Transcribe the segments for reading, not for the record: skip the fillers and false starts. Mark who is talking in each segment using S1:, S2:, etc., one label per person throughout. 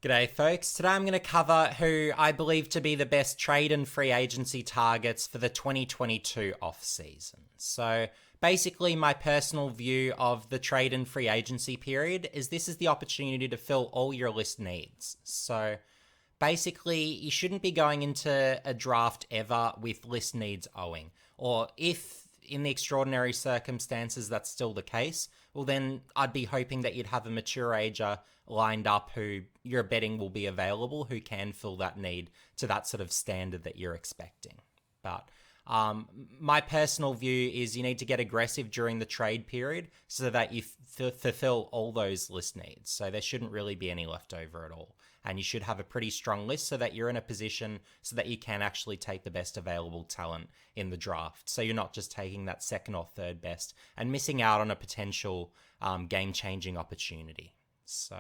S1: G'day folks, today I'm going to cover who I believe to be the best trade and free agency targets for the 2022 off-season. So basically my personal view of the trade and free agency period is this is the opportunity to fill all your list needs. So basically you shouldn't be going into a draft ever with list needs owing, or if in the extraordinary circumstances that's still the case, well then I'd be hoping that you'd have a mature ager lined up who you're betting will be available, who can fill that need to that sort of standard that you're expecting. But my personal view is you need to get aggressive during the trade period so that you fulfill all those list needs. So there shouldn't really be any left over at all. And you should have a pretty strong list so that you're in a position so that you can actually take the best available talent in the draft. So you're not just taking that second or third best and missing out on a potential game-changing opportunity. So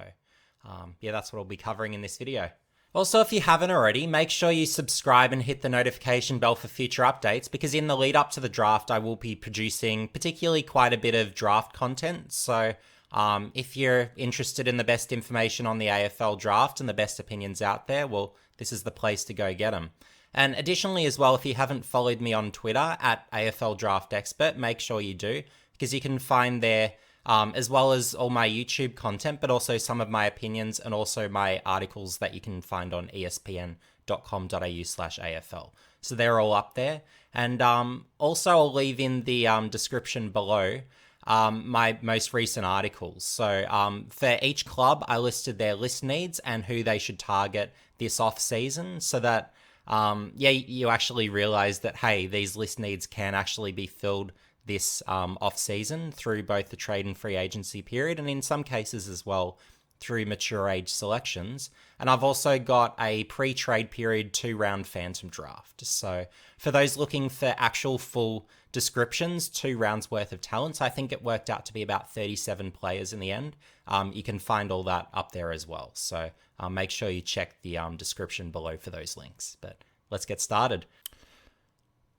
S1: yeah, that's what I'll be covering in this video. Also, if you haven't already, make sure you subscribe and hit the notification bell for future updates, because in the lead up to the draft, I will be producing particularly quite a bit of draft content. So if you're interested in the best information on the AFL draft and the best opinions out there, well, this is the place to go get them. And additionally as well, if you haven't followed me on Twitter at AFL Draft Expert, make sure you do, because you can find there as well as all my YouTube content, but also some of my opinions and also my articles that you can find on espn.com.au/AFL. So they're all up there. And also I'll leave in the description below my most recent articles. So for each club, I listed their list needs and who they should target this off season, so that you actually realize that, hey, these list needs can actually be filled this off season through both the trade and free agency period, and in some cases as well through mature age selections. And I've also got a pre-trade period 2-round phantom draft. So for those looking for actual full descriptions, 2 rounds worth of talents, I think it worked out to be about 37 players in the end. You can find all that up there as well. So make sure you check the description below for those links. But let's get started.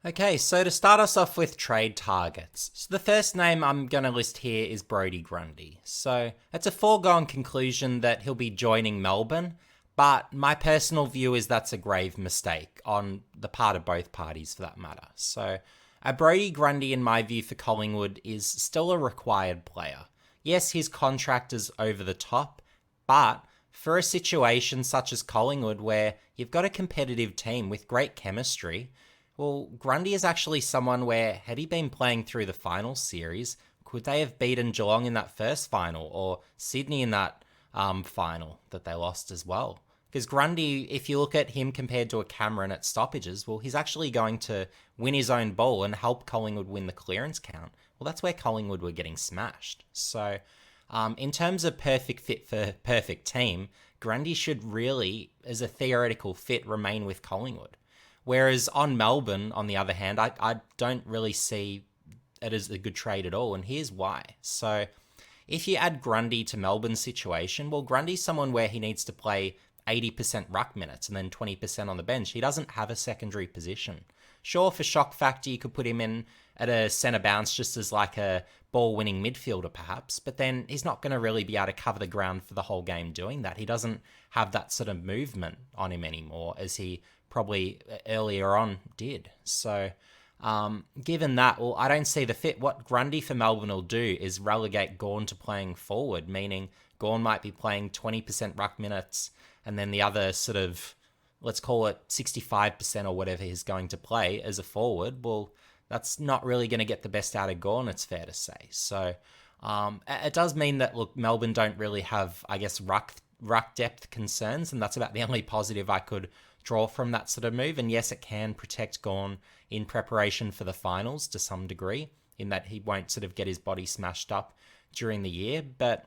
S1: Okay, so to start us off with trade targets. So the first name I'm going to list here is Brodie Grundy. So it's a foregone conclusion that he'll be joining Melbourne, but my personal view is that's a grave mistake on the part of both parties for that matter. So a Brodie Grundy, in my view, for Collingwood is still a required player. Yes, his contract is over the top, but for a situation such as Collingwood where you've got a competitive team with great chemistry, well, Grundy is actually someone where, had he been playing through the final series, could they have beaten Geelong in that first final, or Sydney in that final that they lost as well? Because Grundy, if you look at him compared to a Cameron at stoppages, well, he's actually going to win his own ball and help Collingwood win the clearance count. Well, that's where Collingwood were getting smashed. So in terms of perfect fit for perfect team, Grundy should really, as a theoretical fit, remain with Collingwood. Whereas on Melbourne, on the other hand, I don't really see it as a good trade at all, and here's why. So if you add Grundy to Melbourne's situation, well, Grundy's someone where he needs to play 80% ruck minutes and then 20% on the bench. He doesn't have a secondary position. Sure, for shock factor, you could put him in at a centre bounce just as like a ball-winning midfielder perhaps, but then he's not going to really be able to cover the ground for the whole game doing that. He doesn't have that sort of movement on him anymore as he probably earlier on did. So given that, well, I don't see the fit. What Grundy for Melbourne will do is relegate Gawn to playing forward, meaning Gawn might be playing 20% ruck minutes and then the other sort of, let's call it 65% or whatever he's going to play as a forward. Well, that's not really going to get the best out of Gawn, it's fair to say. So it does mean that, look, Melbourne don't really have, I guess, ruck depth concerns, and that's about the only positive I could draw from that sort of move. And yes, it can protect Gawn in preparation for the finals to some degree, in that he won't sort of get his body smashed up during the year. But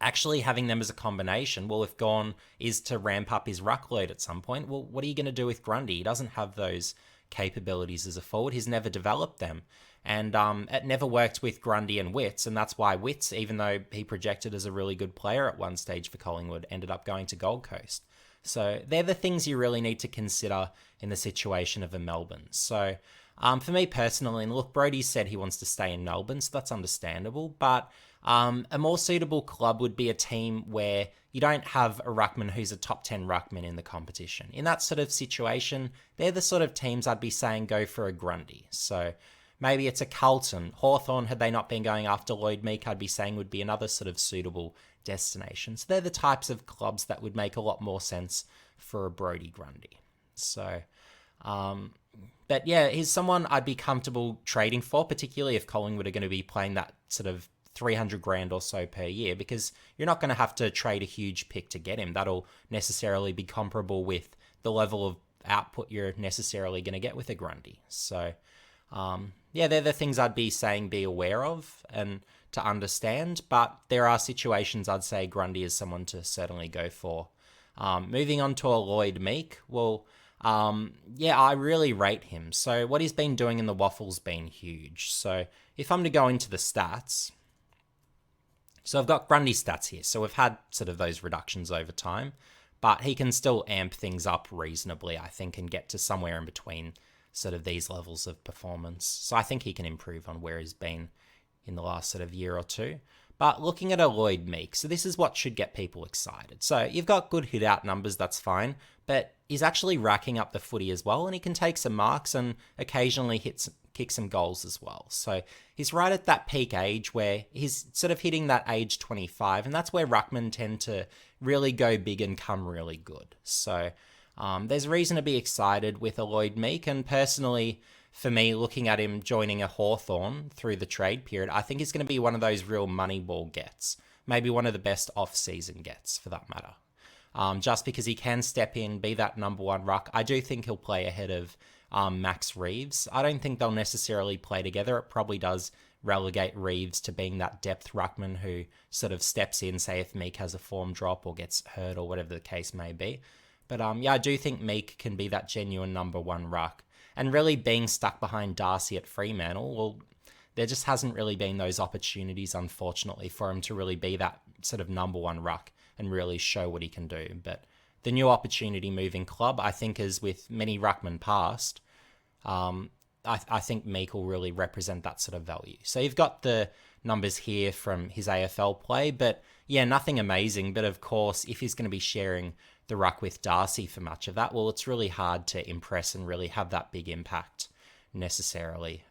S1: actually having them as a combination, well, if Gawn is to ramp up his ruck load at some point, well, what are you going to do with Grundy? He doesn't have those capabilities as a forward. He's never developed them. And it never worked with Grundy and Witts, and that's why Witts, even though he projected as a really good player at one stage for Collingwood, ended up going to Gold Coast. So they're the things you really need to consider in the situation of a Melbourne. So for me personally, and look, Brodie said he wants to stay in Melbourne, so that's understandable. But A more suitable club would be a team where you don't have a ruckman who's a top 10 ruckman in the competition. In that sort of situation, they're the sort of teams I'd be saying go for a Grundy. So maybe it's a Carlton. Hawthorn, had they not been going after Lloyd Meek, I'd be saying would be another sort of suitable destination. So they're the types of clubs that would make a lot more sense for a Brodie Grundy. So, but yeah, he's someone I'd be comfortable trading for, particularly if Collingwood are going to be playing that sort of 300 grand or so per year, because you're not going to have to trade a huge pick to get him. That'll necessarily be comparable with the level of output you're necessarily going to get with a Grundy. So, yeah, they're the things I'd be saying be aware of and to understand, but there are situations I'd say Grundy is someone to certainly go for. Moving on to a Lloyd Meek, well, yeah, I really rate him. So what he's been doing in the waffle's been huge. So if I'm to go into the stats, so I've got Grundy stats here. So we've had sort of those reductions over time, but he can still amp things up reasonably, I think, and get to somewhere in between sort of these levels of performance. So I think he can improve on where he's been in the last sort of year or two. But looking at a Lloyd Meek, so this is what should get people excited. So you've got good hit out numbers, that's fine, but he's actually racking up the footy as well, and he can take some marks and occasionally kick some goals as well. So he's right at that peak age where he's sort of hitting that age 25, and that's where ruckmen tend to really go big and come really good. So there's reason to be excited with a Lloyd Meek, and personally, for me, looking at him joining a Hawthorn through the trade period, I think he's going to be one of those real money ball gets. Maybe one of the best off-season gets, for that matter. Just because he can step in, be that number one ruck. I do think he'll play ahead of Max Reeves. I don't think they'll necessarily play together. It probably does relegate Reeves to being that depth ruckman who sort of steps in, say if Meek has a form drop or gets hurt or whatever the case may be. But yeah, I do think Meek can be that genuine number one ruck. And really being stuck behind Darcy at Fremantle, well, there just hasn't really been those opportunities, unfortunately, for him to really be that sort of number one ruck and really show what he can do. But the new opportunity moving club, I think, is with many ruckmen past, I think Meek will really represent that sort of value. So you've got the numbers here from his AFL play, but yeah, nothing amazing. But of course, if he's going to be sharing the ruck with Darcy for much of that, well, it's really hard to impress and really have that big impact necessarily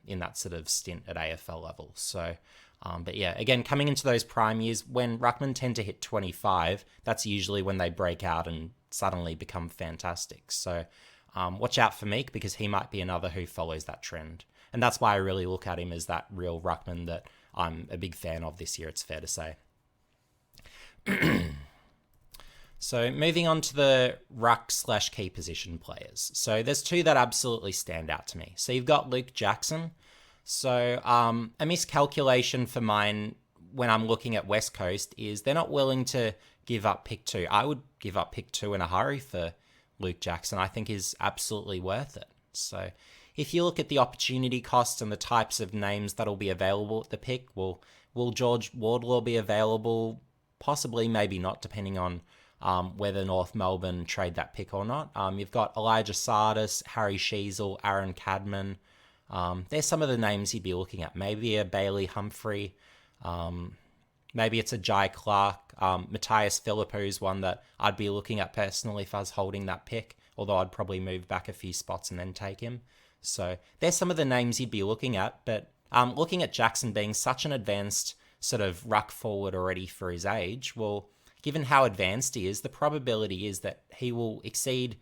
S1: in that sort of stint at AFL level. So, but yeah, again, coming into those prime years, when ruckmen tend to hit 25, that's usually when they break out and suddenly become fantastic. So watch out for Meek, because he might be another who follows that trend. And that's why I really look at him as that real ruckman that I'm a big fan of this year, it's fair to say. So moving on to the ruck/key position players. So there's two that absolutely stand out to me. So you've got Luke Jackson. So a miscalculation for mine when I'm looking at West Coast is they're not willing to give up pick 2. I would give up pick 2 in a hurry for Luke Jackson. I think is absolutely worth it. So if you look at the opportunity cost and the types of names that'll be available at the pick, will George Wardlaw be available? Possibly, maybe not, depending on whether North Melbourne trade that pick or not. You've got Elijah Sardis, Harry Sheasel, Aaron Cadman. There's some of the names you'd be looking at. Maybe a Bailey Humphrey. Maybe it's a Jai Clark. Matthias Philippou is one that I'd be looking at personally if I was holding that pick, although I'd probably move back a few spots and then take him. So there's some of the names you'd be looking at, but looking at Jackson being such an advanced sort of ruck forward already for his age, well, given how advanced he is, the probability is that he will exceed,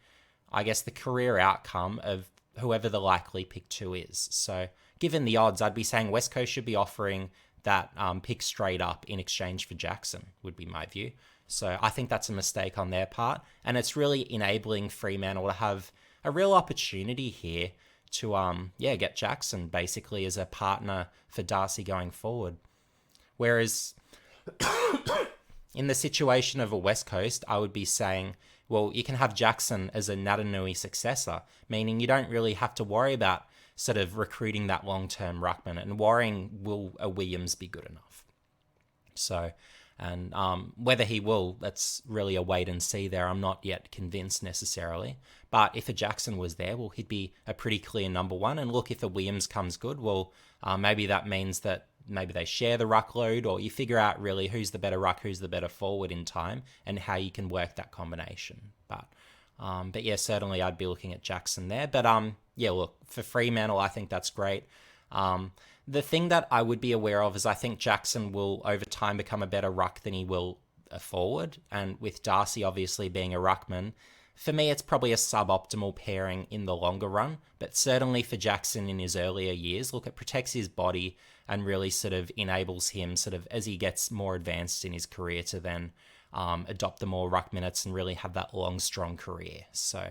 S1: I guess, the career outcome of whoever the likely pick 2 is. So given the odds, I'd be saying West Coast should be offering that pick straight up in exchange for Jackson, would be my view. So I think that's a mistake on their part, and it's really enabling Fremantle to have a real opportunity here to get Jackson basically as a partner for Darcy going forward. Whereas in the situation of a West Coast, I would be saying, well, you can have Jackson as a Natanui successor, meaning you don't really have to worry about sort of recruiting that long-term ruckman and worrying, will a Williams be good enough? So, and whether he will, that's really a wait and see there. I'm not yet convinced necessarily. But if a Jackson was there, well, he'd be a pretty clear number one. And look, if a Williams comes good, well, maybe that means that maybe they share the ruck load, or you figure out really who's the better ruck, who's the better forward in time, and how you can work that combination. But yeah, certainly I'd be looking at Jackson there. But yeah, look, for Fremantle, I think that's great. The thing that I would be aware of is I think Jackson will over time become a better ruck than he will a forward. And with Darcy obviously being a ruckman, for me, it's probably a suboptimal pairing in the longer run, but certainly for Jackson in his earlier years, look, it protects his body and really sort of enables him sort of as he gets more advanced in his career to then adopt the more ruck minutes and really have that long, strong career. So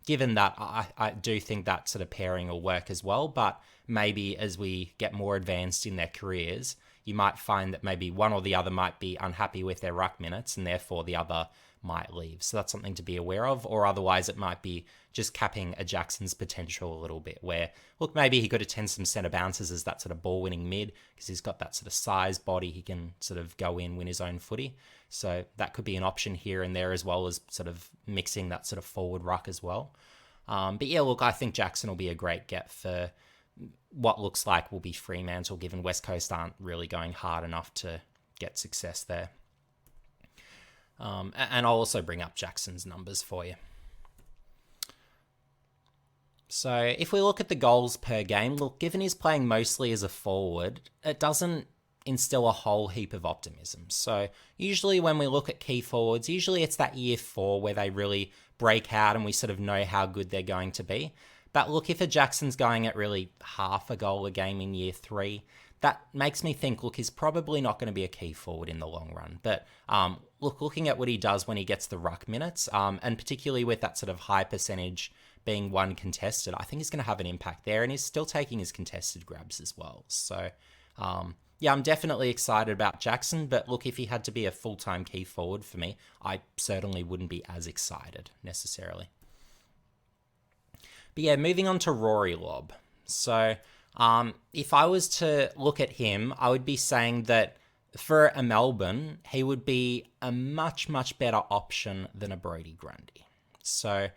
S1: given that, I do think that sort of pairing will work as well, but maybe as we get more advanced in their careers, you might find that maybe one or the other might be unhappy with their ruck minutes and therefore the other might leave. So that's something to be aware of, or otherwise it might be just capping a Jackson's potential a little bit where, look, maybe he could attend some centre bounces as that sort of ball winning mid because he's got that sort of size body. He can sort of go in, win his own footy. So that could be an option here and there as well as sort of mixing that sort of forward ruck as well. But yeah, look, I think Jackson will be a great get for what looks like will be Fremantle, given West Coast aren't really going hard enough to get success there. And I'll also bring up Jackson's numbers for you. So if we look at the goals per game, look, given he's playing mostly as a forward, it doesn't instill a whole heap of optimism. So usually when we look at key forwards, usually it's that year 4 where they really break out and we sort of know how good they're going to be. But look, if a Jackson's going at really half a goal a game in year 3, that makes me think, look, he's probably not going to be a key forward in the long run. But look, looking at what he does when he gets the ruck minutes, and particularly with that sort of high percentage being one contested, I think he's going to have an impact there. And he's still taking his contested grabs as well. So, yeah, I'm definitely excited about Jackson. But look, if he had to be a full-time key forward for me, I certainly wouldn't be as excited necessarily. But yeah, moving on to Rory Lobb. So if I was to look at him, I would be saying that for a Melbourne, he would be a much, much better option than a Brodie Grundy. So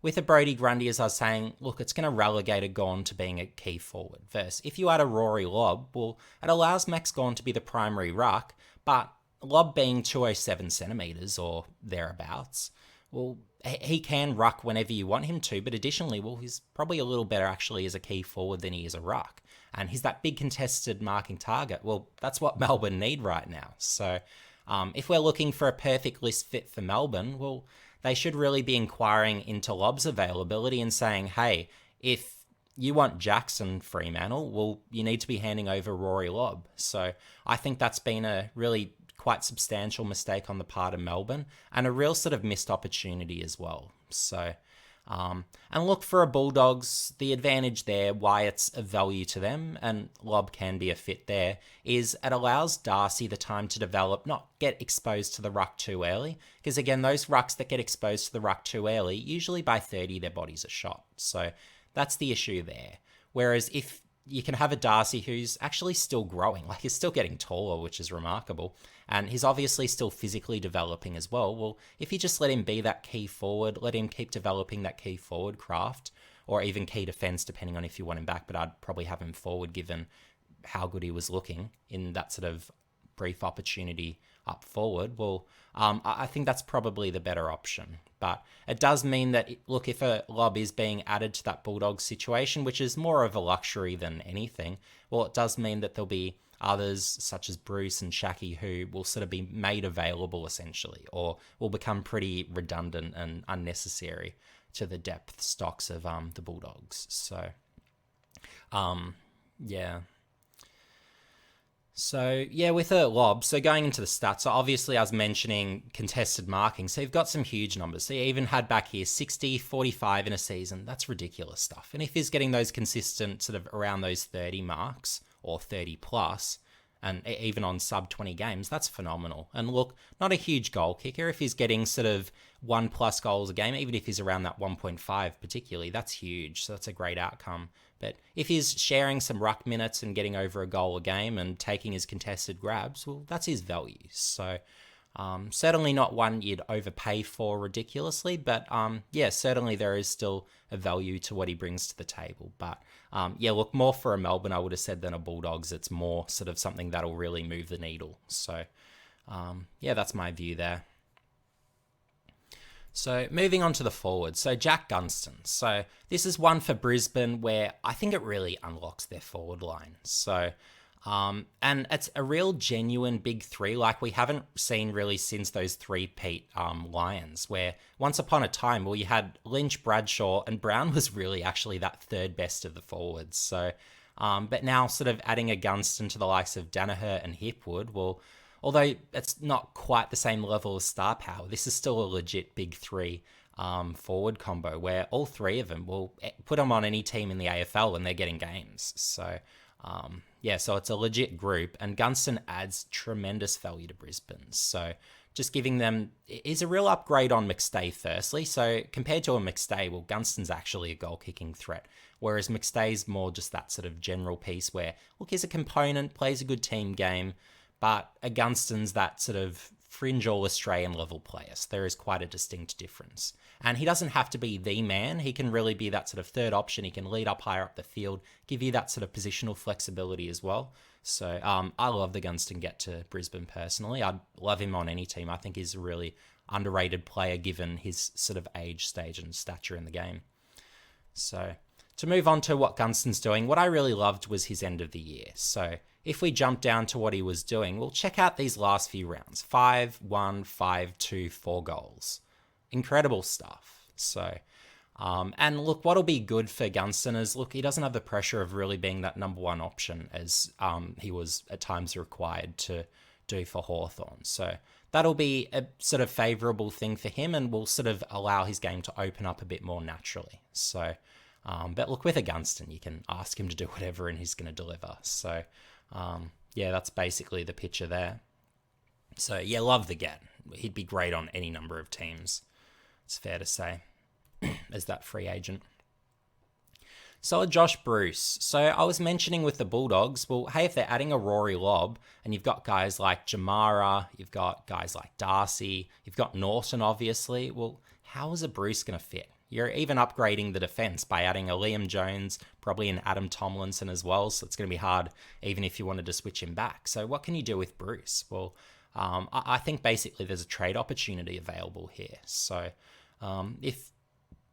S1: with a Brodie Grundy, as I was saying, look, it's going to relegate a Gawn to being a key forward. Versus if you add a Rory Lobb, well, it allows Max Gawn to be the primary ruck, but Lobb being 207 centimetres or thereabouts, well, he can ruck whenever you want him to, but additionally, well, he's probably a little better actually as a key forward than he is a ruck. And he's that big contested marking target. Well, that's what Melbourne need right now. So if we're looking for a perfect list fit for Melbourne, well, they should really be inquiring into Lobb's availability and saying, hey, if you want Jackson Fremantle, well, you need to be handing over Rory Lobb. So I think that's been a really quite substantial mistake on the part of Melbourne and a real sort of missed opportunity as well. So, and look, for a Bulldogs, the advantage there, why it's of value to them, and Lobb can be a fit there, is it allows Darcy the time to develop, not get exposed to the ruck too early. Because again, those rucks that get exposed to the ruck too early, usually by 30, their bodies are shot. So that's the issue there. Whereas if you can have a Darcy who's actually still growing, like he's still getting taller, which is remarkable, and he's obviously still physically developing as well. Well, if you just let him be that key forward, let him keep developing that key forward craft, or even key defense, depending on if you want him back, but I'd probably have him forward given how good he was looking in that sort of brief opportunity up forward. Well, I think that's probably the better option. But it does mean that, look, if a Lobb is being added to that Bulldogs situation, which is more of a luxury than anything, well, it does mean that there'll be others such as Bruce and Shaki who will sort of be made available essentially, or will become pretty redundant and unnecessary to the depth stocks of the Bulldogs. So, yeah. So, yeah, with a Lobb, so going into the stats, so obviously I was mentioning contested marking, so you've got some huge numbers. So you even had back here 60, 45 in a season. That's ridiculous stuff. And if he's getting those consistent sort of around those 30 marks or 30 plus, and even on sub 20 games, that's phenomenal. And look, not a huge goal kicker. If he's getting sort of 1+ goals a game, even if he's around that 1.5 particularly, that's huge. So that's a great outcome. But if he's sharing some ruck minutes and getting over a goal a game and taking his contested grabs, well, that's his value. So Certainly not one you'd overpay for ridiculously, but yeah, certainly there is still a value to what he brings to the table. But yeah, look, more for a Melbourne, I would have said, than a Bulldogs. It's more sort of something that'll really move the needle. So yeah, that's my view there. So moving on to the forwards. So Jack Gunston. So this is one for Brisbane where I think it really unlocks their forward line. So and it's a real genuine big three like we haven't seen really since those three-peat Lions, where once upon a time, well, you had Lynch, Bradshaw, and Brown was really actually that third best of the forwards. So, but now sort of adding a Gunston to the likes of Danaher and Hipwood, well, although it's not quite the same level of star power, this is still a legit big three forward combo where all three of them will put them on any team in the AFL and they're getting games. So, yeah, so it's a legit group, and Gunston adds tremendous value to Brisbane. So just giving them is a real upgrade on McStay, firstly. So compared to a McStay, well, Gunston's actually a goal-kicking threat, whereas McStay's more just that sort of general piece where, look, he's a component, plays a good team game, but a Gunston's that sort of fringe all-Australian level player. So there is quite a distinct difference. And he doesn't have to be the man. He can really be that sort of third option. He can lead up higher up the field, give you that sort of positional flexibility as well. So I love the Gunston get to Brisbane personally. I'd love him on any team. I think he's a really underrated player given his sort of age, stage, and stature in the game. So to move on to what Gunston's doing, what I really loved was his end of the year. So if we jump down to what he was doing, well, check out these last few rounds. 5-1, 5-2, 4 goals. Incredible stuff. So, and look, what'll be good for Gunston is, look, he doesn't have the pressure of really being that number one option as he was at times required to do for Hawthorn. So that'll be a sort of favourable thing for him and will sort of allow his game to open up a bit more naturally. So, but look, with a Gunston, you can ask him to do whatever and he's going to deliver. So, yeah, that's basically the picture there. So, yeah, love the get. He'd be great on any number of teams, it's fair to say, as that free agent. So Josh Bruce. So I was mentioning with the Bulldogs, well, hey, if they're adding a Rory Lobb, and you've got guys like Jamara, you've got guys like Darcy, you've got Norton, obviously, well, how is a Bruce going to fit? You're even upgrading the defence by adding a Liam Jones, probably an Adam Tomlinson as well, so it's going to be hard even if you wanted to switch him back. So what can you do with Bruce? Well, I think basically there's a trade opportunity available here. So if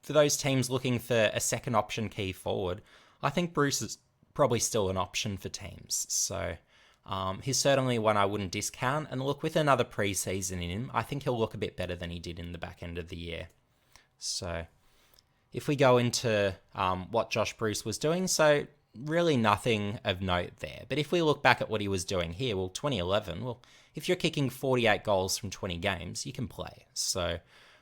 S1: for those teams looking for a second option key forward, I think Bruce is probably still an option for teams. So he's certainly one I wouldn't discount. And look, with another preseason in him, I think he'll look a bit better than he did in the back end of the year. So if we go into what Josh Bruce was doing, so really nothing of note there. But if we look back at what he was doing here, well, 2011, well, if you're kicking 48 goals from 20 games, you can play. So,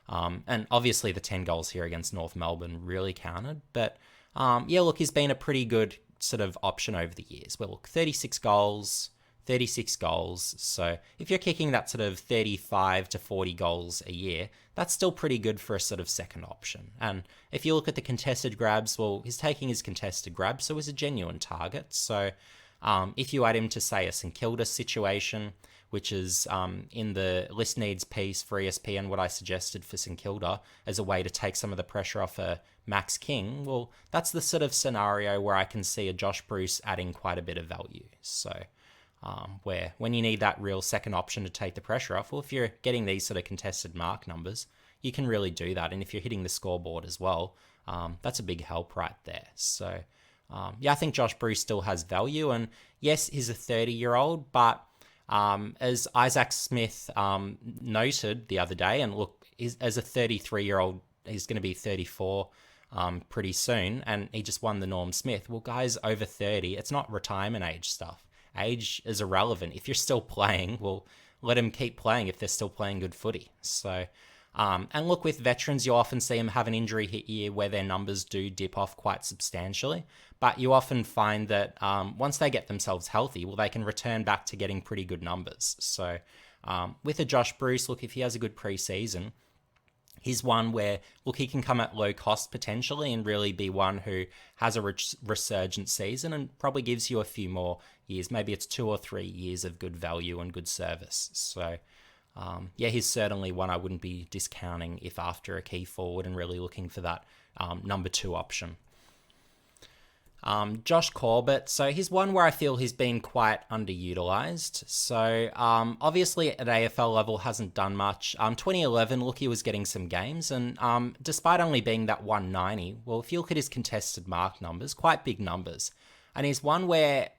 S1: and obviously the 10 goals here against North Melbourne really counted. But yeah, look, he's been a pretty good sort of option over the years. Well, look, 36 goals. So if you're kicking that sort of 35 to 40 goals a year, that's still pretty good for a sort of second option. And if you look at the contested grabs, well, he's taking his contested grabs, so he's a genuine target. So if you add him to, say, a St Kilda situation, which is in the list needs piece for ESPN, what I suggested for St Kilda as a way to take some of the pressure off a Max King, well, that's the sort of scenario where I can see a Josh Bruce adding quite a bit of value. So where when you need that real second option to take the pressure off, well, if you're getting these sort of contested mark numbers, you can really do that. And if you're hitting the scoreboard as well, that's a big help right there. So, yeah, I think Josh Bruce still has value. And yes, he's a 30-year-old, but as Isaac Smith noted the other day, and look, as a 33-year-old, he's going to be 34 pretty soon, and he just won the Norm Smith. Well, guys over 30, it's not retirement age stuff. Age is irrelevant. If you're still playing, well, let them keep playing if they're still playing good footy. So, and look, with veterans, you often see them have an injury hit year where their numbers do dip off quite substantially. But you often find that once they get themselves healthy, well, they can return back to getting pretty good numbers. So, with a Josh Bruce, look, if he has a good preseason, he's one where, look, he can come at low cost potentially and really be one who has a resurgent season and probably gives you a few more years. Maybe it's 2 or 3 years of good value and good service. So, Yeah, he's certainly one I wouldn't be discounting if after a key forward and really looking for that number 2 option. Josh Corbett, so he's one where I feel he's been quite underutilized. So obviously at AFL level hasn't done much. 2011, look, he was getting some games, and despite only being that 190, well, if you look at his contested mark numbers, quite big numbers. And he's one where,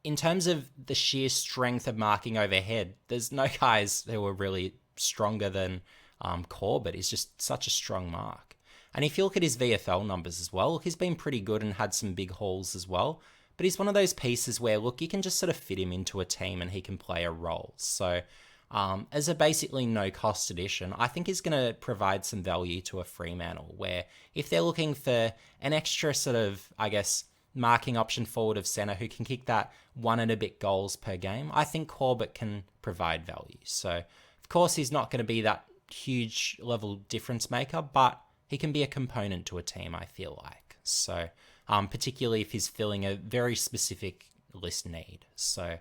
S1: in terms of the sheer strength of marking overhead, there's no guys who are really stronger than Corbett. He's just such a strong mark. And if you look at his VFL numbers as well, he's been pretty good and had some big hauls as well. But he's one of those pieces where, look, you can just sort of fit him into a team and he can play a role. So as a basically no-cost addition, I think he's going to provide some value to a Fremantle, where if they're looking for an extra sort of, I guess, marking option forward of centre who can kick that 1 and a bit goals per game, I think Corbett can provide value. So, of course, he's not going to be that huge level difference maker, but he can be a component to a team, I feel like. So, particularly if he's filling a very specific list need. So,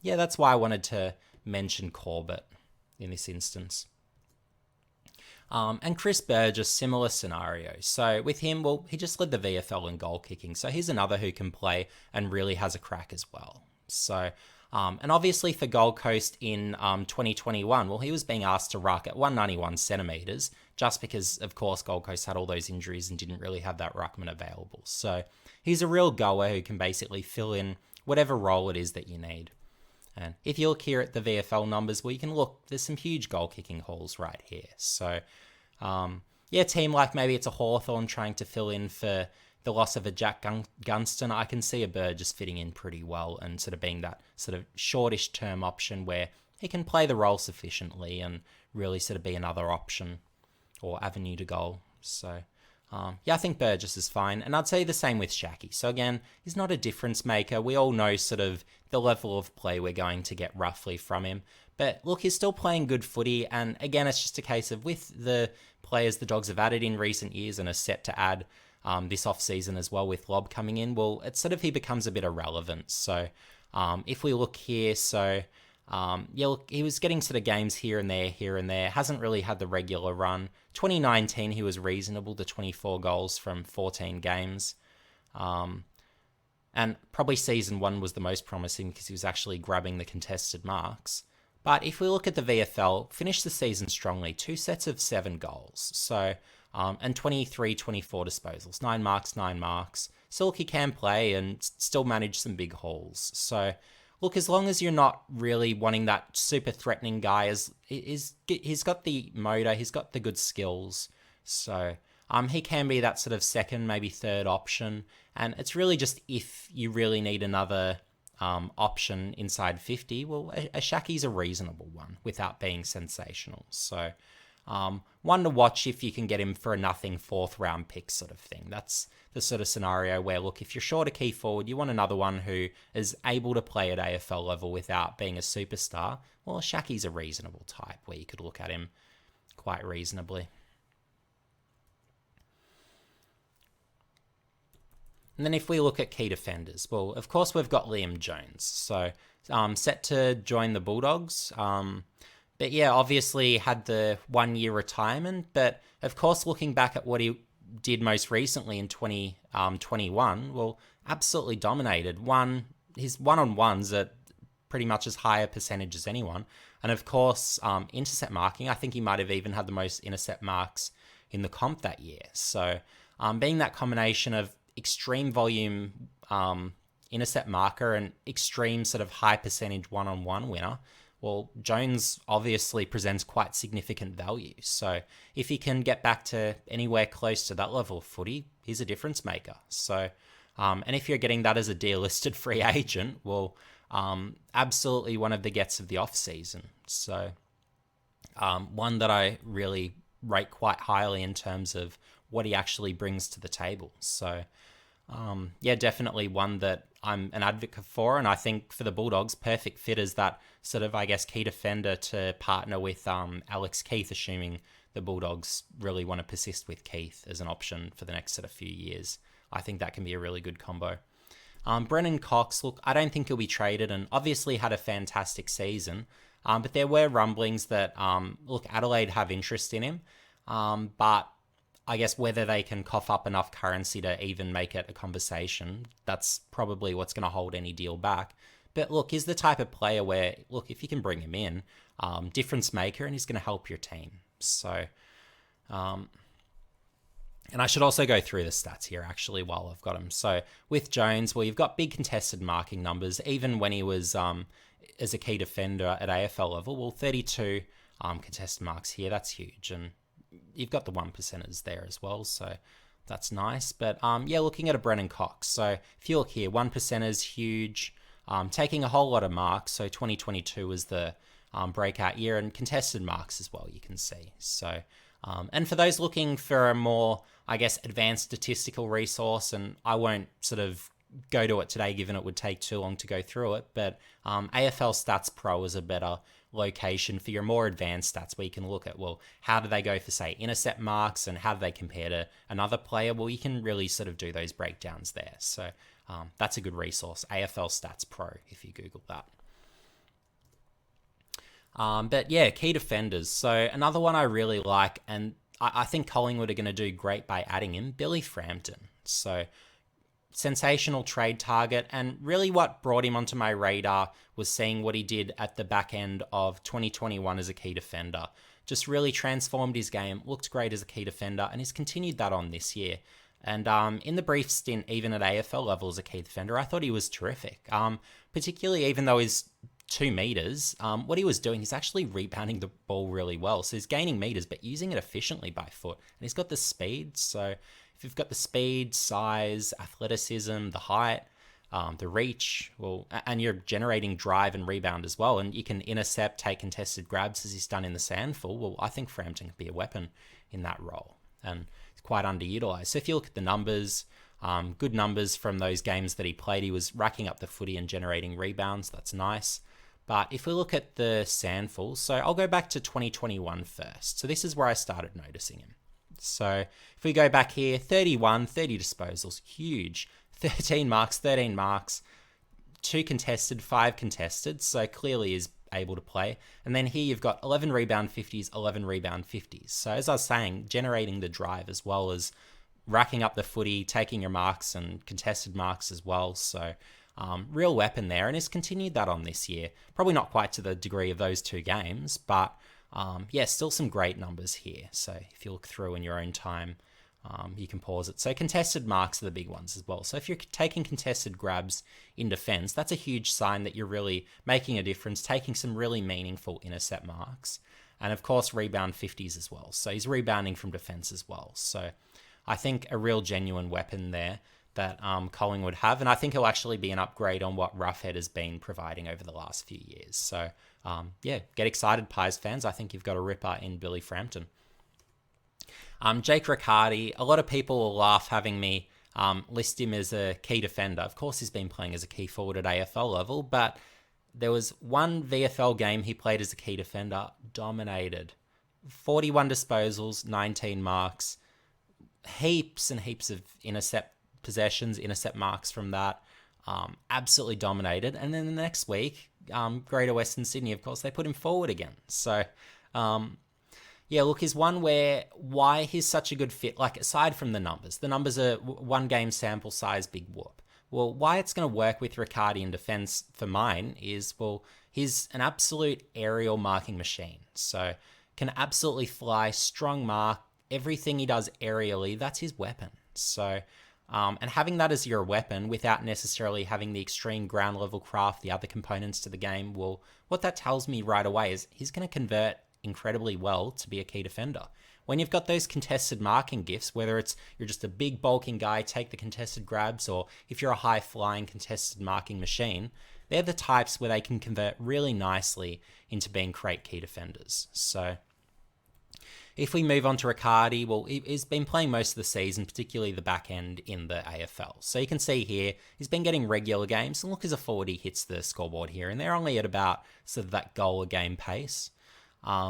S1: yeah, that's why I wanted to mention Corbett in this instance. And Chris Burgess, similar scenario. So with him, well, he just led the VFL in goal kicking. So he's another who can play and really has a crack as well. So, and obviously for Gold Coast in 2021, well, he was being asked to ruck at 191 centimetres, just because, of course, Gold Coast had all those injuries and didn't really have that ruckman available. So he's a real goer who can basically fill in whatever role it is that you need. And if you look here at the VFL numbers, well, you can look, there's some huge goal kicking hauls right here. So, yeah, team like maybe it's a Hawthorn trying to fill in for the loss of a Jack Gunston. I can see a Burgess fitting in pretty well and sort of being that sort of shortish term option where he can play the role sufficiently and really sort of be another option or avenue to goal. So, yeah, I think Burgess is fine. And I'd say the same with Shaki. So again, he's not a difference maker. We all know sort of the level of play we're going to get roughly from him. But look, he's still playing good footy. And again, it's just a case of with the players the Dogs have added in recent years and are set to add this off-season as well with Lob coming in, well, it's sort of he becomes a bit irrelevant. So if we look here, so yeah, look, he was getting sort of games here and there, hasn't really had the regular run. 2019, he was reasonable to 24 goals from 14 games. And probably season 1 was the most promising because he was actually grabbing the contested marks. But if we look at the VFL, finished the season strongly, 2 sets of 7 goals. So, and 23, 24 disposals, 9 marks. So look, he can play and still manage some big hauls. So, look, as long as you're not really wanting that super threatening guy, he's got the motor, he's got the good skills. So he can be that sort of second, maybe third option. And it's really just if you really need another option inside 50, well, a Shaki's a reasonable one without being sensational. So one to watch if you can get him for a nothing 4th round pick sort of thing. That's the sort of scenario where, look, if you're short a key forward, you want another one who is able to play at AFL level without being a superstar. Well, Shaki's a reasonable type where you could look at him quite reasonably. And then if we look at key defenders, well, of course we've got Liam Jones. So set to join the Bulldogs. But yeah, obviously had the 1-year retirement. But of course, looking back at what he did most recently in 2021, well, absolutely dominated. His one-on-ones at pretty much as high a percentage as anyone. And of course, intercept marking, I think he might have even had the most intercept marks in the comp that year. So being that combination of extreme volume intercept marker and extreme sort of high percentage one-on-one winner, well, Jones obviously presents quite significant value. So if he can get back to anywhere close to that level of footy, he's a difference maker. So, and if you're getting that as a delisted free agent, well, absolutely one of the gets of the off-season. So one that I really rate quite highly in terms of what he actually brings to the table. So yeah, definitely one that I'm an advocate for, and I think for the Bulldogs, perfect fit as that sort of, I guess, key defender to partner with Alex Keith, assuming the Bulldogs really want to persist with Keith as an option for the next sort of few years. I think that can be a really good combo. Brennan Cox, look, I don't think he'll be traded, and obviously had a fantastic season. But there were rumblings that, look, Adelaide have interest in him, but I guess whether they can cough up enough currency to even make it a conversation, that's probably what's going to hold any deal back. But look, he's the type of player where, look, if you can bring him in, difference maker, and he's going to help your team. So, and I should also go through the stats here, actually, while I've got him. So with Jones, well, you've got big contested marking numbers, even when he was as a key defender at AFL level. Well, 32 contested marks here, that's huge. And you've got the 1%ers there as well, so that's nice. But yeah, looking at a Brennan Cox. So if you look here, 1%ers, huge. Taking a whole lot of marks. So 2022 was the breakout year, and contested marks as well, you can see. So, and for those looking for a more, I guess, advanced statistical resource, and I won't sort of go to it today given it would take too long to go through it, but AFL Stats Pro is a better location for your more advanced stats where you can look at, well, how do they go for, say, intercept marks, and how do they compare to another player? Well, you can really sort of do those breakdowns there. So that's a good resource, AFL Stats Pro, if you Google that. But yeah, key defenders. So another one I really like, and I think Collingwood are going to do great by adding him, Billy Frampton. So sensational trade target, and really what brought him onto my radar was seeing what he did at the back end of 2021 as a key defender. Just really transformed his game, looked great as a key defender, and he's continued that on this year. And in the brief stint, even at AFL level as a key defender, I thought he was terrific. Particularly even though he's 2 meters, what he was doing, he's actually rebounding the ball really well. So he's gaining meters, but using it efficiently by foot. And he's got the speed. So if you've got the speed, size, athleticism, the height, the reach, well, and you're generating drive and rebound as well, and you can intercept, take contested grabs as he's done in the Sandful, well, I think Frampton could be a weapon in that role. And it's quite underutilized. So if you look at the numbers, good numbers from those games that he played, he was racking up the footy and generating rebounds. That's nice. But if we look at the Sandful, so I'll go back to 2021 first. So this is where I started noticing him. So if we go back here, 31, 30 disposals, huge. 13 marks, 2 contested, 5 contested. So clearly is able to play. And then here you've got 11 rebound 50s, 11 rebound 50s. So as I was saying, generating the drive as well as racking up the footy, taking your marks and contested marks as well. So real weapon there, and has continued that on this year. Probably not quite to the degree of those 2 games, but yeah, still some great numbers here. So if you look through in your own time, you can pause it. So contested marks are the big ones as well. So if you're taking contested grabs in defense, that's a huge sign that you're really making a difference, taking some really meaningful intercept marks. And of course, rebound 50s as well. So he's rebounding from defense as well. So I think a real genuine weapon there that Collingwood have. And I think he'll actually be an upgrade on what Roughhead has been providing over the last few years. So yeah, get excited, Pies fans. I think you've got a ripper in Billy Frampton. Jake Riccardi, a lot of people will laugh having me list him as a key defender. Of course, he's been playing as a key forward at AFL level, but there was one VFL game he played as a key defender, dominated. 41 disposals, 19 marks, heaps and heaps of intercept possessions, intercept marks from that. Absolutely dominated. And then the next week, Greater Western Sydney, of course, they put him forward again. So yeah, look, he's one where why he's such a good fit, like aside from the numbers are 1 game sample size, big whoop. Well, why it's going to work with Riccardi in defense for mine is, well, he's an absolute aerial marking machine. So can absolutely fly, strong mark, everything he does aerially, that's his weapon. So, and having that as your weapon without necessarily having the extreme ground level craft, the other components to the game, well, what that tells me right away is he's going to convert incredibly well to be a key defender. When you've got those contested marking gifts, whether it's you're just a big bulking guy, take the contested grabs, or if you're a high flying contested marking machine, they're the types where they can convert really nicely into being great key defenders. So if we move on to Riccardi, well, he's been playing most of the season, particularly the back end in the AFL. So you can see here, he's been getting regular games, and look, as a forward, he hits the scoreboard here, and they're only at about sort of that goal a game pace.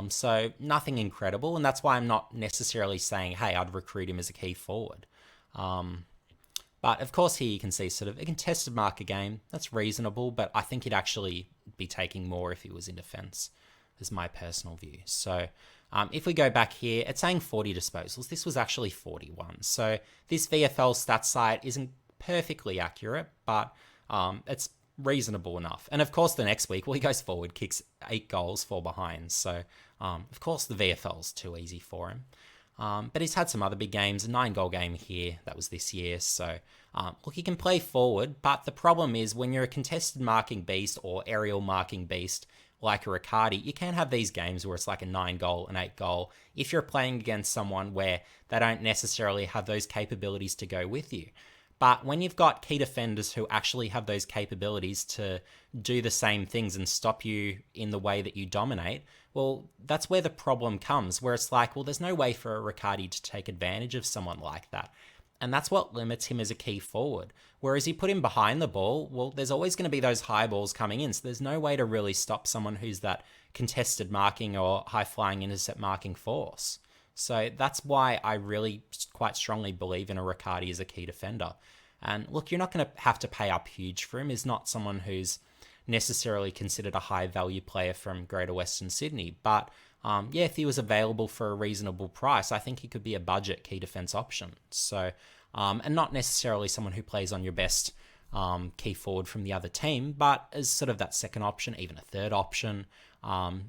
S1: So nothing incredible, and that's why I'm not necessarily saying, hey, I'd recruit him as a key forward. But of course here you can see sort of a contested marker game. That's reasonable, but I think he'd actually be taking more if he was in defense. is my personal view. So if we go back here, it's saying 40 disposals. This was actually 41. So this VFL stats site isn't perfectly accurate, but it's reasonable enough. And of course, the next week, he goes forward, kicks 8 goals, 4 behind. So of course, the VFL's too easy for him. But he's had some other big games, a 9-goal game here, that was this year. So, look, he can play forward, but the problem is when you're a contested marking beast or aerial marking beast like a Riccardi, you can't have these games where it's like a 9-goal, an 8-goal, if you're playing against someone where they don't necessarily have those capabilities to go with you. But when you've got key defenders who actually have those capabilities to do the same things and stop you in the way that you dominate, well, that's where the problem comes, where it's like, well, there's no way for a Riccardi to take advantage of someone like that. And that's what limits him as a key forward. Whereas you put him behind the ball, well, there's always going to be those high balls coming in. So there's no way to really stop someone who's that contested marking or high-flying intercept marking force. So that's why I really quite strongly believe in a Riccardi as a key defender. And look, you're not going to have to pay up huge for him. He's not someone who's necessarily considered a high-value player from Greater Western Sydney. But yeah, if he was available for a reasonable price, I think he could be a budget key defence option. So, and not necessarily someone who plays on your best key forward from the other team, but as sort of that second option, even a third option.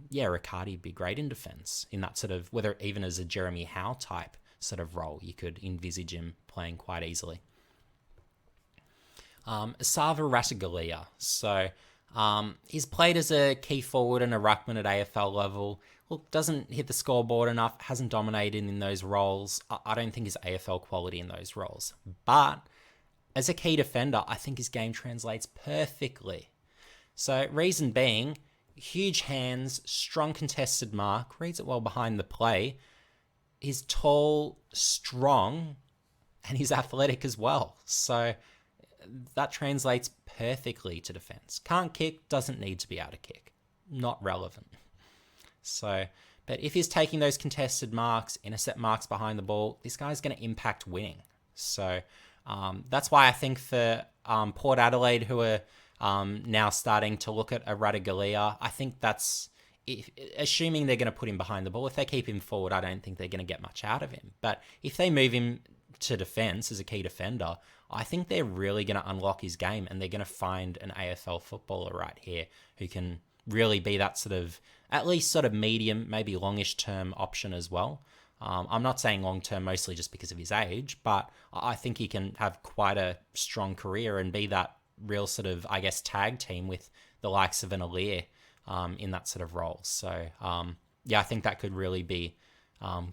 S1: Yeah, Riccardi would be great in defence in that sort of, whether even as a Jeremy Howe type sort of role, you could envisage him playing quite easily. Sava Ratugolea. So he's played as a key forward and a ruckman at AFL level. Look, doesn't hit the scoreboard enough, hasn't dominated in those roles. I don't think he's AFL quality in those roles. But as a key defender, I think his game translates perfectly. So reason being, huge hands, strong contested mark, reads it well behind the play. He's tall, strong, and he's athletic as well. So that translates perfectly to defense. Can't kick, doesn't need to be able to kick. Not relevant. So, but if he's taking those contested marks, intercept marks behind the ball, this guy's going to impact winning. So that's why I think for Port Adelaide, who are now starting to look at a Ratugolea, I think that's, assuming they're going to put him behind the ball. If they keep him forward, I don't think they're going to get much out of him. But if they move him to defense as a key defender, I think they're really going to unlock his game, and they're going to find an AFL footballer right here who can really be that sort of, at least sort of medium, maybe longish term option as well. I'm not saying long term mostly just because of his age, but I think he can have quite a strong career and be that real sort of, I guess, tag team with the likes of an Alir in that sort of role. So, yeah, I think that could really be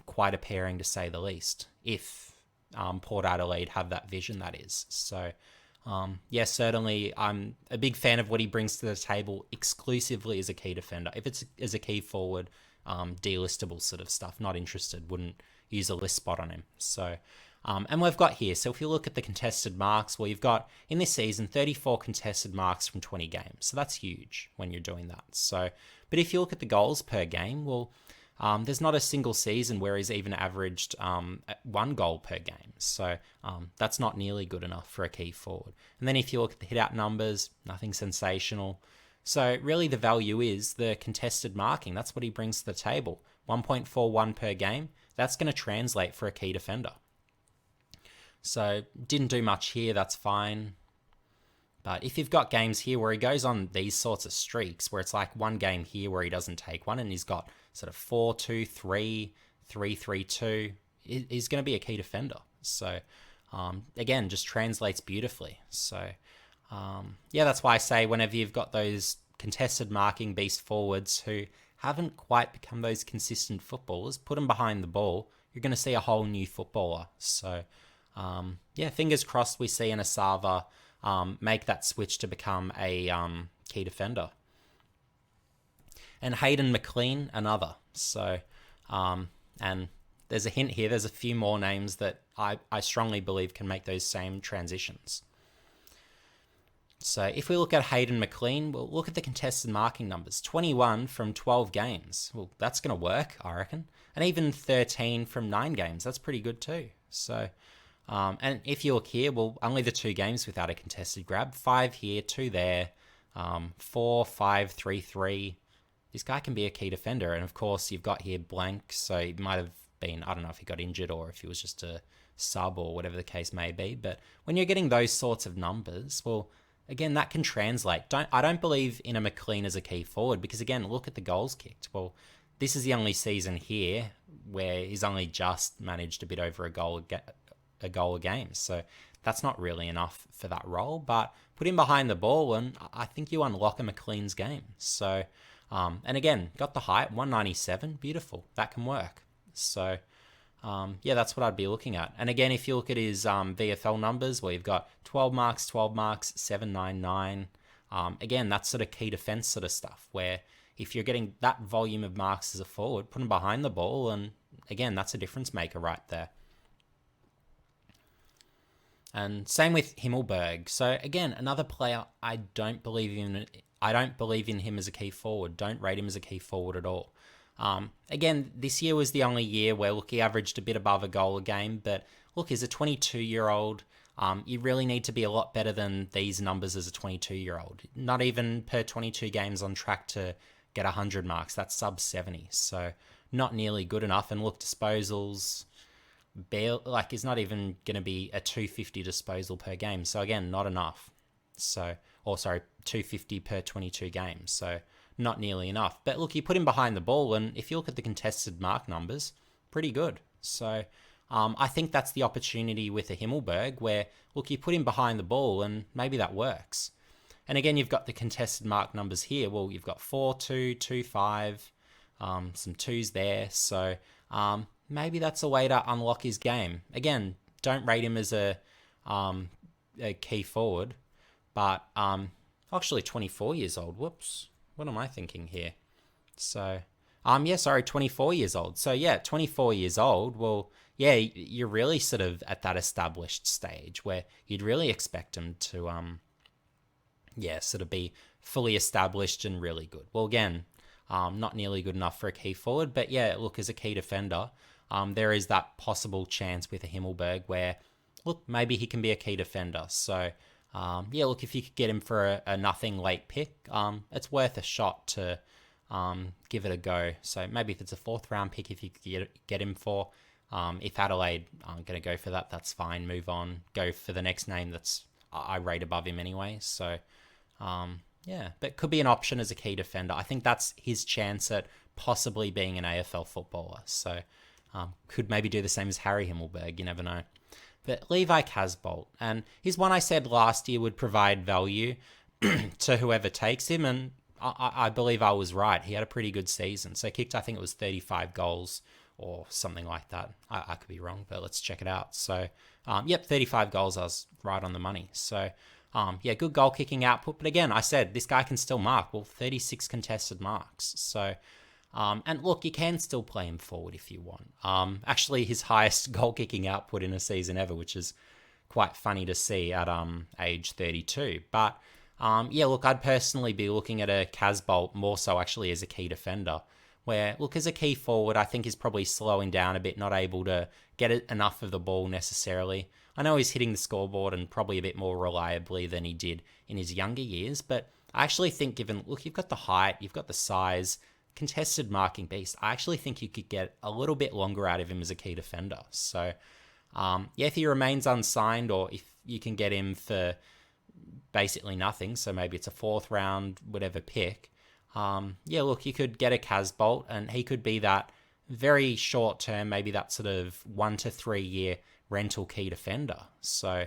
S1: quite a pairing, to say the least, if Port Adelaide have that vision, that is. So, yeah, certainly I'm a big fan of what he brings to the table exclusively as a key defender. If it's as a key forward, delistable sort of stuff, not interested, wouldn't use a list spot on him. So, and we've got here, so if you look at the contested marks, well, you've got in this season 34 contested marks from 20 games. So that's huge when you're doing that. So, but if you look at the goals per game, well, there's not a single season where he's even averaged 1 goal per game. So that's not nearly good enough for a key forward. And then if you look at the hit-out numbers, nothing sensational. So really the value is the contested marking. That's what he brings to the table. 1.41 per game. That's going to translate for a key defender. So didn't do much here. That's fine. But if you've got games here where he goes on these sorts of streaks, where it's like one game here where he doesn't take one and he's got sort of 4-2-3, 3-3-2, he's going to be a key defender. So, again, just translates beautifully. So, yeah, that's why I say whenever you've got those contested marking beast forwards who haven't quite become those consistent footballers, put them behind the ball, you're going to see a whole new footballer. So, yeah, fingers crossed we see an Asava make that switch to become a key defender. And Hayden McLean, another. So, and there's a hint here. There's a few more names that I strongly believe can make those same transitions. So if we look at Hayden McLean, we'll look at the contested marking numbers. 21 from 12 games. Well, that's going to work, I reckon. And even 13 from 9 games. That's pretty good too. So, and if you look here, well, only the 2 games without a contested grab. 5 here, 2 there. 4, 5, 3, 3. this guy can be a key defender. And of course, you've got here blank, so he might have been, I don't know if he got injured or if he was just a sub or whatever the case may be. But when you're getting those sorts of numbers, well, again, that can translate. I don't believe in a McLean as a key forward because, again, look at the goals kicked. Well, this is the only season here where he's only just managed a bit over a goal a game. So that's not really enough for that role. But put him behind the ball, and I think you unlock a McLean's game. So, and again, got the height, 197, beautiful. That can work. So, yeah, that's what I'd be looking at. And again, if you look at his VFL numbers, well, you've got 12 marks, 799. Again, that's sort of key defense sort of stuff, where if you're getting that volume of marks as a forward, put him behind the ball, and again, that's a difference maker right there. And same with Himmelberg. So again, another player I don't believe in. I don't believe in him as a key forward. Don't rate him as a key forward at all. Again, this year was the only year where, look, he averaged a bit above a goal a game, but look, he's a 22-year-old. You really need to be a lot better than these numbers as a 22-year-old. Not even per 22 games on track to get 100 marks. That's sub 70. So not nearly good enough. And look, disposals, is not even going to be a 250 disposal per game. So again, not enough. 250 per 22 games. So not nearly enough. But look, you put him behind the ball, and if you look at the contested mark numbers, pretty good. So I think that's the opportunity with a Himmelberg, where, look, you put him behind the ball, and maybe that works. And again, you've got the contested mark numbers here. Well, you've got 4-2, 2-5, some twos there. So maybe that's a way to unlock his game. Again, don't rate him as a key forward, but actually 24 years old. Whoops. What am I thinking here? So, 24 years old. So, yeah, 24 years old. Well, yeah, you're really sort of at that established stage where you'd really expect him to, sort of be fully established and really good. Well, again, not nearly good enough for a key forward, but yeah, look, as a key defender, there is that possible chance with a Himmelberg where, look, maybe he can be a key defender. So, look, if you could get him for a nothing late pick, it's worth a shot to give it a go. So maybe if it's a 4th round pick, if you could get him for, if Adelaide aren't going to go for that, that's fine. Move on. Go for the next name that's I rate above him anyway. So, but could be an option as a key defender. I think that's his chance at possibly being an AFL footballer. So could maybe do the same as Harry Himmelberg. You never know. But Levi Casbolt, and he's one I said last year would provide value to whoever takes him, and I believe I was right. He had a pretty good season. So kicked, I think it was 35 goals or something like that. I could be wrong, but let's check it out. So, 35 goals. I was right on the money. So, good goal kicking output. But again, I said this guy can still mark. Well, 36 contested marks. So, and look, you can still play him forward if you want. Actually, his highest goal kicking output in a season ever, which is quite funny to see at age 32. But look, I'd personally be looking at a Casbolt more so actually as a key defender, where, look, as a key forward, I think he's probably slowing down a bit, not able to get enough of the ball necessarily. I know he's hitting the scoreboard and probably a bit more reliably than he did in his younger years, but I actually think you've got the height, you've got the size, contested marking beast, I actually think you could get a little bit longer out of him as a key defender. So, if he remains unsigned or if you can get him for basically nothing, so maybe it's a 4th round, whatever pick, look, you could get a Casbolt and he could be that very short term, maybe that sort of 1 to 3 year rental key defender. So,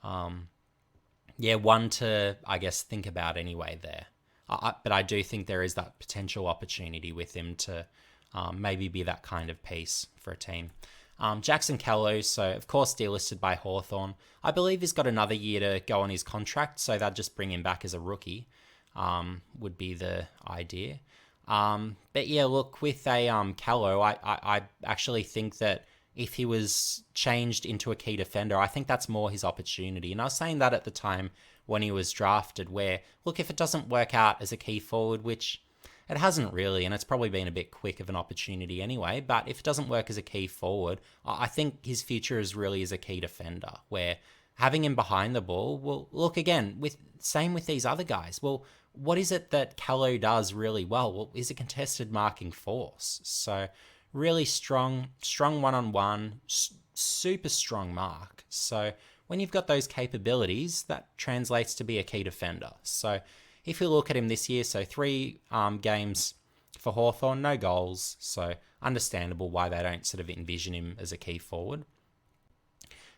S1: one to, I guess, think about anyway there. But I do think there is that potential opportunity with him to maybe be that kind of piece for a team. Jackson Callow, so of course delisted by Hawthorn. I believe he's got another year to go on his contract, so they'll just bring him back as a rookie, would be the idea. But yeah, look, with a Callow, I actually think that if he was changed into a key defender, I think that's more his opportunity. And I was saying that at the time when he was drafted, where, look, if it doesn't work out as a key forward, which it hasn't really, and it's probably been a bit quick of an opportunity anyway, but if it doesn't work as a key forward, I think his future is really as a key defender, where having him behind the ball, well, look, again, same with these other guys. Well, what is it that Callow does really well? Well, is a contested marking force. So really strong one-on-one, super strong mark. So when you've got those capabilities, that translates to be a key defender. So if you look at him this year, so 3 games for Hawthorn, no goals. So understandable why they don't sort of envision him as a key forward.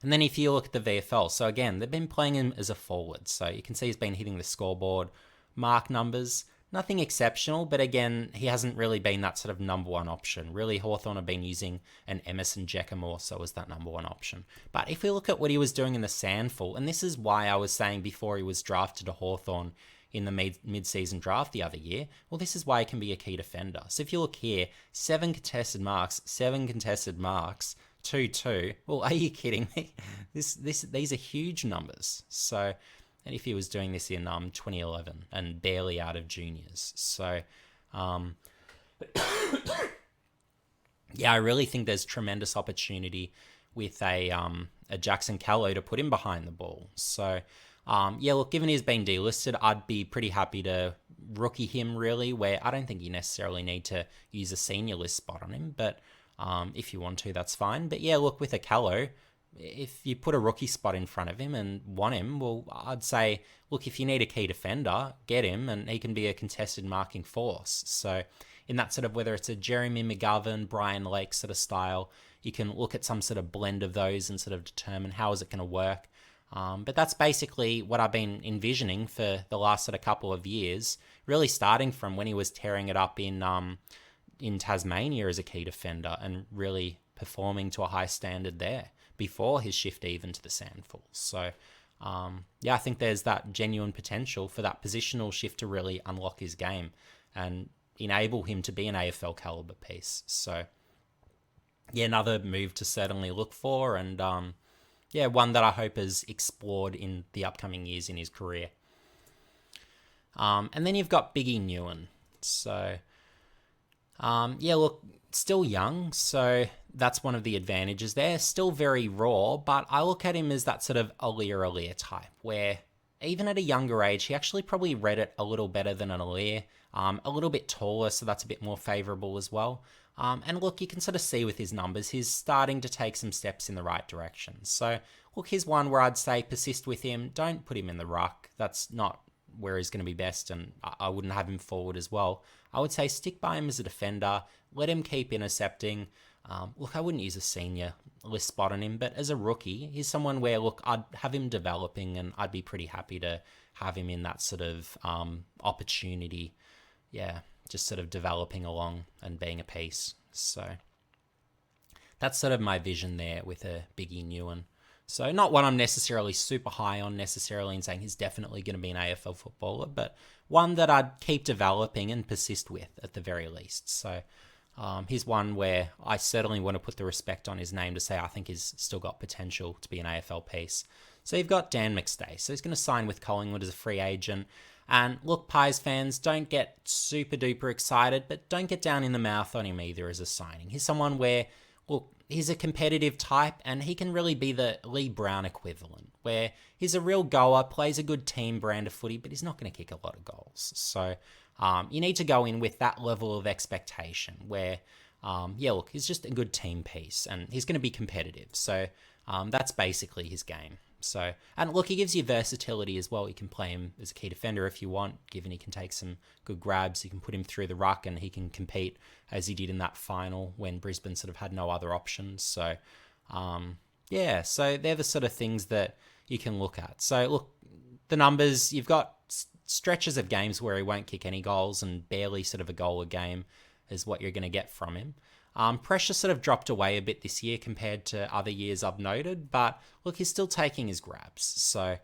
S1: And then if you look at the VFL, so again, they've been playing him as a forward. So you can see he's been hitting the scoreboard, mark numbers, nothing exceptional, but again, he hasn't really been that sort of number one option. Really, Hawthorn have been using an Emerson Jeka more so as that number one option. But if we look at what he was doing in the Sandful, and this is why I was saying before he was drafted to Hawthorn in the mid-season draft the other year, well, this is why he can be a key defender. So if you look here, 7 contested marks, 2-2. Well, are you kidding me? These are huge numbers. So, and if he was doing this in 2011 and barely out of juniors, so yeah, I really think there's tremendous opportunity with a Jackson Callow to put him behind the ball. So yeah, look, given he's been delisted, I'd be pretty happy to rookie him really, where I don't think you necessarily need to use a senior list spot on him, but if you want to, that's fine. But yeah, look, with a Callow, if you put a rookie spot in front of him and want him, well, I'd say, look, if you need a key defender, get him, and he can be a contested marking force. So in that sort of, whether it's a Jeremy McGovern, Brian Lake sort of style, you can look at some sort of blend of those and sort of determine how is it going to work. But that's basically what I've been envisioning for the last sort of couple of years, really starting from when he was tearing it up in Tasmania as a key defender and really performing to a high standard there before his shift even to the Sandful. So yeah, I think there's that genuine potential for that positional shift to really unlock his game and enable him to be an AFL caliber piece. So yeah, another move to certainly look for, and yeah, one that I hope is explored in the upcoming years in his career. And then you've got Biggie Newen. So yeah, look, still young, so that's one of the advantages there. Still very raw, but I look at him as that sort of Aliir type, where even at a younger age, he actually probably read it a little better than an Aliir. A little bit taller, so that's a bit more favourable as well. And look, you can sort of see with his numbers, he's starting to take some steps in the right direction. So look, here's one where I'd say persist with him. Don't put him in the ruck. That's not where he's going to be best, and I wouldn't have him forward as well. I would say stick by him as a defender. Let him keep intercepting. Look, I wouldn't use a senior list spot on him, but as a rookie, he's someone where, look, I'd have him developing, and I'd be pretty happy to have him in that sort of opportunity. Yeah, just sort of developing along and being a piece. So that's sort of my vision there with a Biggie Newen. So not one I'm necessarily super high on necessarily and saying he's definitely going to be an AFL footballer, but one that I'd keep developing and persist with at the very least. So he's one where I certainly want to put the respect on his name to say I think he's still got potential to be an AFL piece. So you've got Dan McStay. So he's going to sign with Collingwood as a free agent. And look, Pies fans, don't get super duper excited, but don't get down in the mouth on him either as a signing. He's someone where, look, he's a competitive type, and he can really be the Lee Brown equivalent, where he's a real goer, plays a good team brand of footy, but he's not going to kick a lot of goals. So you need to go in with that level of expectation where, yeah, look, he's just a good team piece, and he's going to be competitive. So that's basically his game. So, and look, he gives you versatility as well. You can play him as a key defender if you want, given he can take some good grabs. You can put him through the ruck and he can compete as he did in that final when Brisbane sort of had no other options. So, yeah, so they're the sort of things that you can look at. So, look, the numbers, you've got stretches of games where he won't kick any goals and barely sort of a goal a game is what you're going to get from him. Pressure sort of dropped away a bit this year compared to other years I've noted, but look, he's still taking his grabs. So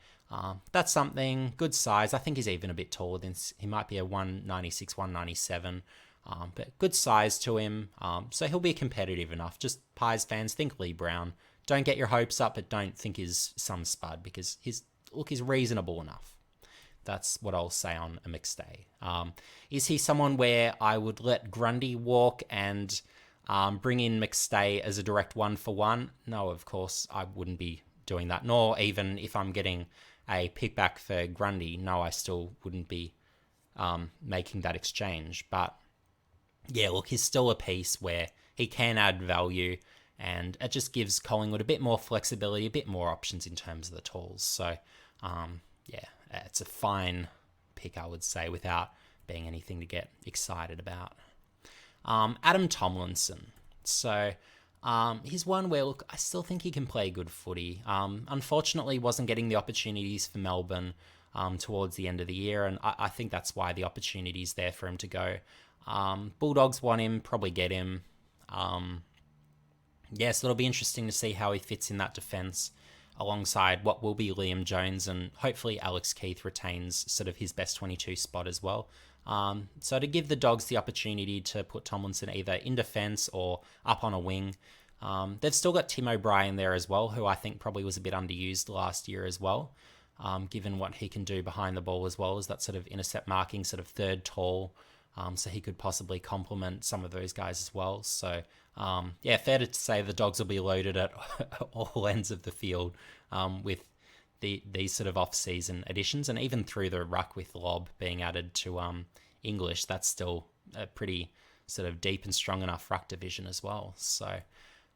S1: that's something, good size. I think he's even a bit taller than, he might be a 196, 197, but good size to him. So he'll be competitive enough. Just Pies fans, think Lee Brown. Don't get your hopes up, but don't think he's some spud because he's reasonable enough. That's what I'll say on a McStay. Is he someone where I would let Grundy walk and bring in McStay as a direct 1-for-1? No, of course, I wouldn't be doing that. Nor even if I'm getting a pickback for Grundy, no, I still wouldn't be making that exchange. But yeah, look, he's still a piece where he can add value, and it just gives Collingwood a bit more flexibility, a bit more options in terms of the tools. So, yeah, it's a fine pick, I would say, without being anything to get excited about. Adam Tomlinson. So, he's one where, look, I still think he can play good footy. Unfortunately, wasn't getting the opportunities for Melbourne towards the end of the year, and I think that's why the opportunity's there for him to go. Bulldogs want him, probably get him. So it'll be interesting to see how he fits in that defence alongside what will be Liam Jones, and hopefully Alex Keith retains sort of his best 22 spot as well. So to give the Dogs the opportunity to put Tomlinson either in defence or up on a wing. They've still got Tim O'Brien there as well, who I think probably was a bit underused last year as well, given what he can do behind the ball as well as that sort of intercept marking, sort of third tall. So he could possibly complement some of those guys as well. So, fair to say the Dogs will be loaded at all ends of the field with these sort of off-season additions, and even through the ruck with Lobb being added to English, that's still a pretty sort of deep and strong enough ruck division as well. So,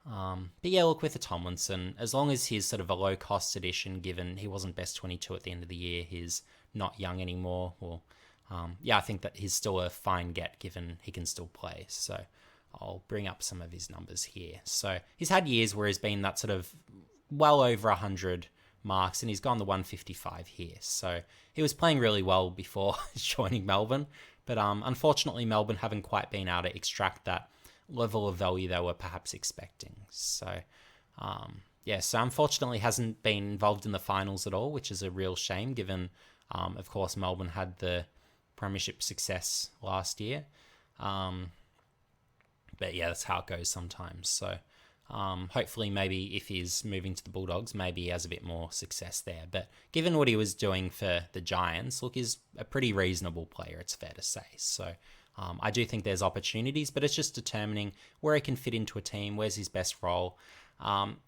S1: but yeah, look, with the Tomlinson, as long as he's sort of a low-cost addition, given he wasn't best 22 at the end of the year, he's not young anymore, well, I think that he's still a fine get given he can still play. So I'll bring up some of his numbers here. So he's had years where he's been that sort of well over 100 marks, and he's gone the 155 here. So he was playing really well before joining Melbourne, but unfortunately Melbourne haven't quite been able to extract that level of value they were perhaps expecting. So so unfortunately hasn't been involved in the finals at all, which is a real shame given, of course, Melbourne had the premiership success last year. But yeah, that's how it goes sometimes. So hopefully maybe if he's moving to the Bulldogs, maybe he has a bit more success there. But given what he was doing for the Giants, look, he's a pretty reasonable player, it's fair to say. So I do think there's opportunities, but it's just determining where he can fit into a team, where's his best role.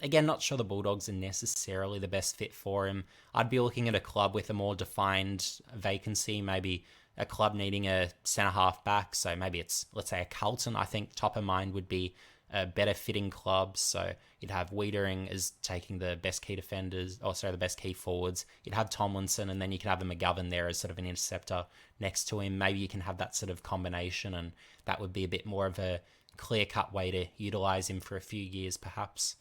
S1: Again, not sure the Bulldogs are necessarily the best fit for him. I'd be looking at a club with a more defined vacancy, maybe a club needing a centre-half back. So maybe it's, let's say, a Carlton. I think top of mind would be a better fitting club. So you'd have Wiedering as taking the best key defenders, the best key forwards. You'd have Tomlinson, and then you can have a McGovern there as sort of an interceptor next to him. Maybe you can have that sort of combination, and that would be a bit more of a clear-cut way to utilise him for a few years, perhaps.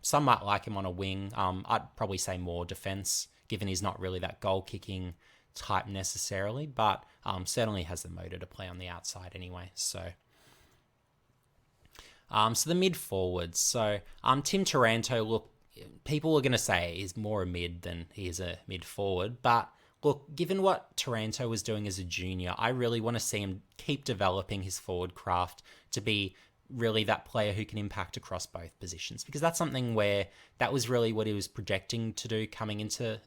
S1: Some might like him on a wing. I'd probably say more defence, given he's not really that goal-kicking type necessarily, but certainly has the motor to play on the outside anyway. So the mid forwards. So Tim Taranto, look, people are going to say he's more a mid than he is a mid forward, but look, given what Taranto was doing as a junior, I really want to see him keep developing his forward craft to be really that player who can impact across both positions, because that's something where that was really what he was projecting to do coming into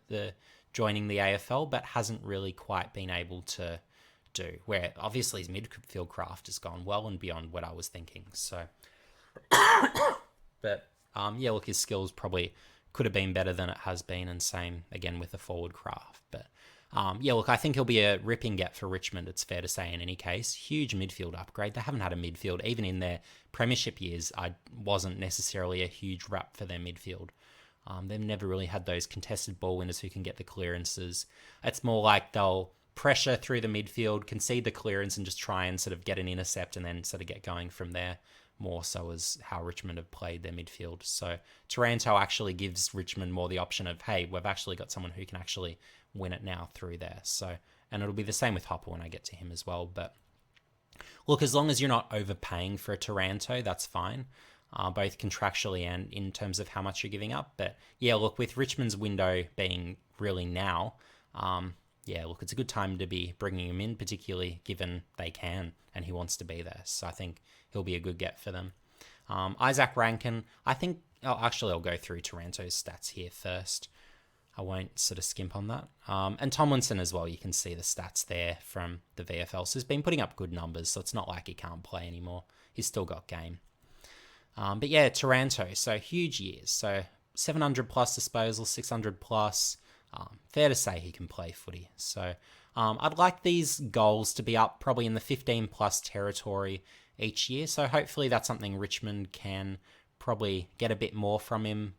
S1: joining the AFL, but hasn't really quite been able to do, where obviously his midfield craft has gone well and beyond what I was thinking. So, but look, his skills probably could have been better than it has been, and same again with the forward craft. But look, I think he'll be a ripping get for Richmond, it's fair to say in any case. Huge midfield upgrade. They haven't had a midfield, even in their premiership years, I wasn't necessarily a huge rap for their midfield. They've never really had those contested ball winners who can get the clearances. It's more like they'll pressure through the midfield, concede the clearance, and just try and sort of get an intercept and then sort of get going from there, more so as how Richmond have played their midfield. So Taranto actually gives Richmond more the option of, hey, we've actually got someone who can actually win it now through there. So, and it'll be the same with Hopper when I get to him as well. But look, as long as you're not overpaying for a Taranto, that's fine. Both contractually and in terms of how much you're giving up. But yeah, look, with Richmond's window being really now, look, it's a good time to be bringing him in, particularly given they can and he wants to be there. So I think he'll be a good get for them. Isaac Rankin, I think, I'll go through Taranto's stats here first. I won't sort of skimp on that. And Tomlinson as well, you can see the stats there from the VFL. So he's been putting up good numbers, so it's not like he can't play anymore. He's still got game. But yeah, Taranto, so huge years. So 700 plus disposals, 600 plus. Fair to say he can play footy. So I'd like these goals to be up probably in the 15 plus territory each year. So hopefully that's something Richmond can probably get a bit more from him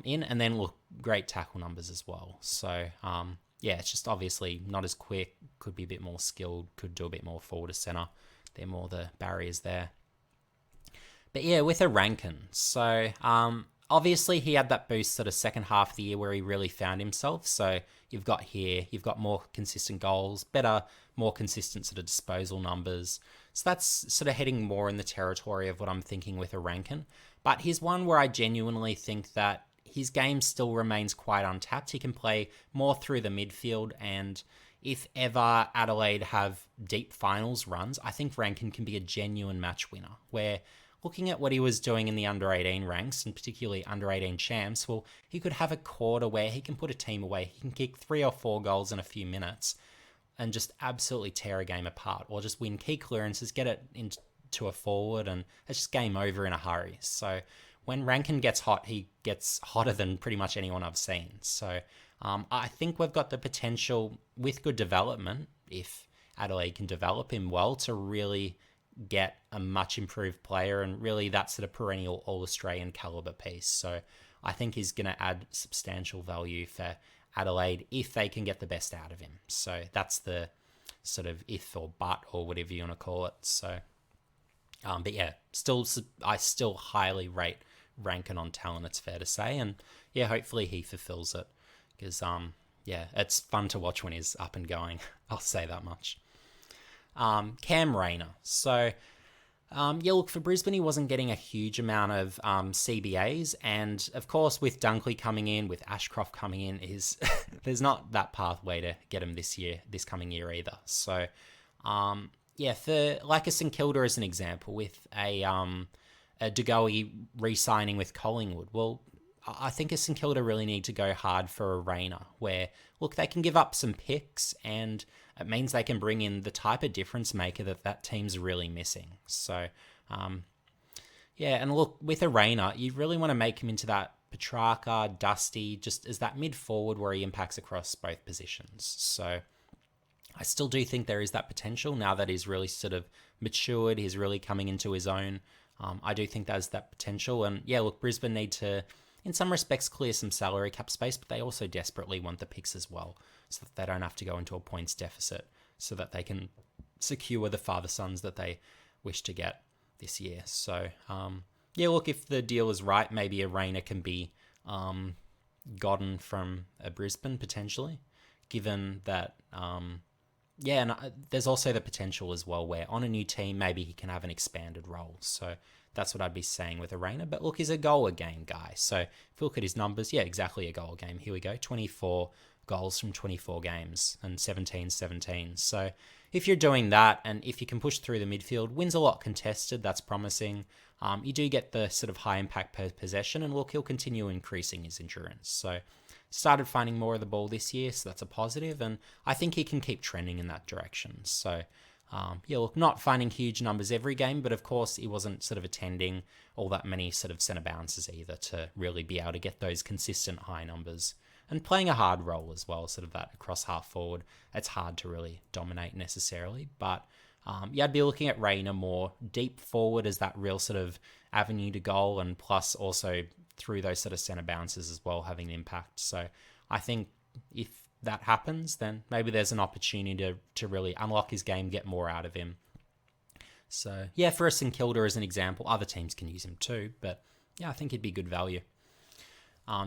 S1: in. And then look, great tackle numbers as well. So yeah, it's just obviously not as quick, could be a bit more skilled, could do a bit more forward to centre. They're more the barriers there. But yeah, with a Rankin, so obviously he had that boost sort of second half of the year where he really found himself. So you've got more consistent goals, more consistent sort of disposal numbers. So that's sort of heading more in the territory of what I'm thinking with a Rankin. But he's one where I genuinely think that his game still remains quite untapped. He can play more through the midfield, and if ever Adelaide have deep finals runs, I think Rankin can be a genuine match winner, where looking at what he was doing in the under-18 ranks, and particularly under-18 champs, well, he could have a quarter where he can put a team away. He can kick 3 or 4 goals in a few minutes and just absolutely tear a game apart, or just win key clearances, get it into a forward, and it's just game over in a hurry. So when Rankin gets hot, he gets hotter than pretty much anyone I've seen. So I think we've got the potential, with good development, if Adelaide can develop him well, to really get a much improved player, and really that sort of perennial All-Australian caliber piece. So I think he's going to add substantial value for Adelaide if they can get the best out of him. So that's the sort of if or but or whatever you want to call it. So, but yeah, I still highly rate Rankin on talent, it's fair to say. And yeah, hopefully he fulfills it, because yeah, it's fun to watch when he's up and going. I'll say that much. Cam Rayner. So, yeah, look, for Brisbane, he wasn't getting a huge amount of CBAs. And, of course, with Dunkley coming in, with Ashcroft coming in, there's not that pathway to get him this coming year either. So, yeah, for like a St Kilda as an example, with a De Goey re-signing with Collingwood, well, I think a St Kilda really need to go hard for a Rayner, where, look, they can give up some picks, and it means they can bring in the type of difference maker that team's really missing. So, yeah, and look, with a Rayner, you really want to make him into that Petrarca, Dusty, just as that mid-forward where he impacts across both positions. So I still do think there is that potential now that he's really sort of matured, he's really coming into his own. I do think there's that potential. And yeah, look, Brisbane need to, in some respects, clear some salary cap space, but they also desperately want the picks as well, so that they don't have to go into a points deficit, so that they can secure the father sons that they wish to get this year. So, yeah, look, if the deal is right, maybe a Rayner can be gotten from a Brisbane, potentially, given that, yeah, and there's also the potential as well where on a new team, maybe he can have an expanded role. So that's what I'd be saying with a Rayner. But look, he's a goal a game guy. So if you look at his numbers, yeah, exactly a goal a game. Here we go, 24 goals from 24 games and 17-17. So if you're doing that, and if you can push through the midfield, wins a lot contested, that's promising. You do get the sort of high impact per possession, and look, he'll continue increasing his endurance. So started finding more of the ball this year, so that's a positive, and I think he can keep trending in that direction. So yeah, look, not finding huge numbers every game, but of course he wasn't sort of attending all that many sort of centre bounces either to really be able to get those consistent high numbers. And playing a hard role as well, sort of that across half forward, it's hard to really dominate necessarily. But yeah, I'd be looking at Rayner more deep forward as that real sort of avenue to goal, and plus also through those sort of centre bounces as well, having an impact. So I think if that happens, then maybe there's an opportunity to really unlock his game, get more out of him. So yeah, for a St Kilda as an example, other teams can use him too, but yeah, I think he'd be good value.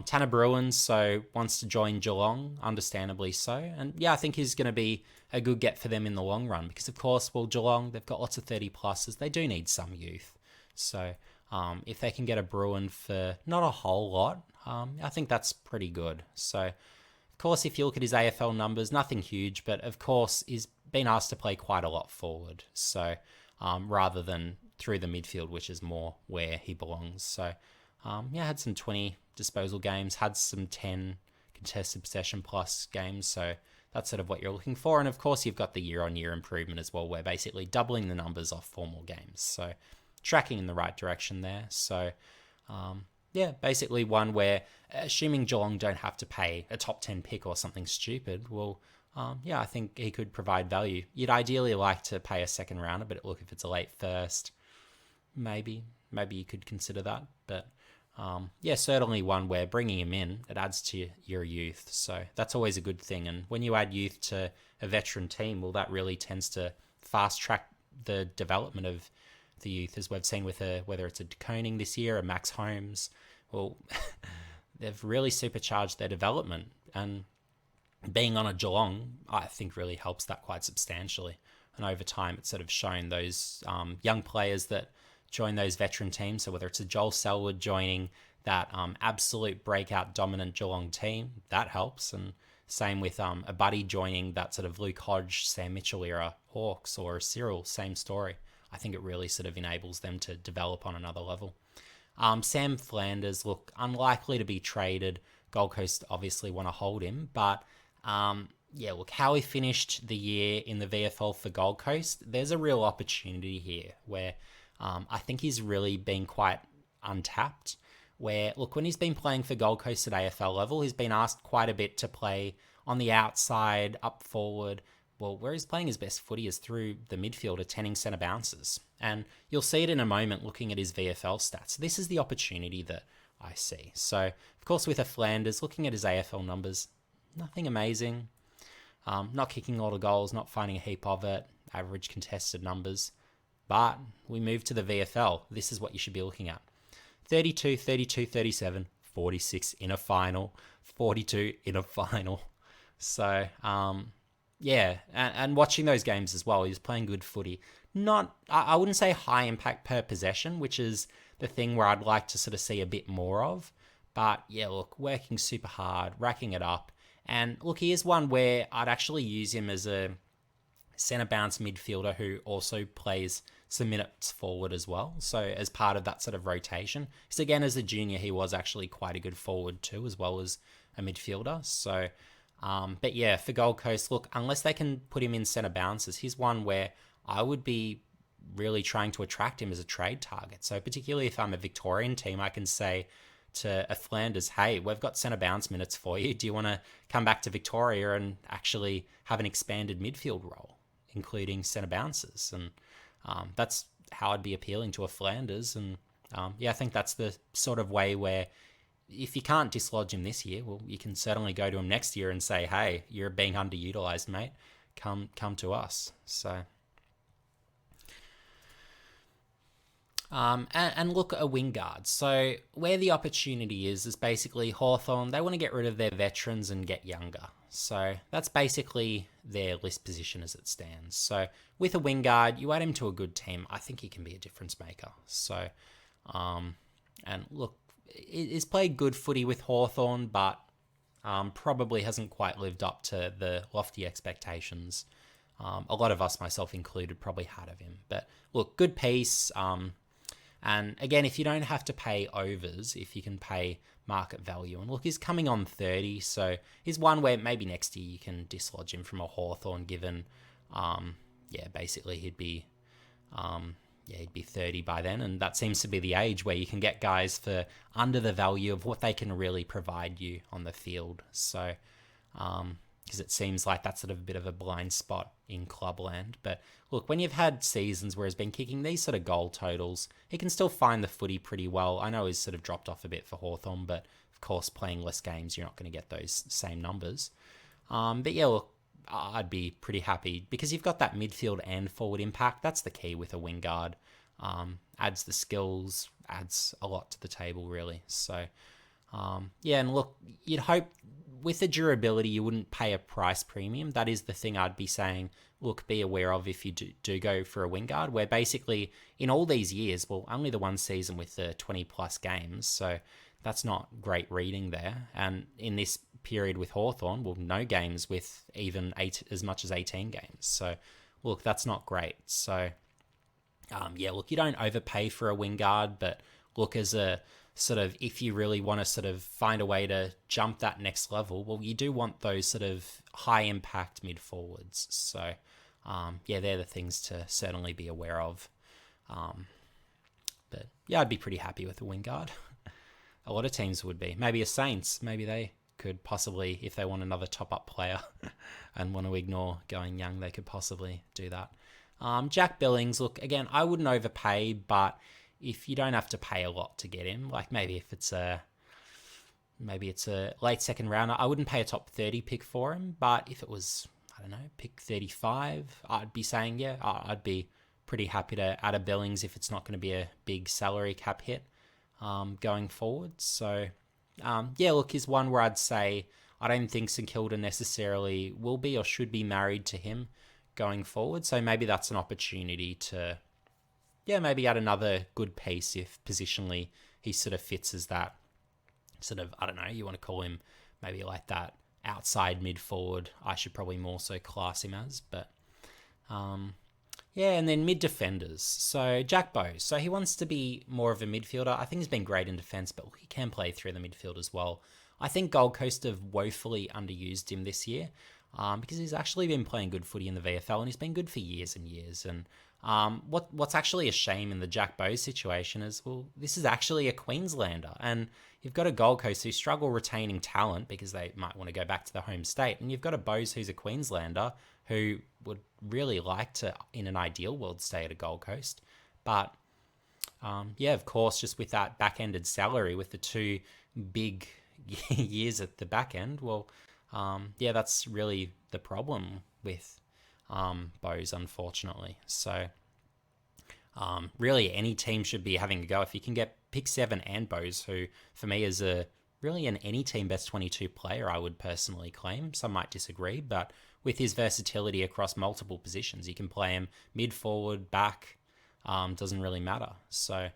S1: Tanner Bruins, so wants to join Geelong, understandably so. And yeah, I think he's going to be a good get for them in the long run, because of course, well, Geelong, they've got lots of 30 pluses. They do need some youth. So if they can get a Bruin for not a whole lot, I think that's pretty good. So of course, if you look at his AFL numbers, nothing huge, but of course, he's been asked to play quite a lot forward. So rather than through the midfield, which is more where he belongs. So yeah, had some 20 disposal games, had some 10 contested possession plus games. So that's sort of what you're looking for. And of course, you've got the year-on-year improvement as well, where basically doubling the numbers off 4 more games. So tracking in the right direction there. So yeah, basically one where, assuming Geelong don't have to pay a top 10 pick or something stupid, well, Yeah, I think he could provide value. You'd ideally like to pay a second rounder, but look, if it's a late first, maybe you could consider that. But yeah, certainly one where bringing him in, it adds to your youth. So that's always a good thing. And when you add youth to a veteran team, well, that really tends to fast track the development of the youth, as we've seen with whether it's a DeConing this year or Max Holmes. Well, they've really supercharged their development. And being on a Geelong, I think really helps that quite substantially. And over time, it's sort of shown those young players that join those veteran teams. So whether it's a Joel Selwood joining that absolute breakout dominant Geelong team, that helps. And same with a Buddy joining that sort of Luke Hodge, Sam Mitchell era Hawks, or a Cyril, same story. I think it really sort of enables them to develop on another level. Sam Flanders, look, unlikely to be traded. Gold Coast obviously want to hold him, but yeah, look, how he finished the year in the VFL for Gold Coast, there's a real opportunity here where I think he's really been quite untapped. Where, look, when he's been playing for Gold Coast at AFL level, he's been asked quite a bit to play on the outside, up forward. Well, where he's playing his best footy is through the midfield, attending centre bounces. And you'll see it in a moment looking at his VFL stats. This is the opportunity that I see. So, of course, with a Flanders, looking at his AFL numbers, nothing amazing. Not kicking a lot of goals, not finding a heap of it, average contested numbers. But we move to the VFL. This is what you should be looking at. 32, 32, 37, 46 in a final, 42 in a final. So, yeah, and watching those games as well, he's playing good footy. Not, I wouldn't say high impact per possession, which is the thing where I'd like to sort of see a bit more of. But yeah, look, working super hard, racking it up. And look, he is one where I'd actually use him as a centre bounce midfielder who also plays some minutes forward as well. So as part of that sort of rotation. Because again, as a junior, he was actually quite a good forward too, as well as a midfielder. So, but yeah, for Gold Coast, look, unless they can put him in centre bounces, he's one where I would be really trying to attract him as a trade target. So particularly if I'm a Victorian team, I can say to a Flanders, hey, we've got centre bounce minutes for you. Do you want to come back to Victoria and actually have an expanded midfield role, including centre bounces? And that's how I'd be appealing to a Flanders. And yeah, I think that's the sort of way where if you can't dislodge him this year, well, you can certainly go to him next year and say, hey, you're being underutilized, mate. Come to us. So... and look at a wing guard. So where the opportunity is basically Hawthorn. They want to get rid of their veterans and get younger. So that's basically their list position as it stands. So with a wing guard, you add him to a good team. I think he can be a difference maker. So, and look, he's played good footy with Hawthorn, but probably hasn't quite lived up to the lofty expectations a lot of us, myself included, probably had of him. But look, good piece. And again, if you don't have to pay overs, if you can pay market value. And look, he's coming on 30, so he's one where maybe next year you can dislodge him from a Hawthorn given, yeah, basically he'd be 30 by then. And that seems to be the age where you can get guys for under the value of what they can really provide you on the field. So, because it seems like that's sort of a bit of a blind spot in clubland. But look, when you've had seasons where he's been kicking these sort of goal totals, he can still find the footy pretty well. I know he's sort of dropped off a bit for Hawthorn, but of course, playing less games, you're not going to get those same numbers. But yeah, look, I'd be pretty happy because you've got that midfield and forward impact. That's the key with a wing guard. Adds the skills, adds a lot to the table, really. So, yeah, and look, you'd hope with the durability, you wouldn't pay a price premium. That is the thing I'd be saying, look, be aware of if you do go for a wing guard, where basically in all these years, well, only the one season with the 20 plus games. So that's not great reading there. And in this period with Hawthorn, well, no games with even as much as 18 games. So look, that's not great. So yeah, look, you don't overpay for a wing guard, but look, as a sort of, if you really want to sort of find a way to jump that next level, well, you do want those sort of high impact mid forwards. So, yeah, they're the things to certainly be aware of. But yeah, I'd be pretty happy with a wing guard. A lot of teams would be. Maybe a Saints, maybe they could possibly, if they want another top-up player and want to ignore going young, they could possibly do that. Jack Billings, look, again, I wouldn't overpay, but if you don't have to pay a lot to get him, like maybe it's a late second rounder, I wouldn't pay a top 30 pick for him, but if it was, I don't know, pick 35, I'd be saying, yeah, I'd be pretty happy to add a Billings if it's not going to be a big salary cap hit going forward. So, yeah, look, he's one where I'd say I don't think St Kilda necessarily will be or should be married to him going forward. So maybe that's an opportunity to, yeah, maybe add another good piece if positionally he sort of fits as that sort of, I don't know, you want to call him maybe like that outside mid forward. I should probably more so class him as, but yeah, and then mid defenders. So Jack Bowes. So he wants to be more of a midfielder. I think he's been great in defence, but he can play through the midfield as well. I think Gold Coast have woefully underused him this year because he's actually been playing good footy in the VFL and he's been good for years and years. And what's actually a shame in the Jack Bowes situation is, well, this is actually a Queenslander and you've got a Gold Coast who struggle retaining talent because they might want to go back to the home state. And you've got a Bowes who's a Queenslander who would really like to, in an ideal world, stay at a Gold Coast. But yeah, of course, just with that back-ended salary, with the two big years at the back end, well, yeah, that's really the problem with Bowes, unfortunately. So really any team should be having a go. If you can get pick 7 and Bowes, who for me is really an any team best 22 player, I would personally claim. Some might disagree, but with his versatility across multiple positions, you can play him mid, forward, back, doesn't really matter. So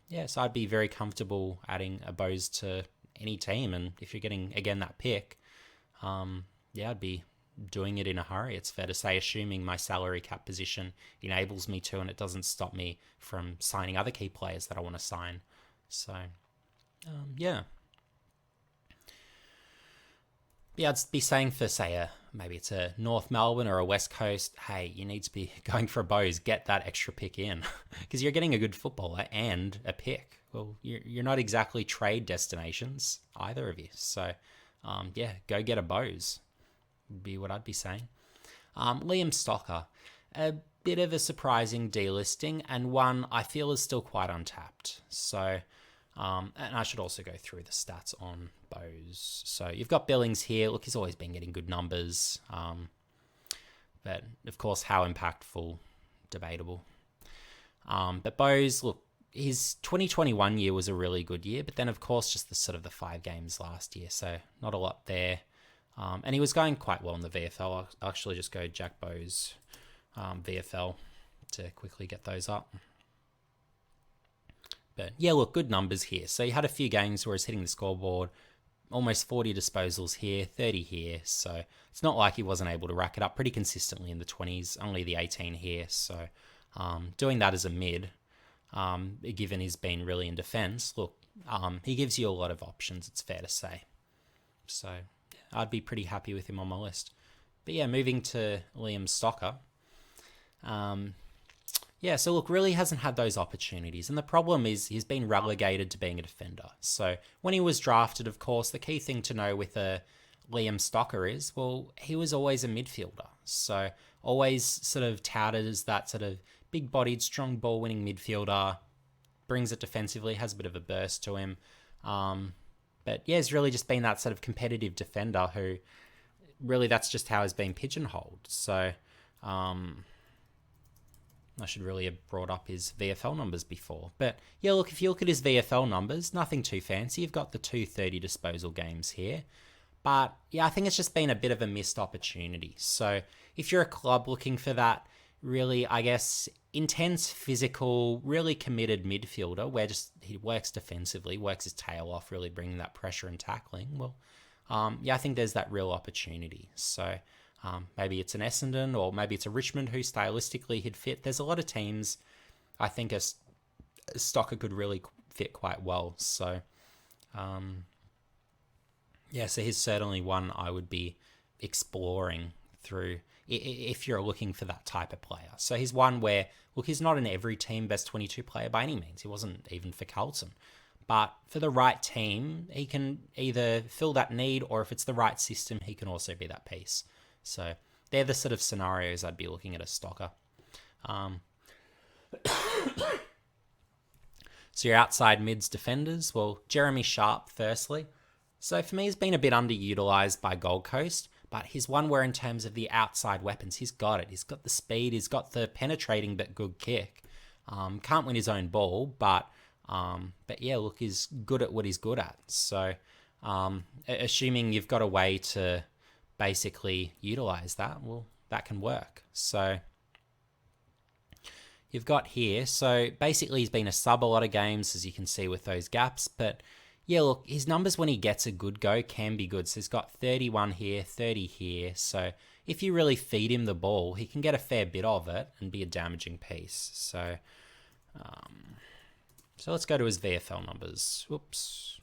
S1: yeah, so I'd be very comfortable adding a Bowes to any team, and if you're getting again that pick, yeah, I'd be doing it in a hurry. It's fair to say, assuming my salary cap position enables me to, and it doesn't stop me from signing other key players that I want to sign. So yeah, I'd be saying for, say, maybe it's a North Melbourne or a West Coast, hey, you need to be going for a Bowes, get that extra pick in, because you're getting a good footballer and a pick. Well, you're not exactly trade destinations, either of you. So, yeah, go get a Bowes, would be what I'd be saying. Liam Stocker, a bit of a surprising delisting, and one I feel is still quite untapped. So, and I should also go through the stats on Bowes. So you've got Billings here. Look, he's always been getting good numbers. But of course, how impactful, debatable. But Bowes, look, his 2021 year was a really good year, but then of course just the sort of the 5 games last year, so not a lot there. And he was going quite well in the VFL. I'll actually just go Jack Bowes VFL to quickly get those up. But yeah, look, good numbers here. So he had a few games where he's hitting the scoreboard, almost 40 disposals here, 30 here. So it's not like he wasn't able to rack it up pretty consistently in the 20s, only the 18 here. So doing that as a mid, given he's been really in defence, look, he gives you a lot of options, it's fair to say. So I'd be pretty happy with him on my list. But yeah, moving to Liam Stocker. Yeah, so look, really hasn't had those opportunities. And the problem is he's been relegated to being a defender. So when he was drafted, of course, the key thing to know with a Liam Stocker is, well, he was always a midfielder. So always sort of touted as that sort of big-bodied, strong ball-winning midfielder, brings it defensively, has a bit of a burst to him. But yeah, he's really just been that sort of competitive defender who really that's just how he's been pigeonholed. So I should really have brought up his VFL numbers before. But yeah, look, if you look at his VFL numbers, nothing too fancy. You've got the 230 disposal games here. But yeah, I think it's just been a bit of a missed opportunity. So if you're a club looking for that really, I guess, intense, physical, really committed midfielder where just he works defensively, works his tail off, really bringing that pressure and tackling, well, yeah, I think there's that real opportunity. So maybe it's an Essendon or maybe it's a Richmond who stylistically he'd fit. There's a lot of teams I think a Stocker could really fit quite well. So, yeah, so he's certainly one I would be exploring through if you're looking for that type of player. So he's one where, look, he's not an every team best 22 player by any means. He wasn't even for Carlton. But for the right team, he can either fill that need, or if it's the right system, he can also be that piece. So they're the sort of scenarios I'd be looking at as stocker. So your outside mids defenders, well, Jeremy Sharp, firstly. So for me, he's been a bit underutilized by Gold Coast, but he's one where in terms of the outside weapons, he's got it. He's got the speed, he's got the penetrating but good kick. Can't win his own ball, but yeah, look, he's good at what he's good at. So assuming you've got a way to basically utilize that, well, that can work. So you've got here, so basically he's been a sub a lot of games, as you can see with those gaps, but yeah, look, his numbers when he gets a good go can be good. So he's got 31 here, 30 here. So if you really feed him the ball, he can get a fair bit of it and be a damaging piece. So let's go to his VFL numbers. Whoops.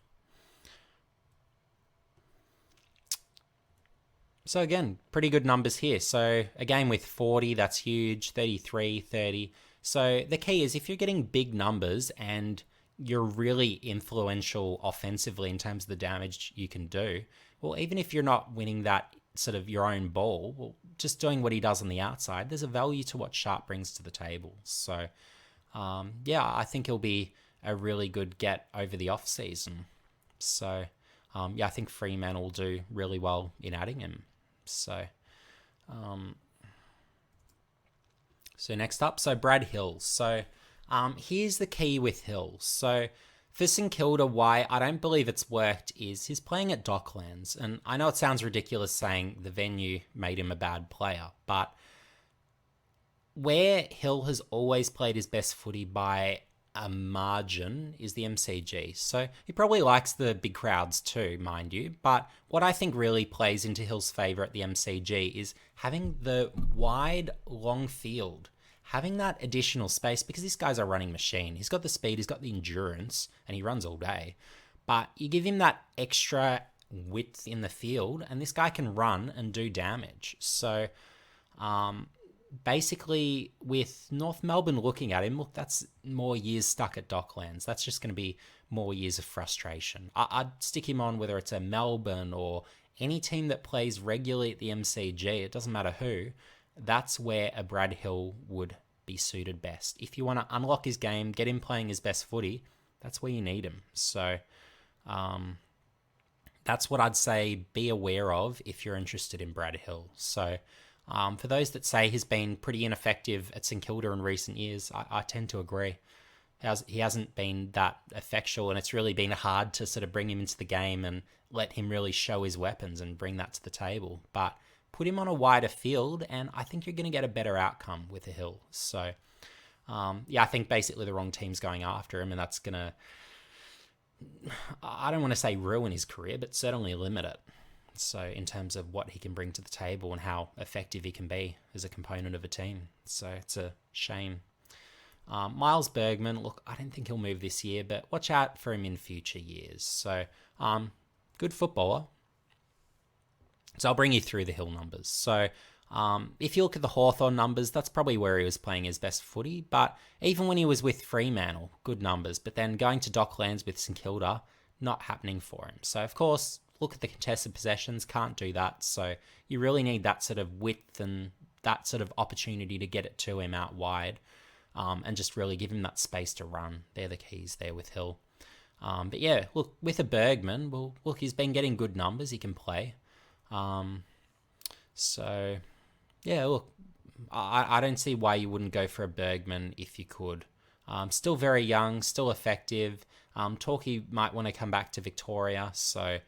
S1: So again, pretty good numbers here. So a game with 40, that's huge, 33, 30. So the key is if you're getting big numbers and you're really influential offensively in terms of the damage you can do, well, even if you're not winning that sort of your own ball, well, just doing what he does on the outside, there's a value to what Sharp brings to the table. So, yeah, I think he'll be a really good get over the off season. So, yeah, I think Freeman will do really well in adding him. So, next up, so Brad Hill. So, here's the key with Hill. So for St Kilda, why I don't believe it's worked is he's playing at Docklands. And I know it sounds ridiculous saying the venue made him a bad player, but where Hill has always played his best footy by a margin is the MCG. So he probably likes the big crowds too, mind you. But what I think really plays into Hill's favour at the MCG is having the wide, long field. Having that additional space, because this guy's a running machine. He's got the speed, he's got the endurance, and he runs all day. But you give him that extra width in the field, and this guy can run and do damage. So, basically, with North Melbourne looking at him, look, that's more years stuck at Docklands. That's just going to be more years of frustration. I'd stick him on whether it's a Melbourne or any team that plays regularly at the MCG, it doesn't matter who. That's where a Brad Hill would be suited best. If you want to unlock his game, get him playing his best footy, that's where you need him. So that's what I'd say be aware of if you're interested in Brad Hill. So for those that say he's been pretty ineffective at St Kilda in recent years, I tend to agree. He hasn't been that effectual, and it's really been hard to sort of bring him into the game and let him really show his weapons and bring that to the table. But put him on a wider field, and I think you're going to get a better outcome with a Hill. So, yeah, I think basically the wrong team's going after him, and that's going to, I don't want to say ruin his career, but certainly limit it. So in terms of what he can bring to the table and how effective he can be as a component of a team. So it's a shame. Miles Bergman, look, I don't think he'll move this year, but watch out for him in future years. So, good footballer. So I'll bring you through the Hill numbers. So if you look at the Hawthorn numbers, that's probably where he was playing his best footy. But even when he was with Fremantle, good numbers. But then going to Docklands with St Kilda, not happening for him. So of course, look at the contested possessions, can't do that. So you really need that sort of width and that sort of opportunity to get it to him out wide, and just really give him that space to run. They're the keys there with Hill. But yeah, look, with a Bergman, well, look, he's been getting good numbers. He can play. So, yeah, look, I don't see why you wouldn't go for a Bergman if you could. Still very young, still effective. Torquay might want to come back to Victoria, so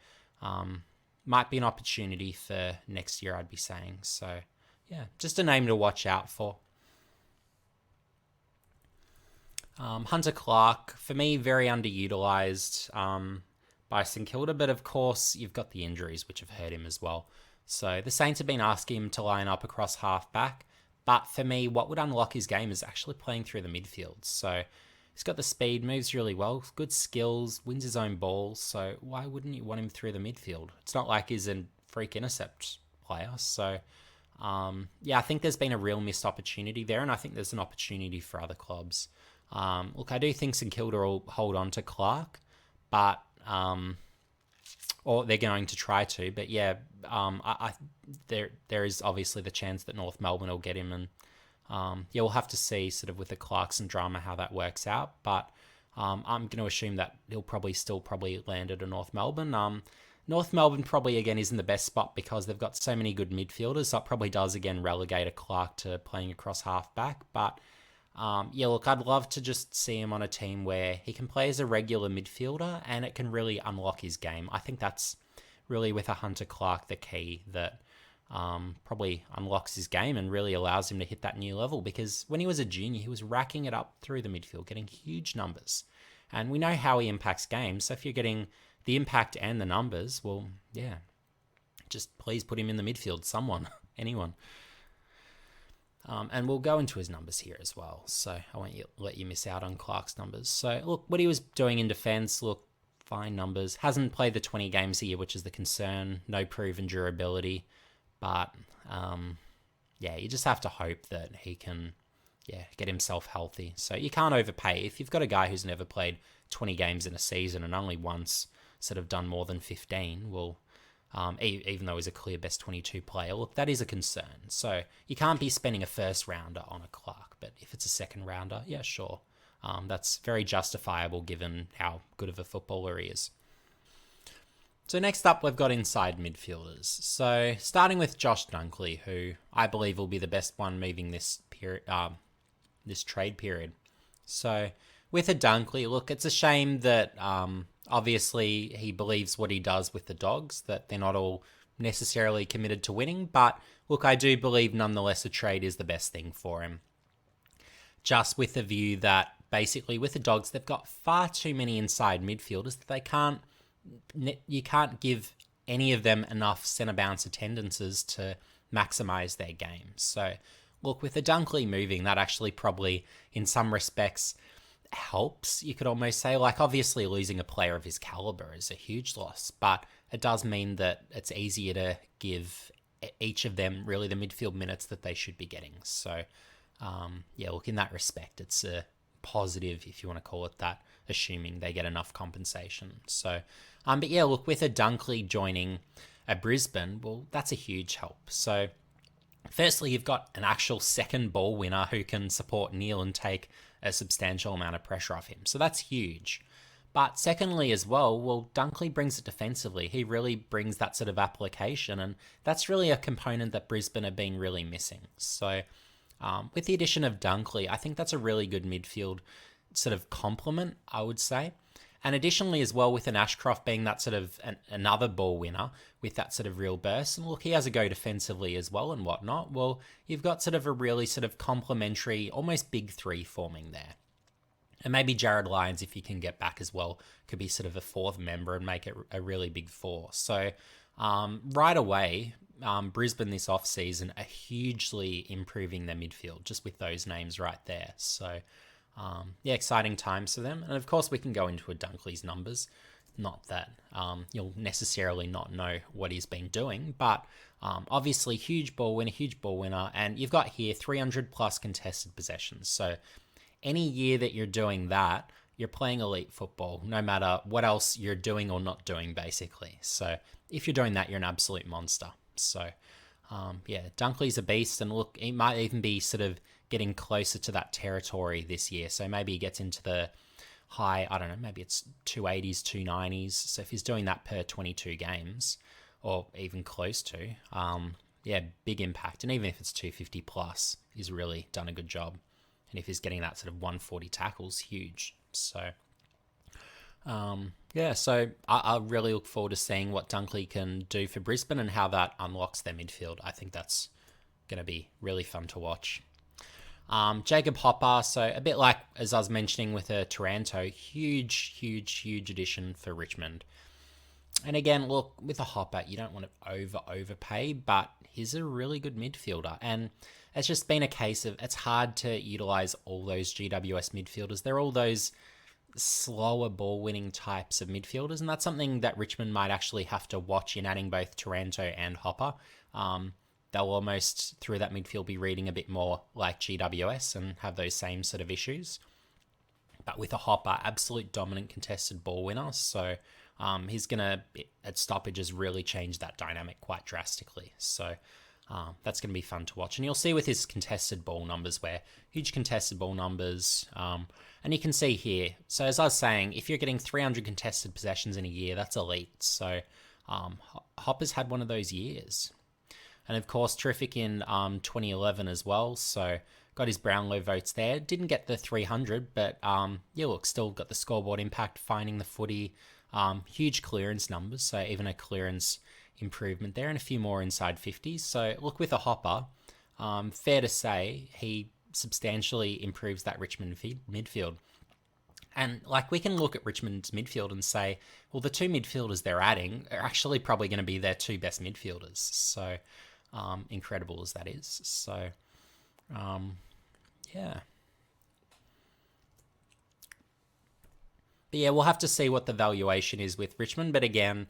S1: might be an opportunity for next year, I'd be saying. So, yeah, just a name to watch out for. Hunter Clark, for me, very underutilised by St Kilda, but of course you've got the injuries which have hurt him as well. So the Saints have been asking him to line up across half-back, but for me, what would unlock his game is actually playing through the midfield. So he's got the speed, moves really well, good skills, wins his own balls, so why wouldn't you want him through the midfield? It's not like he's a freak intercept player, so yeah, I think there's been a real missed opportunity there, and I think there's an opportunity for other clubs. Look, I do think St Kilda will hold on to Clark, but or they're going to try to. But yeah, there is obviously the chance that North Melbourne will get him, and yeah, we'll have to see sort of with the Clarkson drama how that works out. But I'm going to assume that he'll probably land at a North Melbourne. North Melbourne probably again isn't the best spot because they've got so many good midfielders. So it probably does again relegate a Clark to playing across halfback. But yeah, look, I'd love to just see him on a team where he can play as a regular midfielder and it can really unlock his game. I think that's really with a Hunter Clark the key that probably unlocks his game and really allows him to hit that new level, because when he was a junior, he was racking it up through the midfield, getting huge numbers. And we know how he impacts games. So if you're getting the impact and the numbers, well, yeah, just please put him in the midfield, someone, anyone. And we'll go into his numbers here as well. So I won't let you miss out on Clark's numbers. So look, what he was doing in defense, look, fine numbers. Hasn't played the 20 games a year, which is the concern. No proven durability. But yeah, you just have to hope that he can get himself healthy. So you can't overpay. If you've got a guy who's never played 20 games in a season and only once sort of done more than 15, well, even though he's a clear best 22 player, look, that is a concern. So you can't be spending a first rounder on a Clark, but if it's a second rounder, yeah, sure. That's very justifiable given how good of a footballer he is. So next up, we've got inside midfielders. So starting with Josh Dunkley, who I believe will be the best one moving this period, this trade period. So with a Dunkley, look, it's a shame that obviously he believes what he does with the Dogs, that they're not all necessarily committed to winning. But look, I do believe nonetheless a trade is the best thing for him. Just with the view that basically with the Dogs, they've got far too many inside midfielders that you can't give any of them enough centre bounce attendances to maximise their game. So look, with the Dunkley moving, that actually probably in some respects helps, you could almost say. Like obviously losing a player of his calibre is a huge loss, but it does mean that it's easier to give each of them really the midfield minutes that they should be getting. So yeah, look, in that respect, it's a positive, if you want to call it that, assuming they get enough compensation. So, but yeah, look, with a Dunkley joining a Brisbane, well, that's a huge help. So, firstly, you've got an actual second ball winner who can support Neil and take a substantial amount of pressure off him. So that's huge. But secondly as well, Dunkley brings it defensively. He really brings that sort of application, and that's really a component that Brisbane have been really missing. So with the addition of Dunkley, I think that's a really good midfield sort of complement, I would say. And additionally as well, with an Ashcroft being that sort of another ball winner with that sort of real burst, and look, he has a go defensively as well and whatnot, well, you've got sort of a really sort of complementary, almost big three forming there. And maybe Jared Lyons, if he can get back as well, could be sort of a fourth member and make it a really big four. So right away, Brisbane this off-season are hugely improving their midfield just with those names right there. So yeah, exciting times for them. And of course, we can go into a Dunkley's numbers. Not that you'll necessarily not know what he's been doing, but obviously huge ball winner. And you've got here 300 plus contested possessions. So any year that you're doing that, you're playing elite football, no matter what else you're doing or not doing, basically. So if you're doing that, you're an absolute monster. So yeah, Dunkley's a beast, and look, he might even be sort of getting closer to that territory this year. So maybe he gets into the high, I don't know, maybe it's 280s, 290s. So if he's doing that per 22 games, or even close to, yeah, big impact. And even if it's 250 plus, he's really done a good job. And if he's getting that sort of 140 tackles, huge. So, yeah, so I really look forward to seeing what Dunkley can do for Brisbane and how that unlocks their midfield. I think that's going to be really fun to watch. Jacob Hopper, so a bit like, as I was mentioning with Taranto, huge addition for Richmond. And again, look, with a Hopper, you don't want to overpay, but he's a really good midfielder. And it's just been a case of it's hard to utilise all those GWS midfielders. They're all those slower ball-winning types of midfielders, and that's something that Richmond might actually have to watch in adding both Taranto and Hopper. They'll almost, through that midfield, be reading a bit more like GWS and have those same sort of issues. but with a hopper, absolute dominant contested ball winner. So he's going to, at stoppages, really change that dynamic quite drastically. So that's going to be fun to watch. And you'll see with his contested ball numbers, where huge contested ball numbers. And you can see here, so as I was saying, if you're getting 300 contested possessions in a year, that's elite. So Hopper's had one of those years. And of course, terrific in 2011 as well. So got his Brownlow votes there. Didn't get the 300, but yeah, look, still got the scoreboard impact, finding the footy. Huge clearance numbers, so even a clearance improvement there, and a few more inside 50s. So look, with a hopper, fair to say he substantially improves that Richmond midfield. And like, we can look at Richmond's midfield and say, well, the two midfielders they're adding are actually probably going to be their two best midfielders. So incredible as that is. So yeah. But yeah, we'll have to see what the valuation is with Richmond. But again,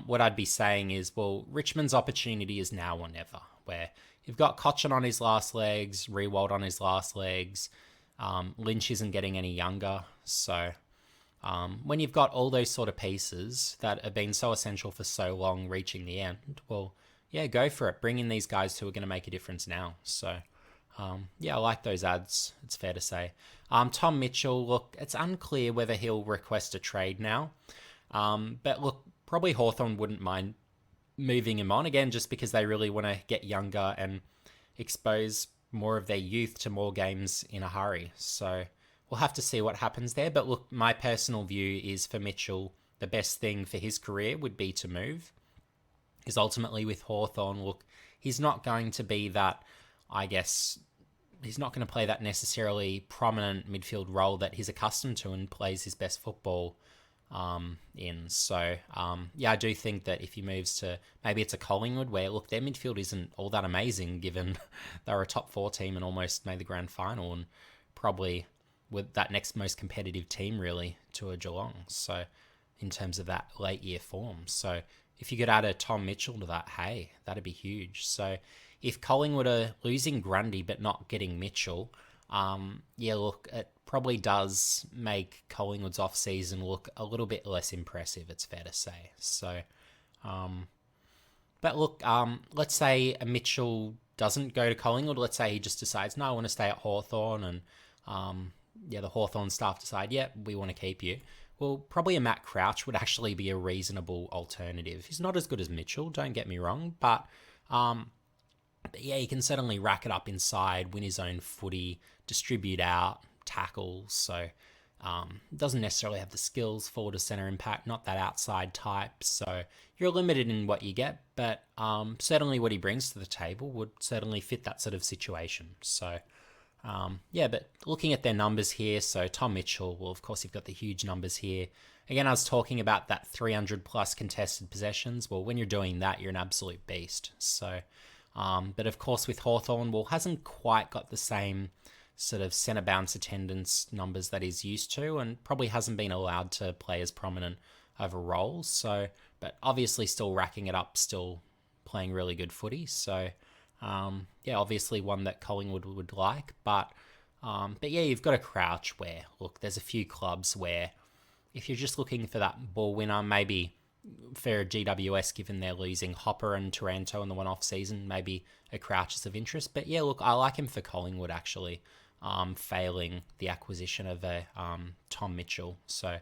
S1: what I'd be saying is, well, Richmond's opportunity is now or never, where you've got Cochin on his last legs, Rewald on his last legs. Lynch isn't getting any younger. So when you've got all those sort of pieces that have been so essential for so long reaching the end, well, yeah, go for it. Bring in these guys who are going to make a difference now. So yeah, I like those ads, it's fair to say. Tom Mitchell, look, it's unclear whether he'll request a trade now. But look, probably Hawthorn wouldn't mind moving him on, again, just because they really want to get younger and expose more of their youth to more games in a hurry. So we'll have to see what happens there. But look, my personal view is for Mitchell, the best thing for his career would be to move. Because ultimately with Hawthorn, look, he's not going to be that, I guess, he's not going to play that necessarily prominent midfield role that he's accustomed to and plays his best football in. So, yeah, I do think that if he moves to, maybe it's a Collingwood, where, look, their midfield isn't all that amazing, given they're a top 4 team and almost made the grand final, and probably with that next most competitive team, really, to a Geelong. So, in terms of that late year form. So, if you could add a Tom Mitchell to that, hey, that'd be huge. So, if Collingwood are losing Grundy but not getting Mitchell, yeah, look, it probably does make Collingwood's off-season look a little bit less impressive, it's fair to say. So, but look, let's say a Mitchell doesn't go to Collingwood. Let's say he just decides, no, I want to stay at Hawthorn, and yeah, the Hawthorn staff decide, yeah, we want to keep you. Well, probably a Matt Crouch would actually be a reasonable alternative. He's not as good as Mitchell, don't get me wrong, but yeah, he can certainly rack it up inside, win his own footy, distribute out, tackle. So doesn't necessarily have the skills, forward to centre impact, not that outside type. So you're limited in what you get, but certainly what he brings to the table would certainly fit that sort of situation. So yeah, but looking at their numbers here, so Tom Mitchell, well, of course, you've got the huge numbers here. Again, I was talking about that 300 plus contested possessions. Well, when you're doing that, you're an absolute beast. So, but of course with Hawthorn, well, hasn't quite got the same sort of centre bounce attendance numbers that he's used to, and probably hasn't been allowed to play as prominent of a role. So, but obviously still racking it up, still playing really good footy. So, yeah, obviously one that Collingwood would like, but yeah, you've got a Crouch where, look, there's a few clubs where if you're just looking for that ball winner, maybe for GWS, given they're losing Hopper and Taranto in the one-off season, maybe a Crouch is of interest. But yeah, look, I like him for Collingwood, actually, failing the acquisition of a Tom Mitchell. So,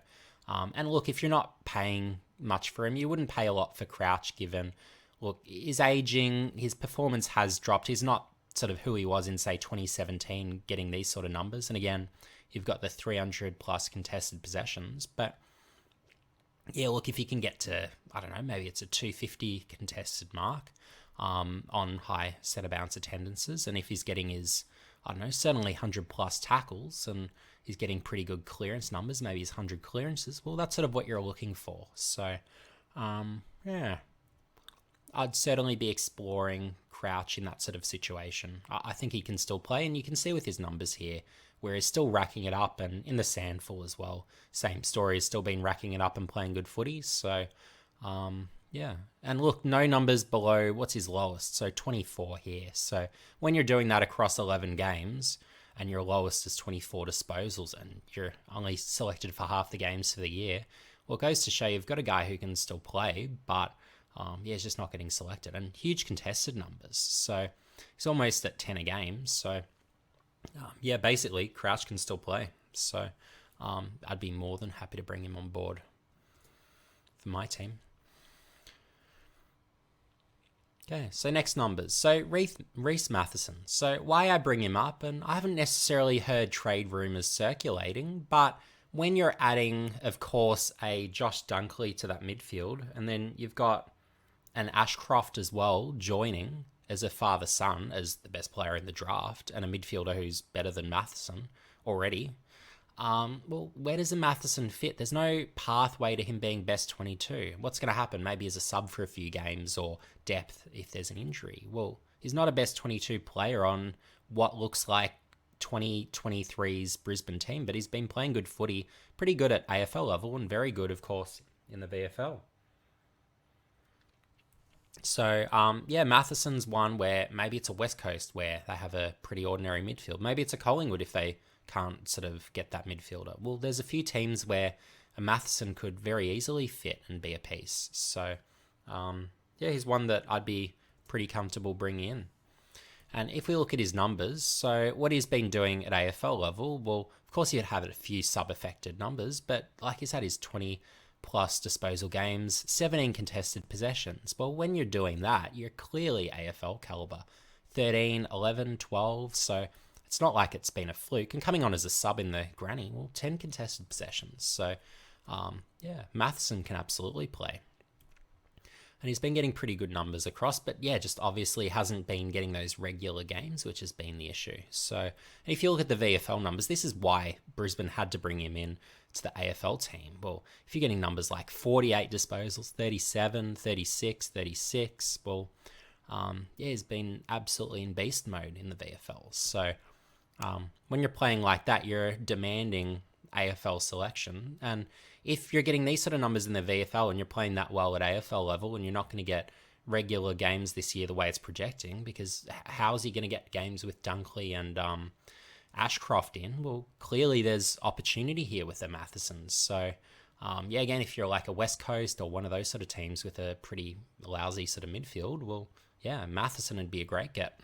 S1: and look, if you're not paying much for him, you wouldn't pay a lot for Crouch, given, look, his aging, his performance has dropped. He's not sort of who he was in, say, 2017, getting these sort of numbers. And again, you've got the 300 plus contested possessions. But yeah, look, if you can get to, I don't know, maybe it's a 250 contested mark on high centre bounce attendances, and if he's getting his, I don't know, certainly 100 plus tackles, and he's getting pretty good clearance numbers, maybe his 100 clearances, well, that's sort of what you're looking for. So, yeah, I'd certainly be exploring Crouch in that sort of situation. I think he can still play, and you can see with his numbers here, where he's still racking it up, and in the Sandful as well, same story, he's still been racking it up and playing good footy. So, yeah. And look, no numbers below, what's his lowest? So 24 here. So when you're doing that across 11 games, and your lowest is 24 disposals, and you're only selected for half the games for the year, well, it goes to show you've got a guy who can still play, but he's just not getting selected. And huge contested numbers. So he's almost at 10 a game. So, basically, Crouch can still play. So I'd be more than happy to bring him on board for my team. Okay, so next numbers. So Reece Matheson. So why I bring him up, and I haven't necessarily heard trade rumours circulating, but when you're adding, of course, a Josh Dunkley to that midfield, and then you've got an Ashcroft as well joining as a father-son, as the best player in the draft, and a midfielder who's better than Matheson already, well, where does a Matheson fit? There's no pathway to him being best 22. What's going to happen? Maybe as a sub for a few games or depth if there's an injury. Well, he's not a best 22 player on what looks like 2023's Brisbane team, but he's been playing good footy, pretty good at AFL level and very good, of course, in the VFL. So, Matheson's one where maybe it's a West Coast where they have a pretty ordinary midfield. Maybe it's a Collingwood if they can't sort of get that midfielder. Well, there's a few teams where a Matheson could very easily fit and be a piece. So, he's one that I'd be pretty comfortable bringing in. And if we look at his numbers, so what he's been doing at AFL level, well, of course he'd have a few sub-affected numbers, but like he's had his 20 plus disposal games, 17 contested possessions. Well, when you're doing that, you're clearly AFL caliber. 13, 11, 12, so it's not like it's been a fluke. And coming on as a sub in the granny, well, 10 contested possessions. So, Matheson can absolutely play. And he's been getting pretty good numbers across, but just obviously hasn't been getting those regular games, which has been the issue. So if you look at the VFL numbers, this is why Brisbane had to bring him in to the AFL team. Well, if you're getting numbers like 48 disposals, 37, 36, 36, well, he's been absolutely in beast mode in the VFL. So when you're playing like that, you're demanding AFL selection. And if you're getting these sort of numbers in the VFL and you're playing that well at AFL level and you're not going to get regular games this year the way it's projecting, because how is he going to get games with Dunkley and Ashcroft in? Well, clearly there's opportunity here with the Mathesons. So, again, if you're like a West Coast or one of those sort of teams with a pretty lousy sort of midfield, well, Matheson would be a great get.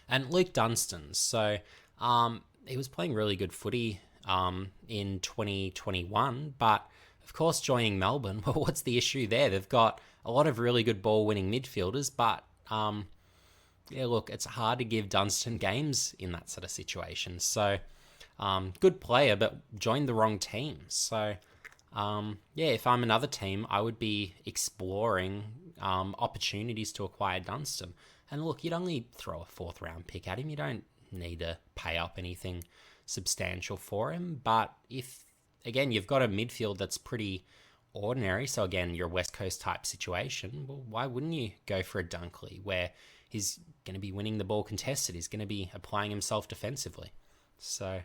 S1: And Luke Dunstan. So, he was playing really good footy in 2021, but of course joining Melbourne, well, what's the issue there? They've got a lot of really good ball-winning midfielders, but it's hard to give Dunstan games in that sort of situation. So, good player, but joined the wrong team. So, if I'm another team, I would be exploring opportunities to acquire Dunstan. And look, you'd only throw a 4th round pick at him. You don't need to pay up anything substantial for him. But if, again, you've got a midfield that's pretty ordinary, so again, your West Coast type situation, well, why wouldn't you go for a Dunkley where he's going to be winning the ball contested, he's going to be applying himself defensively? So,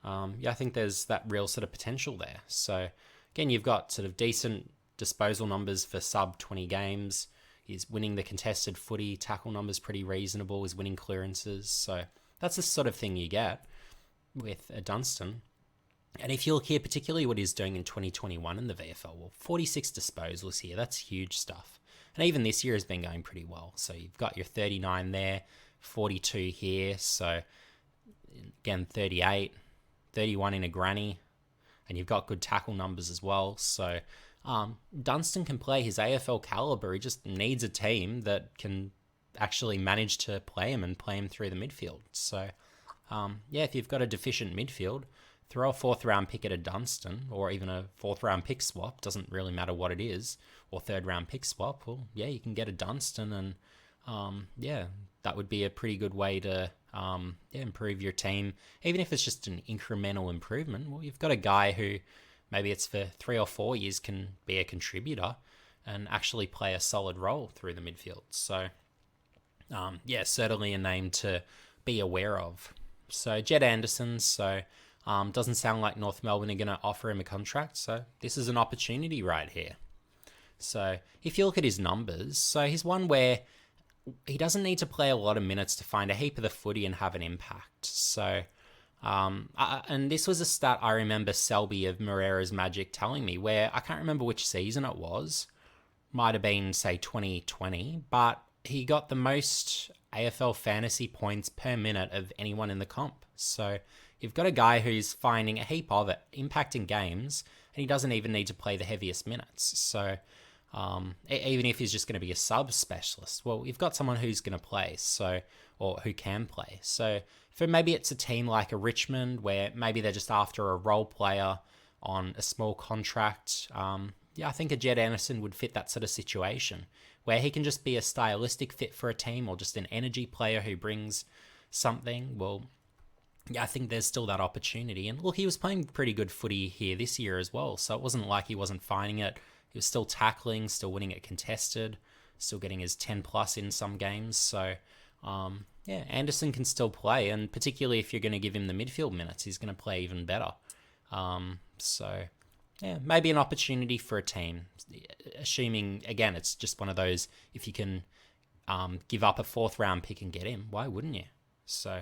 S1: I think there's that real sort of potential there. So, again, you've got sort of decent disposal numbers for sub 20 games. He's winning the contested footy, tackle numbers pretty reasonable, he's winning clearances. So that's the sort of thing you get with a Dunstan. And if you look here, particularly what he's doing in 2021 in the VFL, well, 46 disposals here, that's huge stuff. And even this year has been going pretty well. So you've got your 39 there, 42 here. So again, 38, 31 in a granny. And you've got good tackle numbers as well. So Dunstan can play his AFL caliber. He just needs a team that can actually manage to play him and play him through the midfield. So, if you've got a deficient midfield, throw a 4th round pick at a Dunstan, or even a 4th round pick swap, doesn't really matter what it is, or 3rd round pick swap. Well, you can get a Dunstan, and that would be a pretty good way to improve your team. Even if it's just an incremental improvement, well, you've got a guy who maybe it's for 3 or 4 years can be a contributor and actually play a solid role through the midfield. So, certainly a name to be aware of. So, Jed Anderson, doesn't sound like North Melbourne are going to offer him a contract, so this is an opportunity right here. So, if you look at his numbers, so he's one where he doesn't need to play a lot of minutes to find a heap of the footy and have an impact. So, and this was a stat I remember Selby of Moreira's Magic telling me, where I can't remember which season it was. Might have been, say, 2020, but he got the most AFL fantasy points per minute of anyone in the comp. So you've got a guy who's finding a heap of it, impacting games, and he doesn't even need to play the heaviest minutes. So even if he's just going to be a sub specialist, well, you've got someone who's going to play, so, or who can play. So for maybe it's a team like a Richmond, where maybe they're just after a role player on a small contract. Yeah, I think a Jed Anderson would fit that sort of situation, where he can just be a stylistic fit for a team, or just an energy player who brings something. Well, yeah, I think there's still that opportunity. And look, he was playing pretty good footy here this year as well, so it wasn't like he wasn't finding it. He was still tackling, still winning it contested, still getting his 10 plus in some games. So, yeah, Anderson can still play, and particularly if you're going to give him the midfield minutes, he's going to play even better. So, yeah, maybe an opportunity for a team. Assuming, again, it's just one of those, if you can give up a 4th round pick and get him, why wouldn't you? So,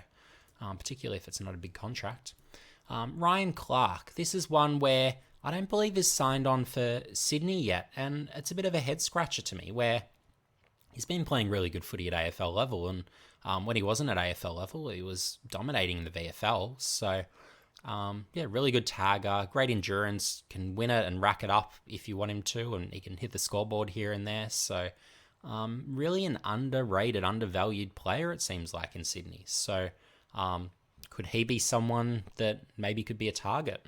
S1: particularly if it's not a big contract. Ryan Clark, this is one where I don't believe is signed on for Sydney yet, and it's a bit of a head scratcher to me, where he's been playing really good footy at AFL level, and when he wasn't at AFL level, he was dominating the VFL. So, yeah, really good tagger, great endurance, can win it and rack it up if you want him to, and he can hit the scoreboard here and there. So, really an underrated, undervalued player, it seems like, in Sydney. So, could he be someone that maybe could be a target?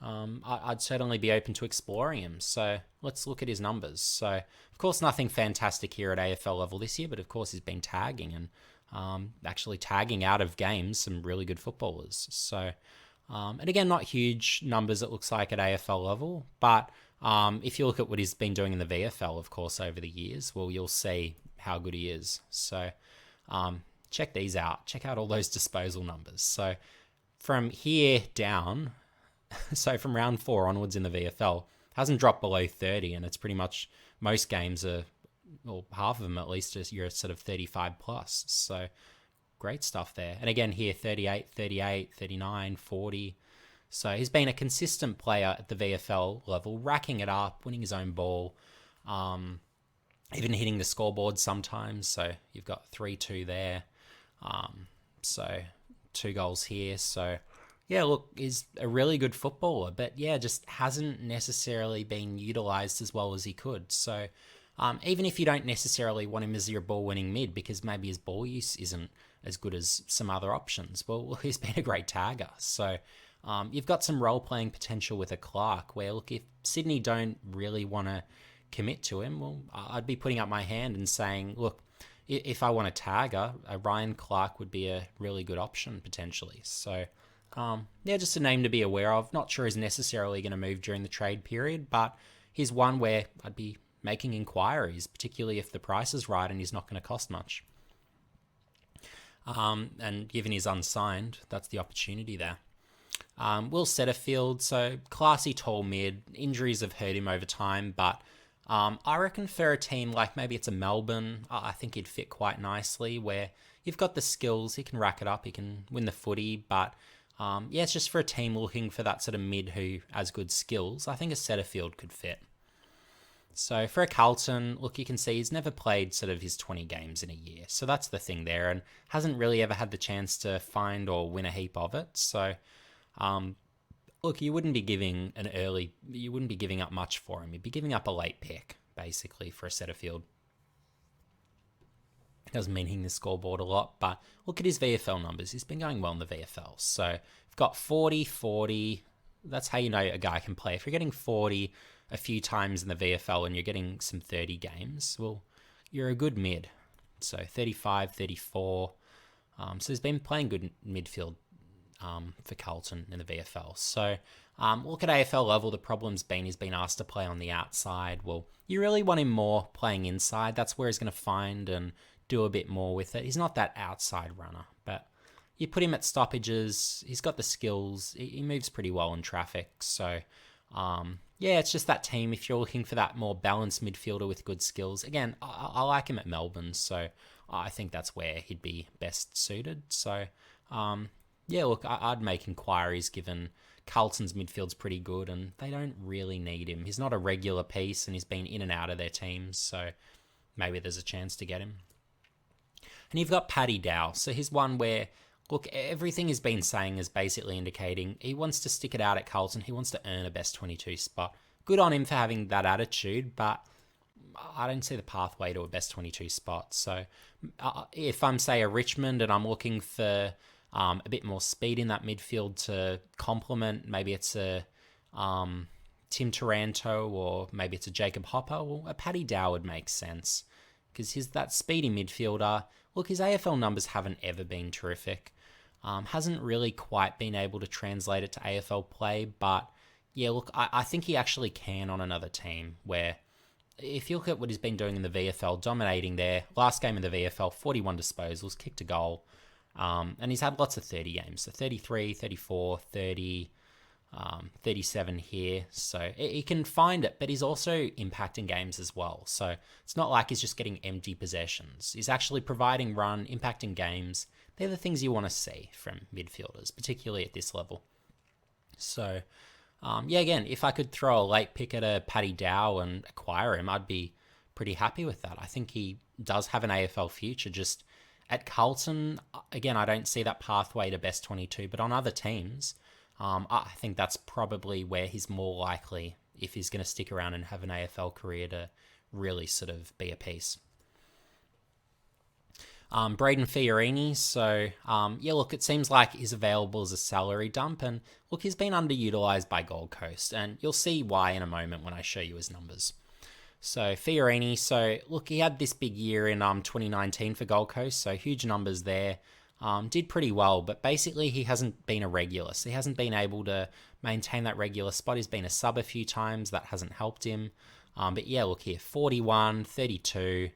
S1: I'd certainly be open to exploring him. So let's look at his numbers. So, of course, nothing fantastic here at AFL level this year, but of course he's been tagging and actually tagging out of games some really good footballers. So, and again, not huge numbers it looks like at AFL level, but if you look at what he's been doing in the VFL, of course, over the years, well, you'll see how good he is. So, check these out. Check out all those disposal numbers. So, from here down, so from round 4 onwards in the VFL, hasn't dropped below 30, and it's pretty much most games are, well, half of them at least, you're sort of 35 plus. So great stuff there. And again here, 38, 38, 39, 40. So he's been a consistent player at the VFL level, racking it up, winning his own ball, even hitting the scoreboard sometimes. So you've got 3-2 there. So 2 goals here. So yeah, look, he's a really good footballer, but yeah, just hasn't necessarily been utilised as well as he could. So even if you don't necessarily want him as your ball-winning mid, because maybe his ball use isn't as good as some other options, well, he's been a great tagger. So you've got some role-playing potential with a Clark, where, look, if Sydney don't really want to commit to him, well, I'd be putting up my hand and saying, look, if I want a tagger, a Ryan Clark would be a really good option potentially. So yeah, just a name to be aware of. Not sure he's necessarily going to move during the trade period, but he's one where I'd be making inquiries, particularly if the price is right and he's not going to cost much. And given he's unsigned, that's the opportunity there. Will Setterfield, so classy tall mid. Injuries have hurt him over time, but I reckon for a team like maybe it's a Melbourne, I think he'd fit quite nicely, where you've got the skills, he can rack it up, he can win the footy, but yeah, it's just for a team looking for that sort of mid who has good skills. I think a Setterfield could fit. So for a Carlton, look, you can see he's never played sort of his 20 games in a year. So that's the thing there, and hasn't really ever had the chance to find or win a heap of it. So, look, you wouldn't be giving up much for him. You'd be giving up a late pick, basically, for a Setterfield. Doesn't mean hitting the scoreboard a lot, but look at his VFL numbers. He's been going well in the VFL. So you've got 40, 40. That's how you know a guy can play. If you're getting 40 a few times in the VFL and you're getting some 30 games, well, you're a good mid. So 35, 34. So he's been playing good midfield for Carlton in the VFL. So look at AFL level, the problem's been he's been asked to play on the outside. Well, you really want him more playing inside. That's where he's going to find and do a bit more with it. He's not that outside runner, but you put him at stoppages. He's got the skills. He moves pretty well in traffic. So Yeah, it's just that team. If you're looking for that more balanced midfielder with good skills, again, I like him at Melbourne, so I think that's where he'd be best suited. So, yeah, look, I'd make inquiries given Carlton's midfield's pretty good and they don't really need him. He's not a regular piece and he's been in and out of their teams, so maybe there's a chance to get him. And you've got Paddy Dow. So he's one where, look, everything he's been saying is basically indicating he wants to stick it out at Carlton. He wants to earn a best 22 spot. Good on him for having that attitude, but I don't see the pathway to a best 22 spot. So if I'm, say, a Richmond and I'm looking for a bit more speed in that midfield to complement, maybe it's a Tim Taranto or maybe it's a Jacob Hopper, well, a Paddy Dow would make sense because he's that speedy midfielder. Look, his AFL numbers haven't ever been terrific. Hasn't really quite been able to translate it to AFL play, but yeah, look, I think he actually can on another team where if you look at what he's been doing in the VFL, dominating there, last game in the VFL, 41 disposals, kicked a goal, and he's had lots of 30 games, so 33, 34, 30, 37 here, so he can find it, but he's also impacting games as well, so it's not like he's just getting empty possessions. He's actually providing run, impacting games. They're the things you want to see from midfielders, particularly at this level. So, yeah, again, if I could throw a late pick at a Paddy Dow and acquire him, I'd be pretty happy with that. I think he does have an AFL future. Just at Carlton, again, I don't see that pathway to best 22, but on other teams, I think that's probably where he's more likely, if he's going to stick around and have an AFL career, to really sort of be a piece. Braden Fiorini, so yeah, look, it seems like he's available as a salary dump, and look, he's been underutilised by Gold Coast, and you'll see why in a moment when I show you his numbers. So Fiorini, so look, he had this big year in 2019 for Gold Coast, so huge numbers there. Did pretty well, but basically he hasn't been a regular, so he hasn't been able to maintain that regular spot. He's been a sub a few times, that hasn't helped him. But yeah, look here, 41, 32.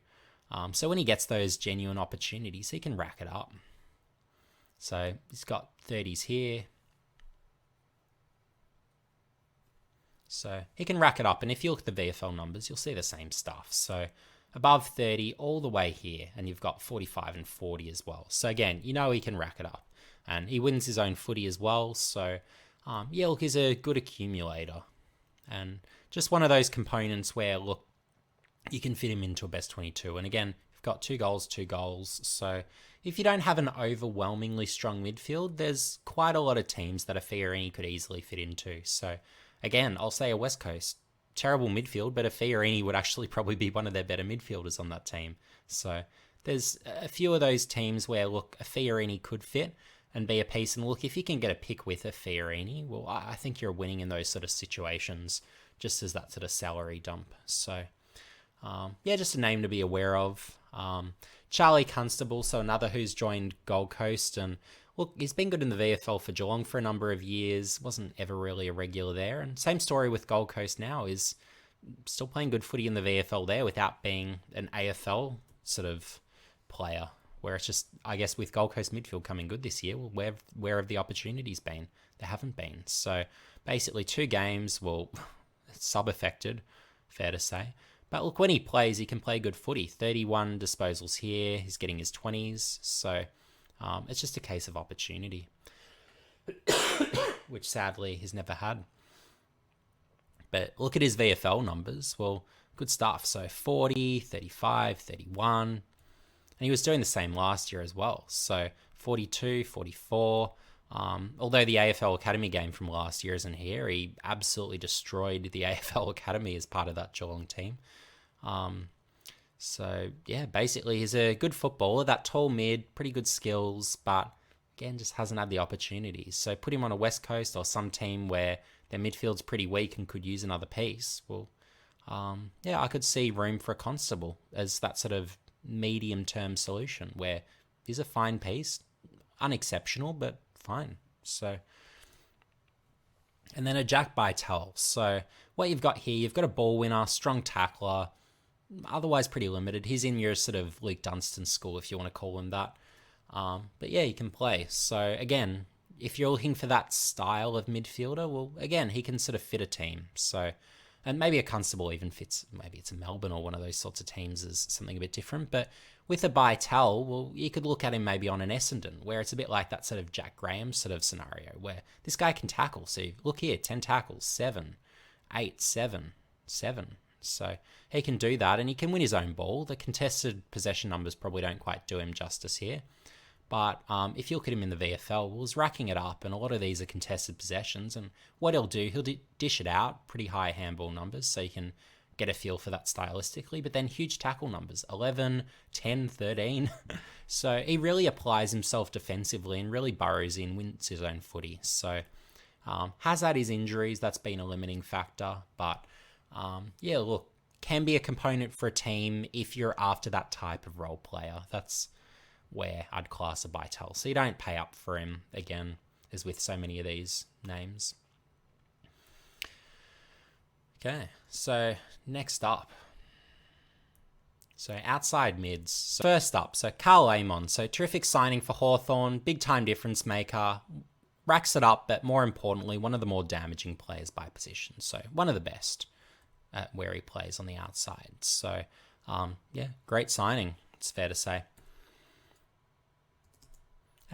S1: So when he gets those genuine opportunities, he can rack it up. So he's got 30s here. So he can rack it up. And if you look at the VFL numbers, you'll see the same stuff. So above 30 all the way here. And you've got 45 and 40 as well. So again, you know he can rack it up. And he wins his own footy as well. So yeah, look, he's a good accumulator. And just one of those components where, look, you can fit him into a best 22. And again, you've got 2 goals. So if you don't have an overwhelmingly strong midfield, there's quite a lot of teams that a Fiorini could easily fit into. So again, I'll say a West Coast, terrible midfield, but a Fiorini would actually probably be one of their better midfielders on that team. So there's a few of those teams where, look, a Fiorini could fit and be a piece. And look, if you can get a pick with a Fiorini, well, I think you're winning in those sort of situations, just as that sort of salary dump. So yeah, just a name to be aware of. Charlie Constable, so another who's joined Gold Coast, and look, he's been good in the VFL for Geelong for a number of years, wasn't ever really a regular there, and same story with Gold Coast now, is still playing good footy in the VFL there without being an AFL sort of player, where it's just, I guess, with Gold Coast midfield coming good this year, well, where have the opportunities been? There haven't been. So basically 2 games, well, sub-affected, fair to say. But look, when he plays, he can play good footy. 31 disposals here. He's getting his 20s. So it's just a case of opportunity, which sadly he's never had. But look at his VFL numbers. Well, good stuff. So 40, 35, 31. And he was doing the same last year as well. So 42, 44. Although the AFL Academy game from last year isn't here, he absolutely destroyed the AFL Academy as part of that Geelong team. So yeah, basically he's a good footballer, that tall mid, pretty good skills, but again, just hasn't had the opportunities. So put him on a West Coast or some team where their midfield's pretty weak and could use another piece. Well, yeah, I could see room for a Constable as that sort of medium-term solution where he's a fine piece, unexceptional, but fine. So, and then a Jack Bytel. So what you've got here, you've got a ball winner, strong tackler, otherwise pretty limited. He's in your sort of Luke Dunstan school, if you want to call him that. But yeah, he can play. So again, if you're looking for that style of midfielder, well, again, he can sort of fit a team. So, and maybe a Constable even fits, maybe it's a Melbourne or one of those sorts of teams as something a bit different. But with a Bytel, well, you could look at him maybe on an Essendon, where it's a bit like that sort of Jack Graham sort of scenario, where this guy can tackle. So look here, 10 tackles, 7, 8, 7, 7. So he can do that, and he can win his own ball. The contested possession numbers probably don't quite do him justice here. But if you look at him in the VFL, well, he's racking it up, and a lot of these are contested possessions. And what he'll do, he'll dish it out, pretty high handball numbers, so you can get a feel for that stylistically. But then huge tackle numbers, 11, 10, 13. So he really applies himself defensively and really burrows in, wins his own footy. So has had his injuries, that's been a limiting factor. But yeah, look, can be a component for a team if you're after that type of role player. That's where I'd class a Bytel. So you don't pay up for him, again, as with so many of these names. Okay, so next up. So outside mids. So first up, so Carl Amon. So terrific signing for Hawthorn, big time difference maker, racks it up, but more importantly, one of the more damaging players by position. So one of the best at where he plays on the outside. So yeah, great signing, it's fair to say.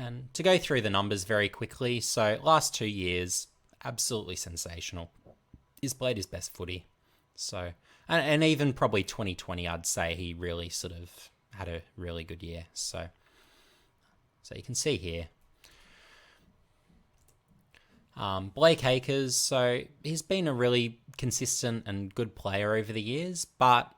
S1: And to go through the numbers very quickly, so last 2 years, absolutely sensational. He's played his best footy. So, and even probably 2020, I'd say he really sort of had a really good year. So you can see here. Blake Acres, so he's been a really consistent and good player over the years, but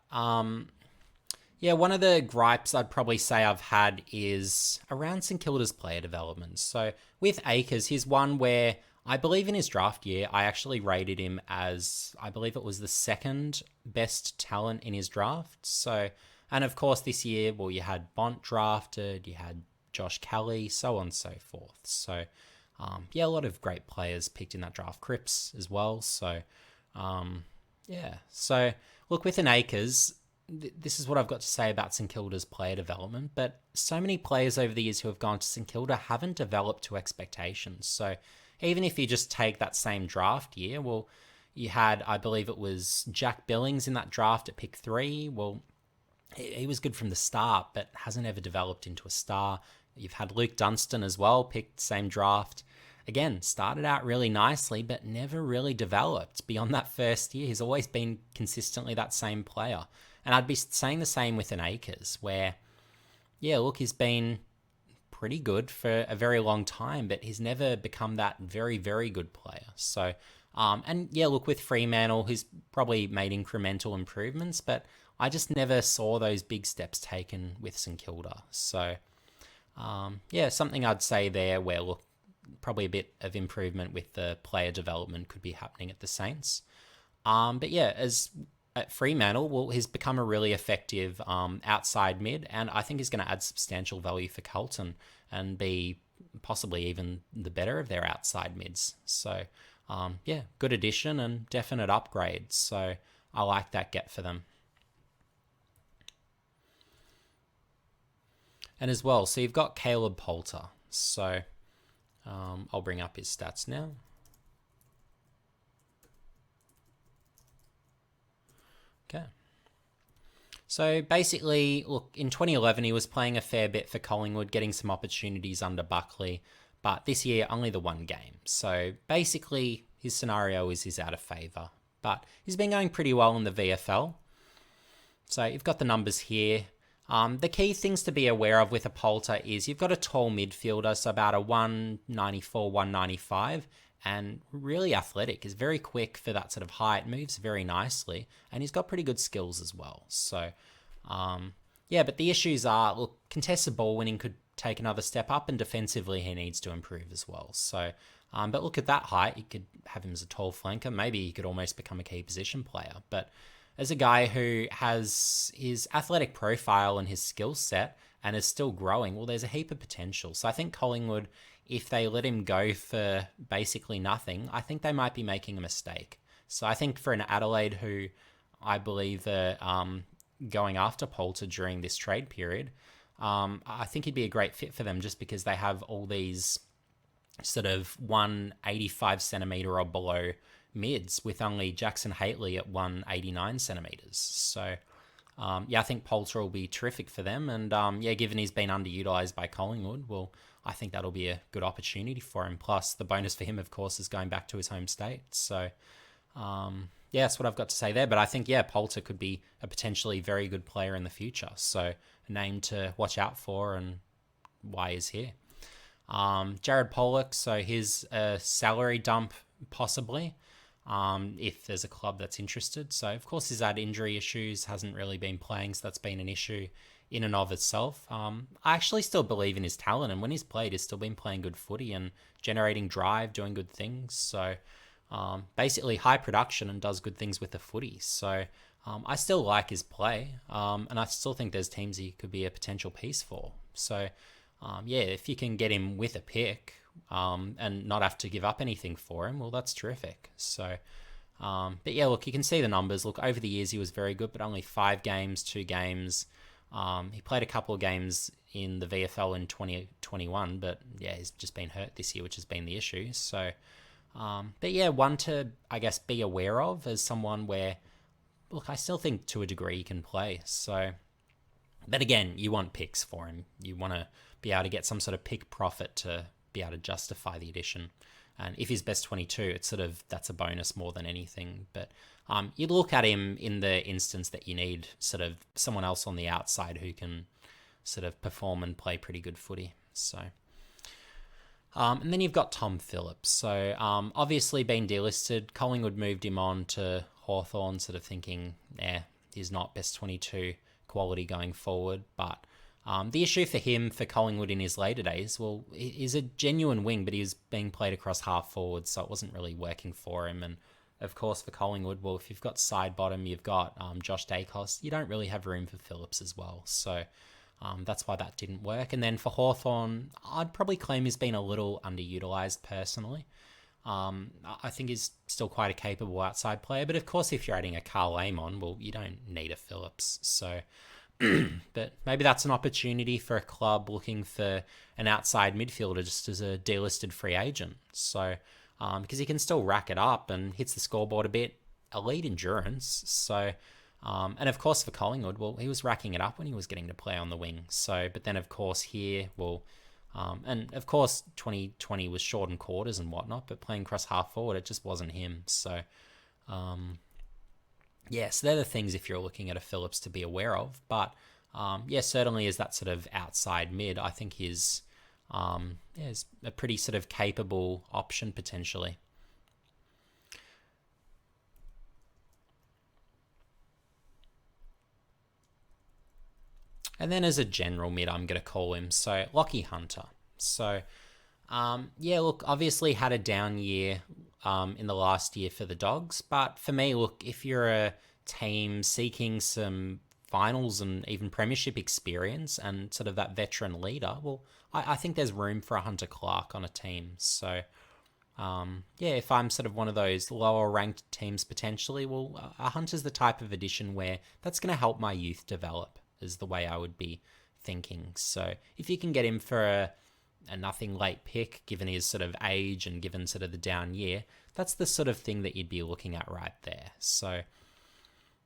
S1: yeah, one of the gripes I'd probably say I've had is around St Kilda's player development. So with Acres, he's one where I believe in his draft year, I actually rated him as, I believe it was the second best talent in his draft. So, and of course this year, well, you had Bont drafted, you had Josh Kelly, so on and so forth. So yeah, a lot of great players picked in that draft. Cripps as well. So yeah, so look, with an Acres, this is what I've got to say about St Kilda's player development, but so many players over the years who have gone to St Kilda haven't developed to expectations. So even if you just take that same draft year, well, you had, I believe it was Jack Billings in that draft at pick 3. Well, he was good from the start, but hasn't ever developed into a star. You've had Luke Dunstan as well, picked same draft. Again, started out really nicely, but never really developed beyond that first year. He's always been consistently that same player. And I'd be saying the same with an Acres, where, yeah, look, he's been pretty good for a very long time, but he's never become that very, very good player. So, and yeah, look, with Fremantle, he's probably made incremental improvements, but I just never saw those big steps taken with St Kilda. So, yeah, something I'd say there where, look, probably a bit of improvement with the player development could be happening at the Saints. But yeah, as at Fremantle, well, he's become a really effective outside mid, and I think he's going to add substantial value for Carlton and be possibly even the better of their outside mids. So, yeah, good addition and definite upgrade. So I like that get for them. And as well, so you've got Caleb Poulter. So I'll bring up his stats now. Okay. So basically, look, in 2011, he was playing a fair bit for Collingwood, getting some opportunities under Buckley, but this year, only the one game. So basically, his scenario is he's out of favour, but he's been going pretty well in the VFL. So you've got the numbers here. The key things to be aware of with a Poulter is you've got a tall midfielder, so about a 194, 195, and really athletic. He's very quick for that sort of height, moves very nicely, and he's got pretty good skills as well. So, yeah, but the issues are, look, contested ball winning could take another step up, and defensively he needs to improve as well. So, but look, at that height, you could have him as a tall flanker. Maybe he could almost become a key position player. But as a guy who has his athletic profile and his skill set and is still growing, well, there's a heap of potential. So I think Collingwood, if they let him go for basically nothing, I think they might be making a mistake. So I think for an Adelaide who I believe are going after Poulter during this trade period, I think he'd be a great fit for them just because they have all these sort of 185 centimeter or below mids, with only Jackson Haitley at 189 centimeters. So yeah, I think Poulter will be terrific for them. And yeah, given he's been underutilized by Collingwood, well, I think that'll be a good opportunity for him. Plus, the bonus for him, of course, is going back to his home state. So yeah, that's what I've got to say there. But I think, yeah, Poulter could be a potentially very good player in the future. So a name to watch out for, and why is here. Jared Pollock, so his salary dump possibly, if there's a club that's interested. So, of course, he's had injury issues, hasn't really been playing, so that's been an issue in and of itself. I actually still believe in his talent, and when he's played, he's still been playing good footy and generating drive, doing good things. So, basically high production and does good things with the footy. So, I still like his play, and I still think there's teams he could be a potential piece for. So, yeah, if you can get him with a pick and not have to give up anything for him, well, that's terrific. So, but yeah, look, you can see the numbers. Look, over the years he was very good, but only 5 games, 2 games. He played a couple of games in the VFL in 2021, but yeah, he's just been hurt this year, which has been the issue. So, but yeah, one to, I guess, be aware of as someone where, look, I still think to a degree he can play. So, but again, you want picks for him. You want to be able to get some sort of pick profit to be able to justify the addition. And if he's best 22, it's sort of, that's a bonus more than anything. But you look at him in the instance that you need sort of someone else on the outside who can sort of perform and play pretty good footy. So, and then you've got Tom Phillips. So obviously being delisted, Collingwood moved him on to Hawthorn, sort of thinking, he's not best 22 quality going forward. But the issue for him, for Collingwood in his later days, well, he's a genuine wing, but he was being played across half forward, so it wasn't really working for him. And of course, for Collingwood, well, if you've got side bottom, you've got Josh Dacos, you don't really have room for Phillips as well. So that's why that didn't work. And then for Hawthorn, I'd probably claim he's been a little underutilised personally. I think he's still quite a capable outside player, but of course, if you're adding a Carl Amon, well, you don't need a Phillips. So, but maybe that's an opportunity for a club looking for an outside midfielder just as a delisted free agent. So, because he can still rack it up and hits the scoreboard a bit, elite endurance. So, and of course for Collingwood, well, he was racking it up when he was getting to play on the wing. So, but then of course here, well, and of course 2020 was short and quarters and whatnot, but playing across half forward, it just wasn't him. So, yes, they're the things if you're looking at a Phillips to be aware of. But yeah, certainly as that sort of outside mid, I think he's is a pretty sort of capable option potentially. And then as a general mid, I'm going to call him, so Lachie Hunter. So yeah, look, obviously had a down year in the last year for the Dogs. But for me, look, if you're a team seeking some finals and even premiership experience and sort of that veteran leader, well, I think there's room for a Hunter Clark on a team. So, yeah, if I'm sort of one of those lower ranked teams potentially, well, a Hunter's the type of addition where that's going to help my youth develop, is the way I would be thinking. So if you can get him for a nothing late pick, given his sort of age and given sort of the down year, that's the sort of thing that you'd be looking at right there. So,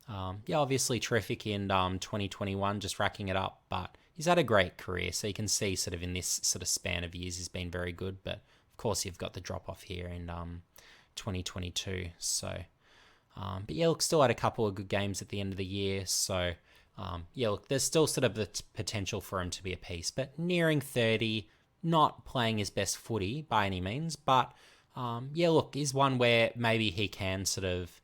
S1: yeah, obviously terrific in 2021, just racking it up, but he's had a great career. So you can see sort of in this sort of span of years, he's been very good. But of course, you've got the drop off here in 2022. So, but yeah, look, still had a couple of good games at the end of the year. So, yeah, look, there's still sort of the potential for him to be a piece, but nearing 30, not playing his best footy by any means. But yeah, look, is one where maybe he can sort of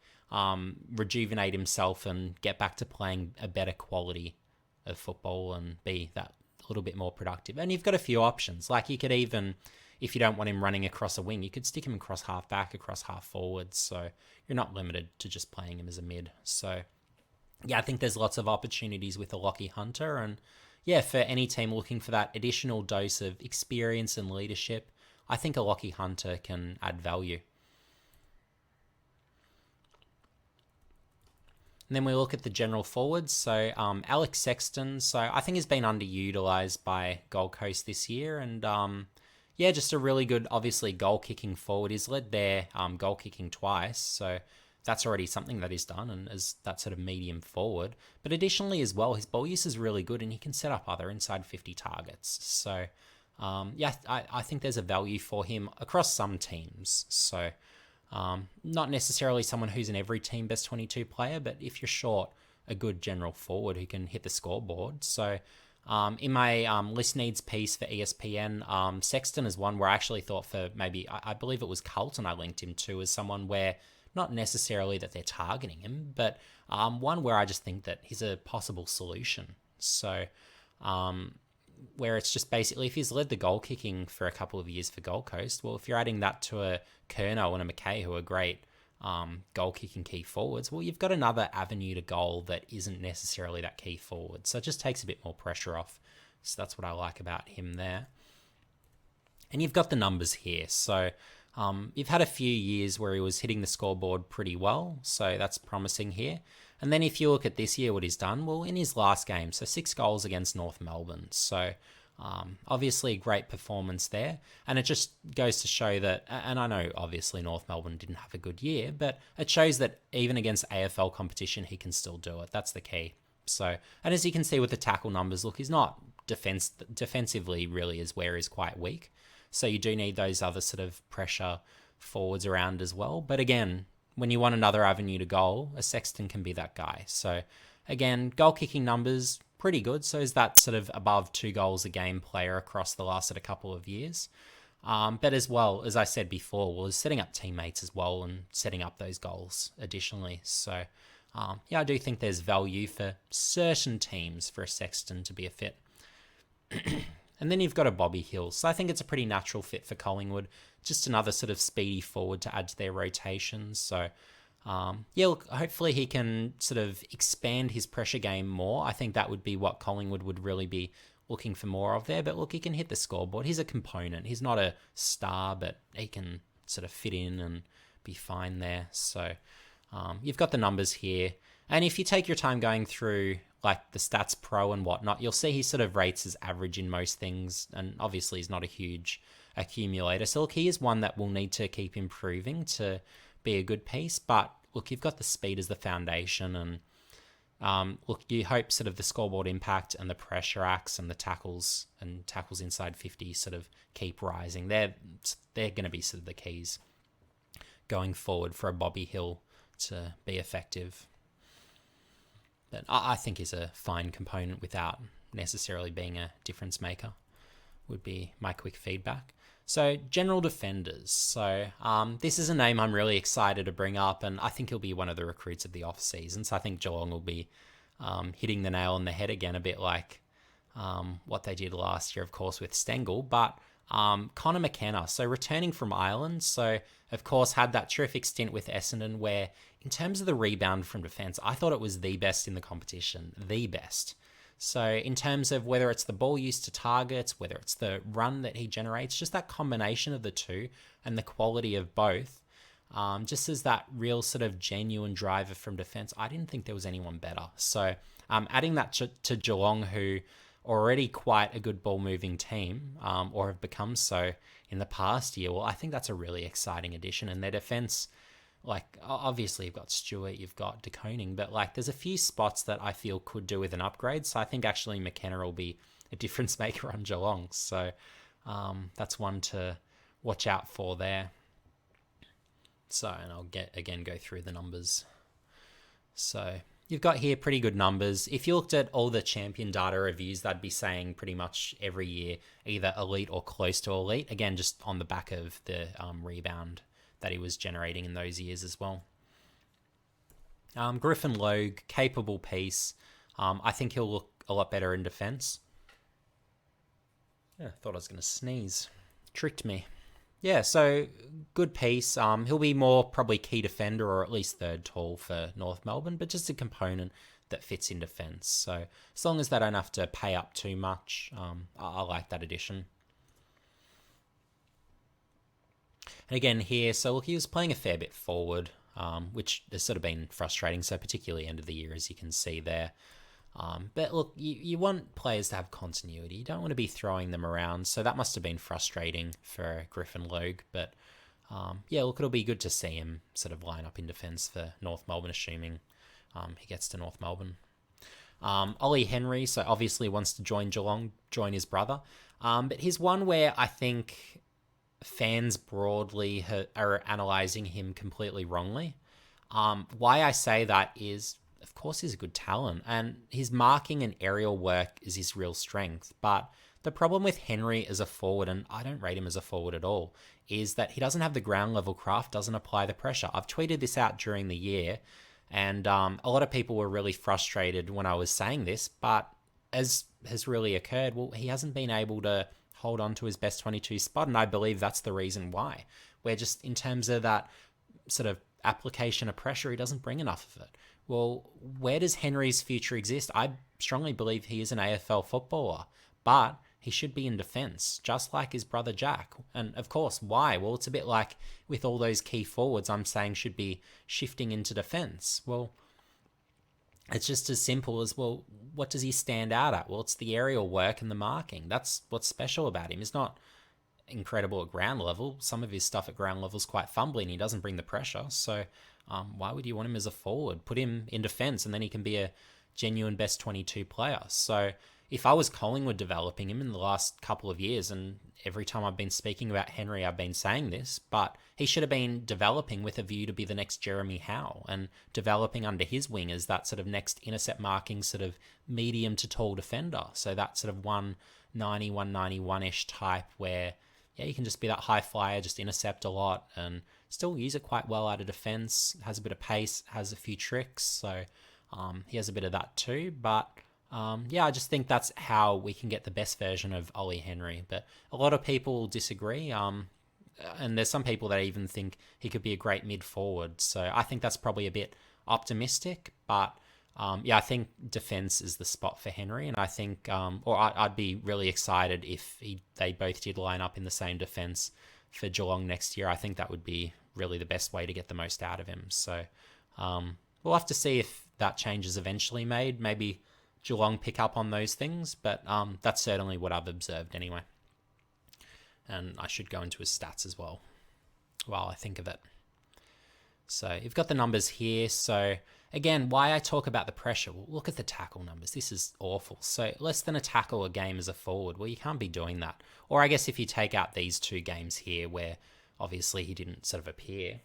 S1: rejuvenate himself and get back to playing a better quality of football and be that little bit more productive. And you've got a few options. Like you could even, if you don't want him running across a wing, you could stick him across half back, across half forward. So you're not limited to just playing him as a mid. So yeah, I think there's lots of opportunities with a Lachie Hunter. And yeah, for any team looking for that additional dose of experience and leadership, I think a Lachie Hunter can add value. And then we look at the general forwards. So Alex Sexton, so I think he's been underutilised by Gold Coast this year. And yeah, just a really good, obviously, goal-kicking forward. He's led their goal-kicking twice, so that's already something that he's done, and as that sort of medium forward. But additionally as well, his ball use is really good, and he can set up other inside 50 targets. So, yeah, I think there's a value for him across some teams. So, not necessarily someone who's an every team best 22 player, but if you're short a good general forward who can hit the scoreboard. So, in my list needs piece for ESPN, Sexton is one where I actually thought for maybe, I believe it was Carlton I linked him to as someone where not necessarily that they're targeting him, but one where I just think that he's a possible solution. So, where it's just basically if he's led the goal kicking for a couple of years for Gold Coast, well, if you're adding that to a Curnow and a McKay who are great goal kicking key forwards, well, you've got another avenue to goal that isn't necessarily that key forward. So it just takes a bit more pressure off. So that's what I like about him there. And you've got the numbers here. So you've had a few years where he was hitting the scoreboard pretty well. So that's promising here. And then if you look at this year, what he's done, well, in his last game, so 6 goals against North Melbourne. So obviously a great performance there. And it just goes to show that, and I know obviously North Melbourne didn't have a good year, but it shows that even against AFL competition, he can still do it. That's the key. So, and as you can see with the tackle numbers, look, he's not defensively really is where he's quite weak. So you do need those other sort of pressure forwards around as well. But again, when you want another avenue to goal, a Sexton can be that guy. So again, goal kicking numbers, pretty good. So is that sort of above 2 goals a game player across the last a couple of years. But as well, as I said before, was setting up teammates as well and setting up those goals additionally. So yeah, I do think there's value for certain teams for a Sexton to be a fit. And then you've got a Bobby Hill. So I think it's a pretty natural fit for Collingwood. Just another sort of speedy forward to add to their rotations. So, yeah, look, hopefully he can sort of expand his pressure game more. I think that would be what Collingwood would really be looking for more of there. But look, he can hit the scoreboard. He's a component. He's not a star, but he can sort of fit in and be fine there. So you've got the numbers here. And if you take your time going through like the Stats Pro and whatnot, you'll see he sort of rates as average in most things. And obviously he's not a huge accumulator. So look, he is one that will need to keep improving to be a good piece. But look, you've got the speed as the foundation. And look, you hope sort of the scoreboard impact and the pressure acts and the tackles inside 50 sort of keep rising. They're going to be sort of the keys going forward for a Bobby Hill to be effective. But I think he's a fine component without necessarily being a difference maker, would be my quick feedback. So, general defenders. So, this is a name I'm really excited to bring up, and I think he'll be one of the recruits of the off-season. So, I think Geelong will be hitting the nail on the head again, a bit like what they did last year, of course, with Stengel. But Connor McKenna, so returning from Ireland, so of course had that terrific stint with Essendon where in terms of the rebound from defence, I thought it was the best in the competition, the best. So in terms of whether it's the ball use to targets, whether it's the run that he generates, just that combination of the two and the quality of both, just as that real sort of genuine driver from defence, I didn't think there was anyone better. So adding that to Geelong, who already quite a good ball moving team, or have become so in the past year, well, I think that's a really exciting addition. And their defence, like obviously you've got Stewart, you've got De Koning, but like there's a few spots that I feel could do with an upgrade. So I think actually McKenna will be a difference maker on Geelong. So that's one to watch out for there. So, and I'll go through the numbers. So you've got here pretty good numbers. If you looked at all the champion data reviews, they'd be saying pretty much every year either elite or close to elite. Again, just on the back of the rebound that he was generating in those years as well. Griffin Logue, capable piece. I think he'll look a lot better in defence. Yeah, I thought I was going to sneeze. Tricked me. Yeah, so good piece. He'll be more probably key defender or at least third tall for North Melbourne, but just a component that fits in defence. So as long as they don't have to pay up too much, I like that addition. And again here, so look, he was playing a fair bit forward, which has sort of been frustrating. So particularly end of the year, as you can see there. But look, you want players to have continuity. You don't want to be throwing them around. So that must have been frustrating for Griffin Logue. But yeah, look, it'll be good to see him sort of line up in defence for North Melbourne, assuming he gets to North Melbourne. Ollie Henry, so obviously wants to join Geelong, join his brother. But he's one where I think fans broadly are analysing him completely wrongly. Why I say that is, of course, he's a good talent, and his marking and aerial work is his real strength. But the problem with Henry as a forward, and I don't rate him as a forward at all, is that he doesn't have the ground level craft, doesn't apply the pressure. I've tweeted this out during the year, and a lot of people were really frustrated when I was saying this, but as has really occurred, well, he hasn't been able to hold on to his best 22 spot, and I believe that's the reason why. Where just in terms of that sort of application of pressure, he doesn't bring enough of it. Well, where does Henry's future exist? I strongly believe he is an AFL footballer, but he should be in defence, just like his brother Jack. And of course, why? Well, it's a bit like with all those key forwards I'm saying should be shifting into defence. Well, it's just as simple as, well, what does he stand out at? Well, it's the aerial work and the marking. That's what's special about him. He's not incredible at ground level. Some of his stuff at ground level is quite fumbling. He doesn't bring the pressure. So why would you want him as a forward? Put him in defence and then he can be a genuine best 22 player. So if I was Collingwood developing him in the last couple of years, and every time I've been speaking about Henry, I've been saying this, but he should have been developing with a view to be the next Jeremy Howe and developing under his wing as that sort of next intercept marking sort of medium to tall defender. So that sort of 190, 191-ish type where, yeah, you can just be that high flyer, just intercept a lot and still use it quite well out of defence, has a bit of pace, has a few tricks. So he has a bit of that too, but yeah, I just think that's how we can get the best version of Ollie Henry. But a lot of people disagree. And there's some people that even think he could be a great mid forward. So I think that's probably a bit optimistic. But yeah, I think defence is the spot for Henry. And I think, I'd be really excited if they both did line up in the same defence for Geelong next year. I think that would be really the best way to get the most out of him. So we'll have to see if that change is eventually made. Maybe Geelong pick up on those things, but that's certainly what I've observed anyway. And I should go into his stats as well while I think of it. So you've got the numbers here. So again, why I talk about the pressure, well, look at the tackle numbers. This is awful. So less than a tackle a game as a forward. Well, you can't be doing that. Or I guess if you take out these two games here where obviously he didn't sort of appear,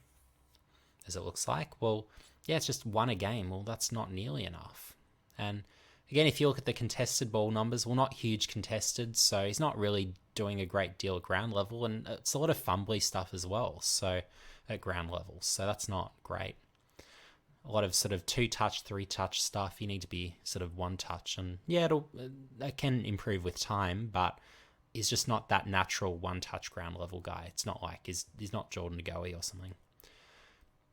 S1: as it looks like, well, yeah, it's just one a game. Well, that's not nearly enough. And again, if you look at the contested ball numbers, well, not huge contested, so he's not really doing a great deal at ground level, and it's a lot of fumbly stuff as well, so at ground level, so that's not great. A lot of sort of 2-touch, 3-touch stuff, you need to be sort of 1-touch, and yeah, that can improve with time, but he's just not that natural 1-touch ground level guy. It's not like he's not Jordan Goey or something.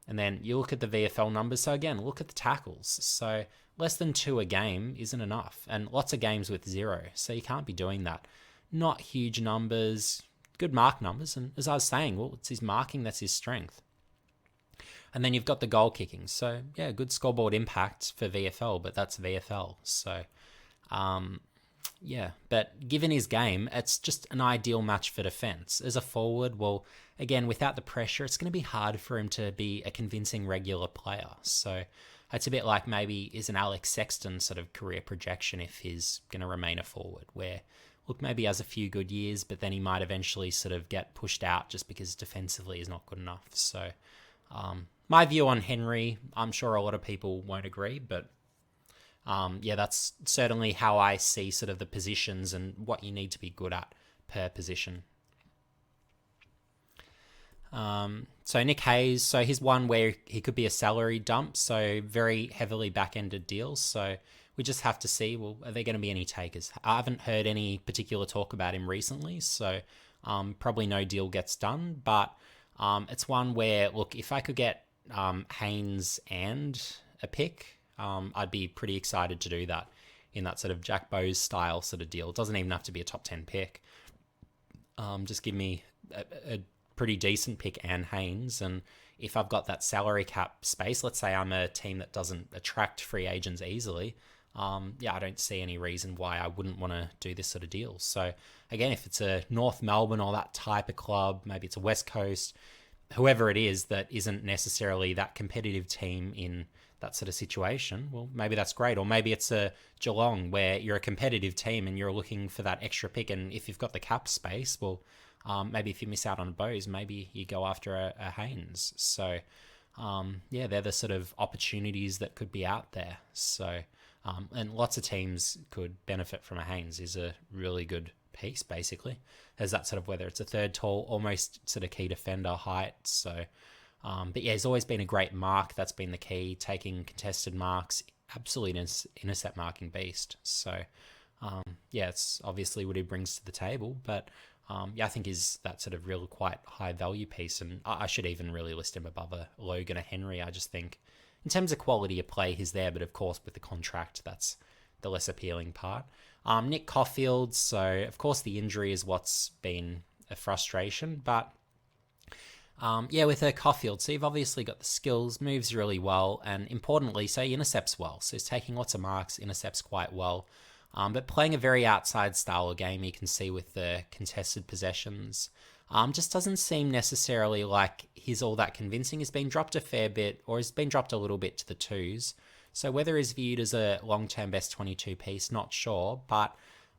S1: And then you look at the VFL numbers. So again, look at the tackles. So less than 2 a game isn't enough. And lots of games with 0. So you can't be doing that. Not huge numbers, good mark numbers. And as I was saying, well, it's his marking, that's his strength. And then you've got the goal kicking. So yeah, good scoreboard impact for VFL, but that's VFL. So yeah, but given his game, it's just an ideal match for defence. As a forward, well, again, without the pressure, it's going to be hard for him to be a convincing regular player. So it's a bit like maybe is an Alex Sexton sort of career projection if he's going to remain a forward, where, look, maybe he has a few good years, but then he might eventually sort of get pushed out just because defensively is not good enough. So my view on Henry, I'm sure a lot of people won't agree, but yeah, that's certainly how I see sort of the positions and what you need to be good at per position. So Nick Hayes, so he's one where he could be a salary dump, so very heavily back-ended deals. So we just have to see, well, are there going to be any takers? I haven't heard any particular talk about him recently, so probably no deal gets done. But it's one where, look, if I could get Haynes and a pick, I'd be pretty excited to do that in that sort of Jack Bowes style sort of deal. It doesn't even have to be a top 10 pick. Just give me a pretty decent pick and Haynes, and if I've got that salary cap space, let's say I'm a team that doesn't attract free agents easily, I don't see any reason why I wouldn't want to do this sort of deal. So again, if it's a North Melbourne or that type of club, maybe it's a West Coast, whoever it is that isn't necessarily that competitive team in that sort of situation, well, maybe that's great. Or maybe it's a Geelong where you're a competitive team and you're looking for that extra pick. And if you've got the cap space, well, maybe if you miss out on a Bose, maybe you go after a Haynes. So, they're the sort of opportunities that could be out there. So, and lots of teams could benefit from a Haynes. Is a really good piece, basically. As that sort of, whether it's a third tall, almost sort of key defender height. So, but yeah, he's always been a great mark. That's been the key, taking contested marks, absolute intercept marking beast. So, it's obviously what he brings to the table. But I think is that sort of real quite high value piece. And I should even really list him above a Logan or Henry. I just think in terms of quality of play, he's there. But of course, with the contract, that's the less appealing part. Nick Caulfield. So, of course, the injury is what's been a frustration. But with her Caulfield, so you've obviously got the skills, moves really well, and importantly, so he intercepts well. So he's taking lots of marks, intercepts quite well. But playing a very outside style of game, you can see with the contested possessions, just doesn't seem necessarily like he's all that convincing. He's been dropped a fair bit, or he's been dropped a little bit to the twos. So whether he's viewed as a long-term best 22 piece, not sure. But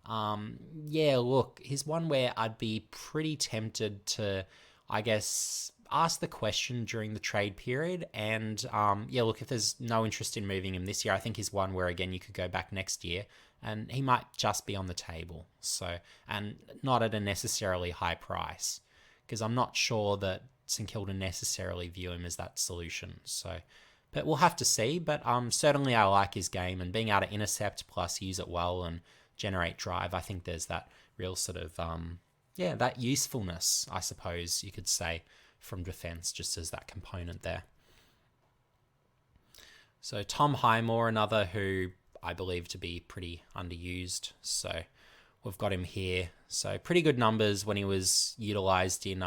S1: look, he's one where I'd be pretty tempted to, I guess, ask the question during the trade period. And look, if there's no interest in moving him this year, I think he's one where, again, you could go back next year and he might just be on the table. So, and not at a necessarily high price, because I'm not sure that St Kilda necessarily view him as that solution. So, but we'll have to see. But certainly I like his game, and being able to intercept plus use it well and generate drive, I think there's that real sort of, that usefulness, I suppose you could say, from defence, just as that component there. So Tom Highmore, another who I believe to be pretty underused. So we've got him here. So pretty good numbers when he was utilised in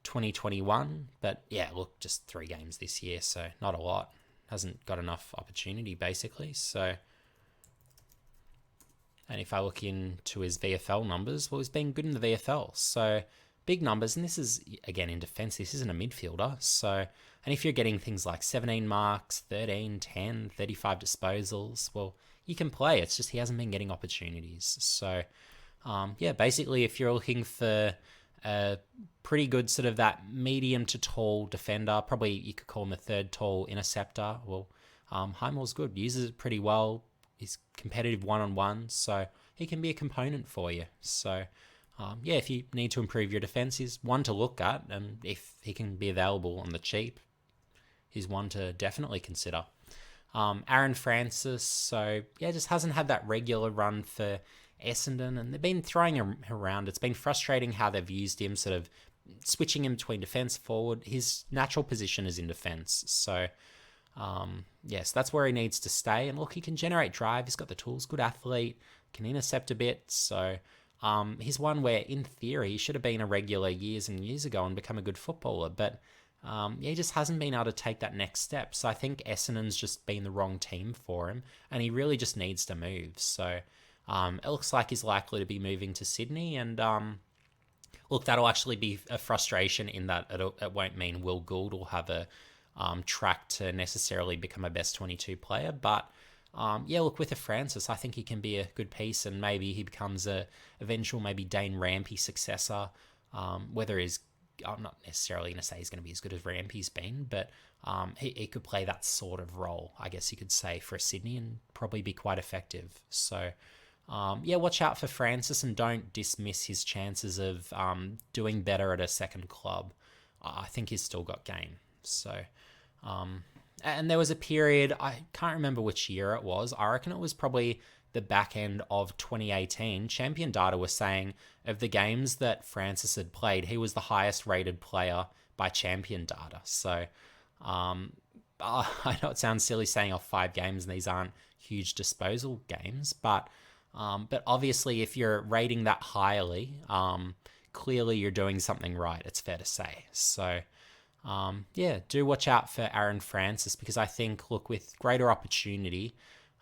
S1: 2021. But yeah, look, just 3 games this year, so not a lot. Hasn't got enough opportunity, basically. So, and if I look into his VFL numbers, well, he's been good in the VFL. So big numbers, and this is, again, in defence, this isn't a midfielder. So, and if you're getting things like 17 marks, 13, 10, 35 disposals, well, you can play. It's just he hasn't been getting opportunities. So, basically, if you're looking for a pretty good sort of that medium to tall defender, probably you could call him a third tall interceptor. Well, Highmore's good, uses it pretty well. He's competitive one-on-one, so he can be a component for you. So, if you need to improve your defence, he's one to look at, and if he can be available on the cheap, he's one to definitely consider. Aaron Francis, so just hasn't had that regular run for Essendon, and they've been throwing him around. It's been frustrating how they've used him, sort of switching him between defence, forward. His natural position is in defence, so yes, that's where he needs to stay. And look, he can generate drive. He's got the tools, good athlete, can intercept a bit. So he's one where, in theory, he should have been a regular years and years ago and become a good footballer. But he just hasn't been able to take that next step. So I think Essendon's just been the wrong team for him, and he really just needs to move. So it looks like he's likely to be moving to Sydney. And look, that'll actually be a frustration in that it won't mean Will Gould will have a track to necessarily become a best 22 player. But look, with a Francis, I think he can be a good piece, and maybe he becomes a eventual maybe Dane Rampy successor. Whether he's, I'm not necessarily going to say he's going to be as good as Rampy's been, but he could play that sort of role, I guess you could say, for Sydney, and probably be quite effective. So watch out for Francis, and don't dismiss his chances of doing better at a second club. I think he's still got game. So, and there was a period, I can't remember which year it was. I reckon it was probably the back end of 2018. Champion Data was saying of the games that Francis had played, he was the highest rated player by Champion Data. So, I know it sounds silly saying off 5 games and these aren't huge disposal games, but obviously if you're rating that highly, clearly you're doing something right, it's fair to say. So, do watch out for Aaron Francis, because I think, look, with greater opportunity,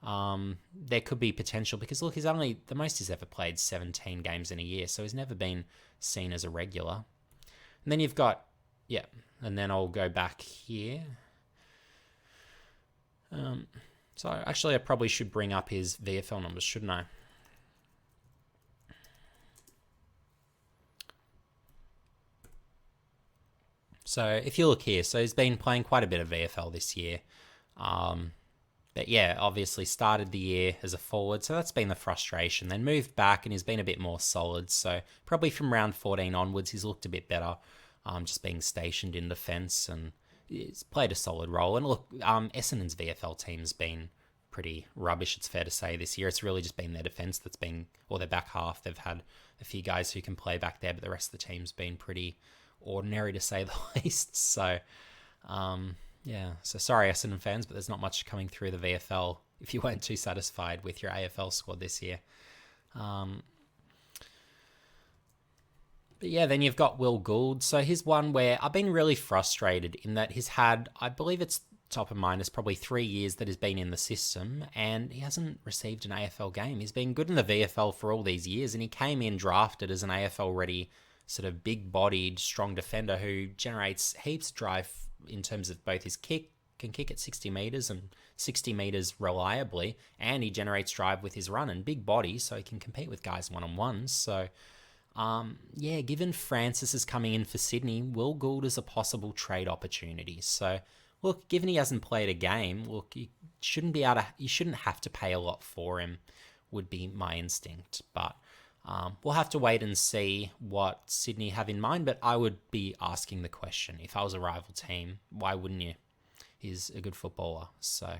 S1: there could be potential because look, the most he's ever played 17 games in a year, so he's never been seen as a regular. And then you've got, yeah, and then I'll go back here. So actually, I probably should bring up his VFL numbers, shouldn't I? So if you look here, so he's been playing quite a bit of VFL this year. But yeah, obviously started the year as a forward, so that's been the frustration. Then moved back and he's been a bit more solid. So probably from round 14 onwards, he's looked a bit better, just being stationed in defence, and he's played a solid role. And look, Essendon's VFL team's been pretty rubbish, it's fair to say, this year. It's really just been their defence that's been, or their back half. They've had a few guys who can play back there, but the rest of the team's been pretty ordinary, to say the least. So, yeah, so sorry Essendon fans, but there's not much coming through the VFL if you weren't too satisfied with your AFL squad this year. But yeah, then you've got Will Gould. So he's one where I've been really frustrated in that he's had, I believe it's top of mind, it's probably 3 years that he's been in the system and he hasn't received an AFL game. He's been good in the VFL for all these years, and he came in drafted as an AFL ready sort of big-bodied, strong defender who generates heaps of drive in terms of both his kick, can kick at 60 metres and 60 metres reliably, and he generates drive with his run and big body, so he can compete with guys one-on-ones. So, yeah, given Francis is coming in for Sydney, Will Gould is a possible trade opportunity. So, look, given he hasn't played a game, look, you shouldn't have to pay a lot for him, would be my instinct, but we'll have to wait and see what Sydney have in mind, but I would be asking the question, if I was a rival team, why wouldn't you? He's a good footballer, so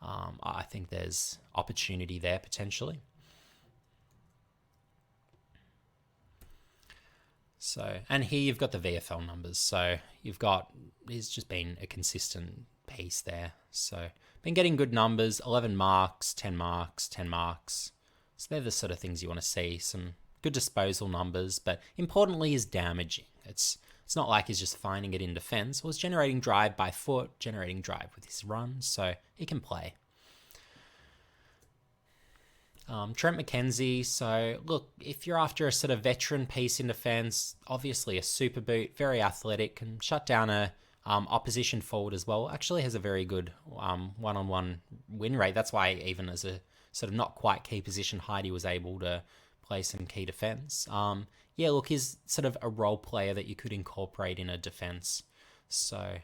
S1: I think there's opportunity there potentially. So, and here you've got the VFL numbers, so he's just been a consistent piece there, so been getting good numbers, 11 marks, 10 marks, 10 marks. So they're the sort of things you want to see. Some good disposal numbers, but importantly is damaging. It's not like he's just finding it in defence. Well, he's generating drive by foot, generating drive with his run, so he can play. Trent McKenzie, so look, if you're after a sort of veteran piece in defence, obviously a super boot, very athletic, can shut down a opposition forward as well. Actually has a very good one-on-one win rate. That's why even as a sort of not quite key position Heidi was able to play some key defence. Yeah, look, he's sort of a role player that you could incorporate in a defence. So,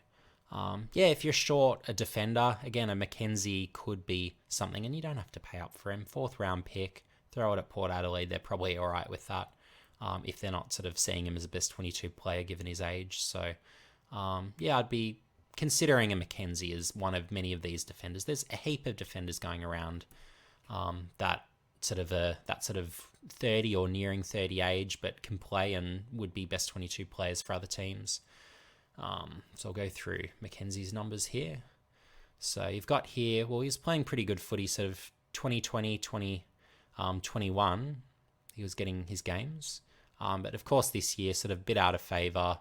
S1: yeah, if you're short a defender, again, a McKenzie could be something, and you don't have to pay up for him. 4th round pick, throw it at Port Adelaide, they're probably all right with that, if they're not sort of seeing him as a best 22 player given his age. So, yeah, I'd be considering a McKenzie as one of many of these defenders. There's a heap of defenders going around that sort of 30 or nearing 30 age, but can play and would be best 22 players for other teams. So I'll go through Mackenzie's numbers here. So you've got here, well, he's playing pretty good footy, sort of 2020, 2021. He was getting his games. But of course this year, sort of a bit out of favour.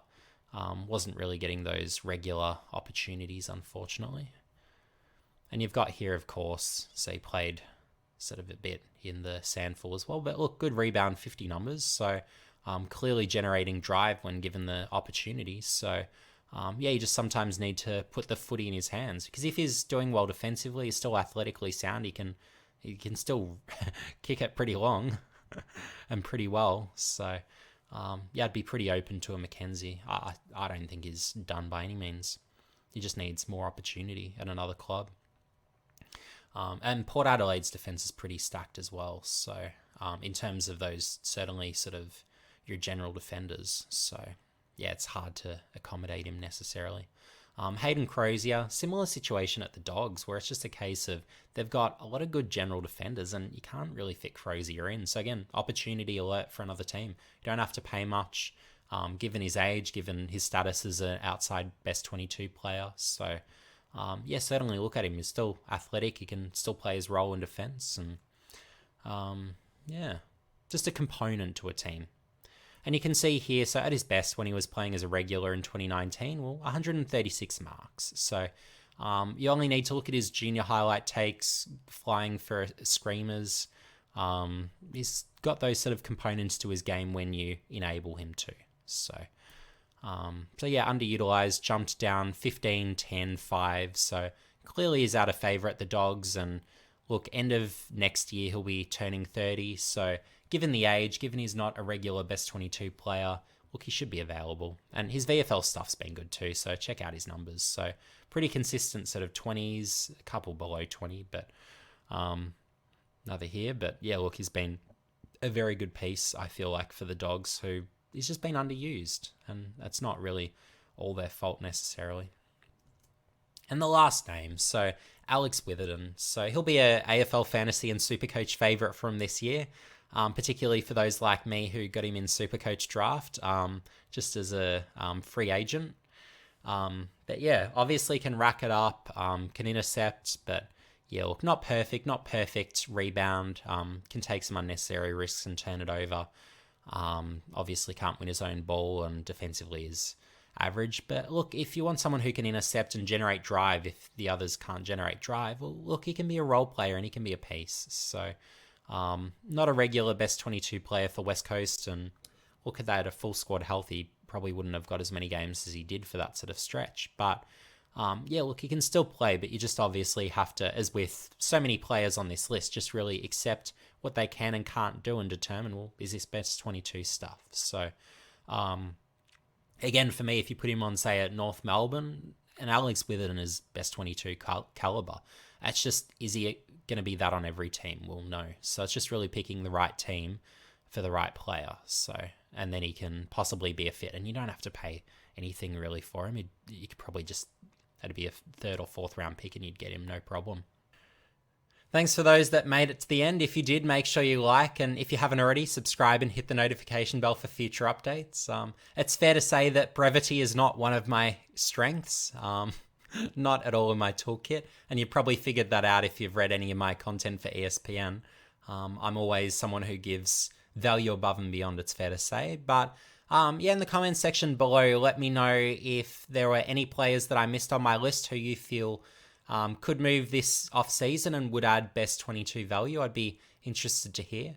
S1: Wasn't really getting those regular opportunities, unfortunately. And you've got here, of course, so he played sort of a bit in the Sandful as well. But look, good rebound, 50 numbers. So clearly generating drive when given the opportunity. So yeah, you just sometimes need to put the footy in his hands, because if he's doing well defensively, he's still athletically sound, he can still kick it pretty long and pretty well. So yeah, I'd be pretty open to a McKenzie. I don't think he's done by any means. He just needs more opportunity at another club. And Port Adelaide's defence is pretty stacked as well. So in terms of those, certainly sort of your general defenders. So yeah, it's hard to accommodate him necessarily. Hayden Crozier, similar situation at the Dogs, where it's just a case of they've got a lot of good general defenders and you can't really fit Crozier in. So again, opportunity alert for another team. You don't have to pay much, given his age, given his status as an outside best 22 player. So yeah, certainly look at him. He's still athletic. He can still play his role in defence. And yeah, just a component to a team. And you can see here, so at his best when he was playing as a regular in 2019, well, 136 marks. So You only need to look at his junior highlight takes, flying for screamers. He's got those sort of components to his game when you enable him to. So yeah, underutilized, jumped down 15, 10, 5. So clearly is out of favour at the Dogs. And look, end of next year, he'll be turning 30. So given the age, given he's not a regular best 22 player, look, he should be available. And his VFL stuff's been good too. So check out his numbers. So pretty consistent sort of 20s, a couple below 20, but another here. But yeah, look, he's been a very good piece, I feel like, for the Dogs, who he's just been underused, and that's not really all their fault necessarily. And the last name, so Alex Witherden. So he'll be a AFL Fantasy and Supercoach favourite from this year, particularly for those like me who got him in Supercoach draft, just as a free agent. But yeah, obviously can rack it up, can intercept, but yeah, look, not perfect rebound, can take some unnecessary risks and turn it over. Obviously can't win his own ball, and defensively is average. But look, if you want someone who can intercept and generate drive, if the others can't generate drive, well, look, he can be a role player and he can be a piece. So not a regular best 22 player for West Coast, and look at that, a full squad healthy, probably wouldn't have got as many games as he did for that sort of stretch. But yeah, look, he can still play, but you just obviously have to, as with so many players on this list, just really accept what they can and can't do and determine, well, is this best 22 stuff? So again, for me, if you put him on, say, at North Melbourne, and Alex Witherden is best 22 caliber, that's just, is he going to be that on every team? Well, no. So it's just really picking the right team for the right player. So, and then he can possibly be a fit, and you don't have to pay anything really for him. You could probably just, that'd be a 3rd or 4th round pick and you'd get him, no problem. Thanks for those that made it to the end. If you did, make sure you like, and if you haven't already, subscribe and hit the notification bell for future updates. It's fair to say that brevity is not one of my strengths, not at all in my toolkit, and you probably figured that out if you've read any of my content for ESPN. I'm always someone who gives value above and beyond, it's fair to say. But yeah, in the comments section below, let me know if there were any players that I missed on my list who you feel could move this off season and would add best 22 value. I'd be interested to hear.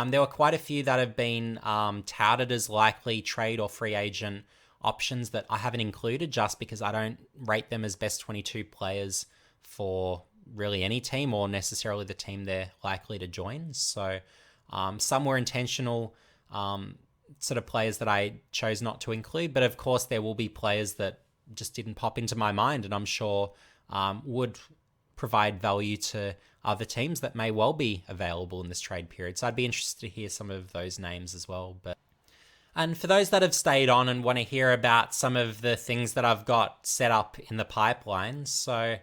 S1: There were quite a few that have been touted as likely trade or free agent options that I haven't included, just because I don't rate them as best 22 players for really any team or necessarily the team they're likely to join. So some were intentional sort of players that I chose not to include, but of course there will be players that just didn't pop into my mind, and I'm sure would provide value to other teams that may well be available in this trade period. So I'd be interested to hear some of those names as well. And for those that have stayed on and want to hear about some of the things that I've got set up in the pipeline. So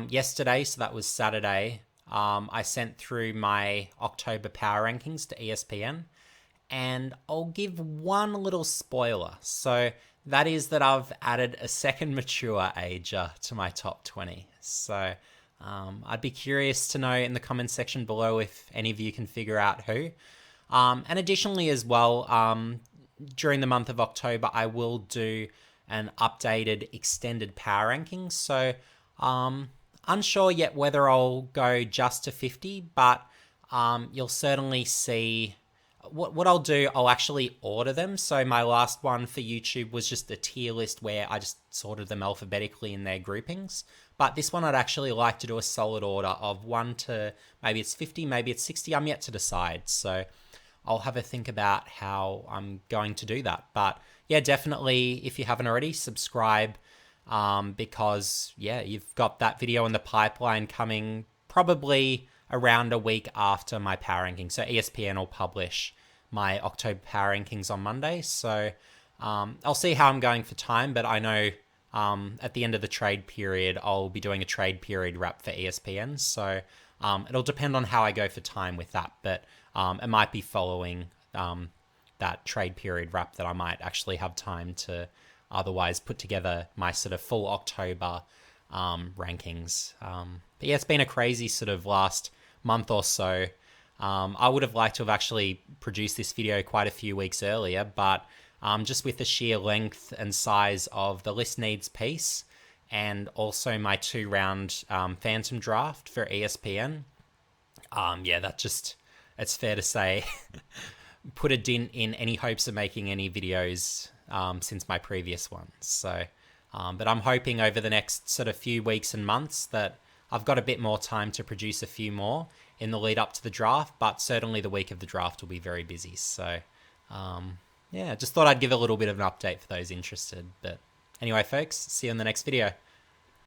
S1: yesterday, so that was Saturday, I sent through my October power rankings to ESPN, and I'll give one little spoiler. So that is that I've added a second mature ager to my top 20. So I'd be curious to know in the comments section below if any of you can figure out who. And additionally as well, during the month of October, I will do an updated extended power ranking. So unsure yet whether I'll go just to 50, but you'll certainly see. What I'll do, I'll actually order them. So my last one for YouTube was just a tier list where I just sorted them alphabetically in their groupings. But this one I'd actually like to do a solid order of 1 to, maybe it's 50, maybe it's 60. I'm yet to decide. So I'll have a think about how I'm going to do that. But yeah, definitely, if you haven't already, subscribe, because yeah, you've got that video in the pipeline coming probably around a week after my power ranking. So ESPN will publish my October power rankings on Monday. So I'll see how I'm going for time, but I know at the end of the trade period, I'll be doing a trade period wrap for ESPN. So it'll depend on how I go for time with that, but it might be following that trade period wrap that I might actually have time to otherwise put together my sort of full October rankings. But yeah, it's been a crazy sort of last month or so. I would have liked to have actually produced this video quite a few weeks earlier, but just with the sheer length and size of the list needs piece, and also my 2-round Phantom draft for ESPN. Yeah, that just, it's fair to say, put a dent in any hopes of making any videos since my previous ones. So, but I'm hoping over the next sort of few weeks and months that I've got a bit more time to produce a few more in the lead up to the draft, but certainly the week of the draft will be very busy. So, yeah, just thought I'd give a little bit of an update for those interested. But anyway, folks, see you in the next video.